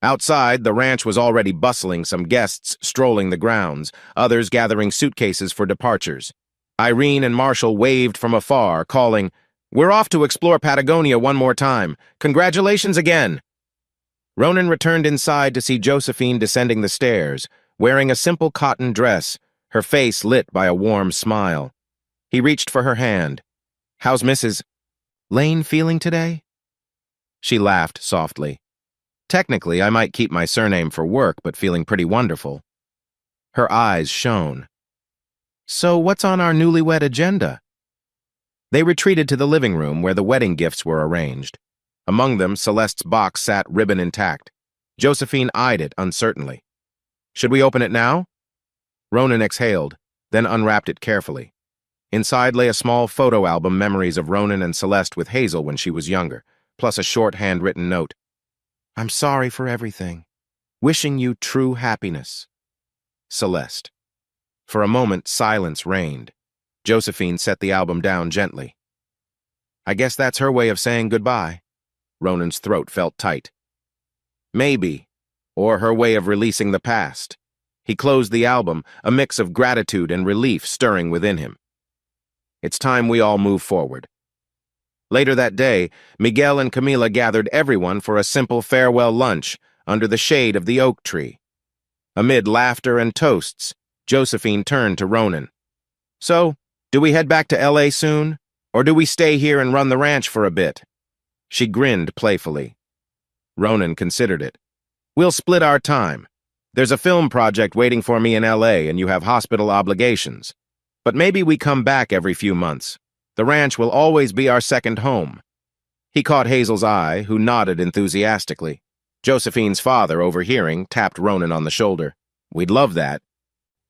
Outside, the ranch was already bustling, some guests strolling the grounds, others gathering suitcases for departures. Irene and Marshall waved from afar, calling, "We're off to explore Patagonia one more time. Congratulations again!" Ronan returned inside to see Josephine descending the stairs, wearing a simple cotton dress, her face lit by a warm smile. He reached for her hand. "How's Mrs. Lane feeling today?" She laughed softly. "Technically, I might keep my surname for work, but feeling pretty wonderful." Her eyes shone. "So what's on our newlywed agenda?" They retreated to the living room where the wedding gifts were arranged. Among them, Celeste's box sat ribbon intact. Josephine eyed it uncertainly. "Should we open it now?" Ronan exhaled, then unwrapped it carefully. Inside lay a small photo album, memories of Ronan and Celeste with Hazel when she was younger, plus a short handwritten note. "I'm sorry for everything. Wishing you true happiness. Celeste." For a moment, silence reigned. Josephine set the album down gently. "I guess that's her way of saying goodbye." Ronan's throat felt tight. "Maybe. Or her way of releasing the past." He closed the album, a mix of gratitude and relief stirring within him. "It's time we all move forward." Later that day, Miguel and Camila gathered everyone for a simple farewell lunch under the shade of the oak tree. Amid laughter and toasts, Josephine turned to Ronan. "So, do we head back to LA soon? Or do we stay here and run the ranch for a bit?" She grinned playfully. Ronan considered it. "We'll split our time. There's a film project waiting for me in LA and you have hospital obligations. But maybe we come back every few months. The ranch will always be our second home." He caught Hazel's eye, who nodded enthusiastically. Josephine's father, overhearing, tapped Ronan on the shoulder. "We'd love that.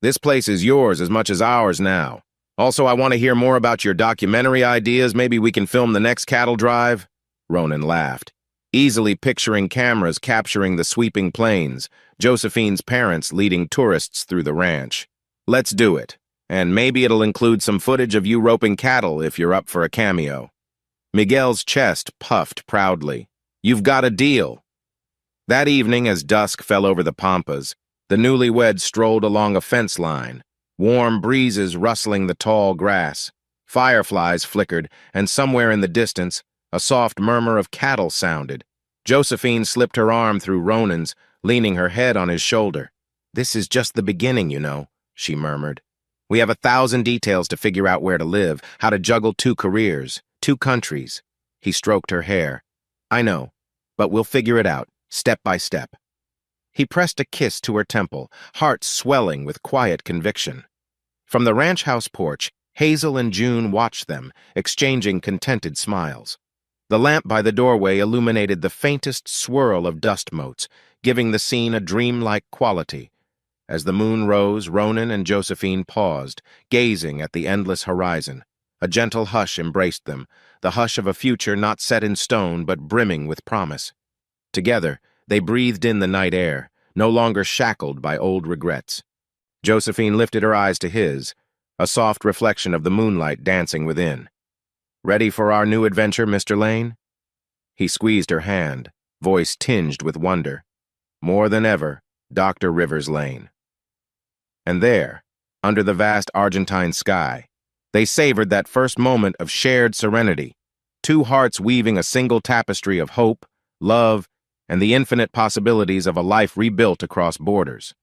This place is yours as much as ours now. Also, I want to hear more about your documentary ideas. Maybe we can film the next cattle drive." Ronan laughed, easily picturing cameras capturing the sweeping plains, Josephine's parents leading tourists through the ranch. "Let's do it. And maybe it'll include some footage of you roping cattle if you're up for a cameo." Miguel's chest puffed proudly. "You've got a deal." That evening, as dusk fell over the pampas, the newlyweds strolled along a fence line, warm breezes rustling the tall grass. Fireflies flickered, and somewhere in the distance, a soft murmur of cattle sounded. Josephine slipped her arm through Ronan's, leaning her head on his shoulder. "This is just the beginning, you know," she murmured. "We have 1,000 details to figure out where to live, how to juggle 2 careers, 2 countries." He stroked her hair. "I know, but we'll figure it out, step by step." He pressed a kiss to her temple, heart swelling with quiet conviction. From the ranch house porch, Hazel and June watched them, exchanging contented smiles. The lamp by the doorway illuminated the faintest swirl of dust motes, giving the scene a dreamlike quality. As the moon rose, Ronan and Josephine paused, gazing at the endless horizon. A gentle hush embraced them, the hush of a future not set in stone but brimming with promise. Together, they breathed in the night air, no longer shackled by old regrets. Josephine lifted her eyes to his, a soft reflection of the moonlight dancing within. "Ready for our new adventure, Mr. Lane?" He squeezed her hand. voice tinged with wonder. More than ever, Dr. Rivers Lane. And there, under the vast Argentine sky, they savored that first moment of shared serenity, two hearts weaving a single tapestry of hope, love, and the infinite possibilities of a life rebuilt across borders.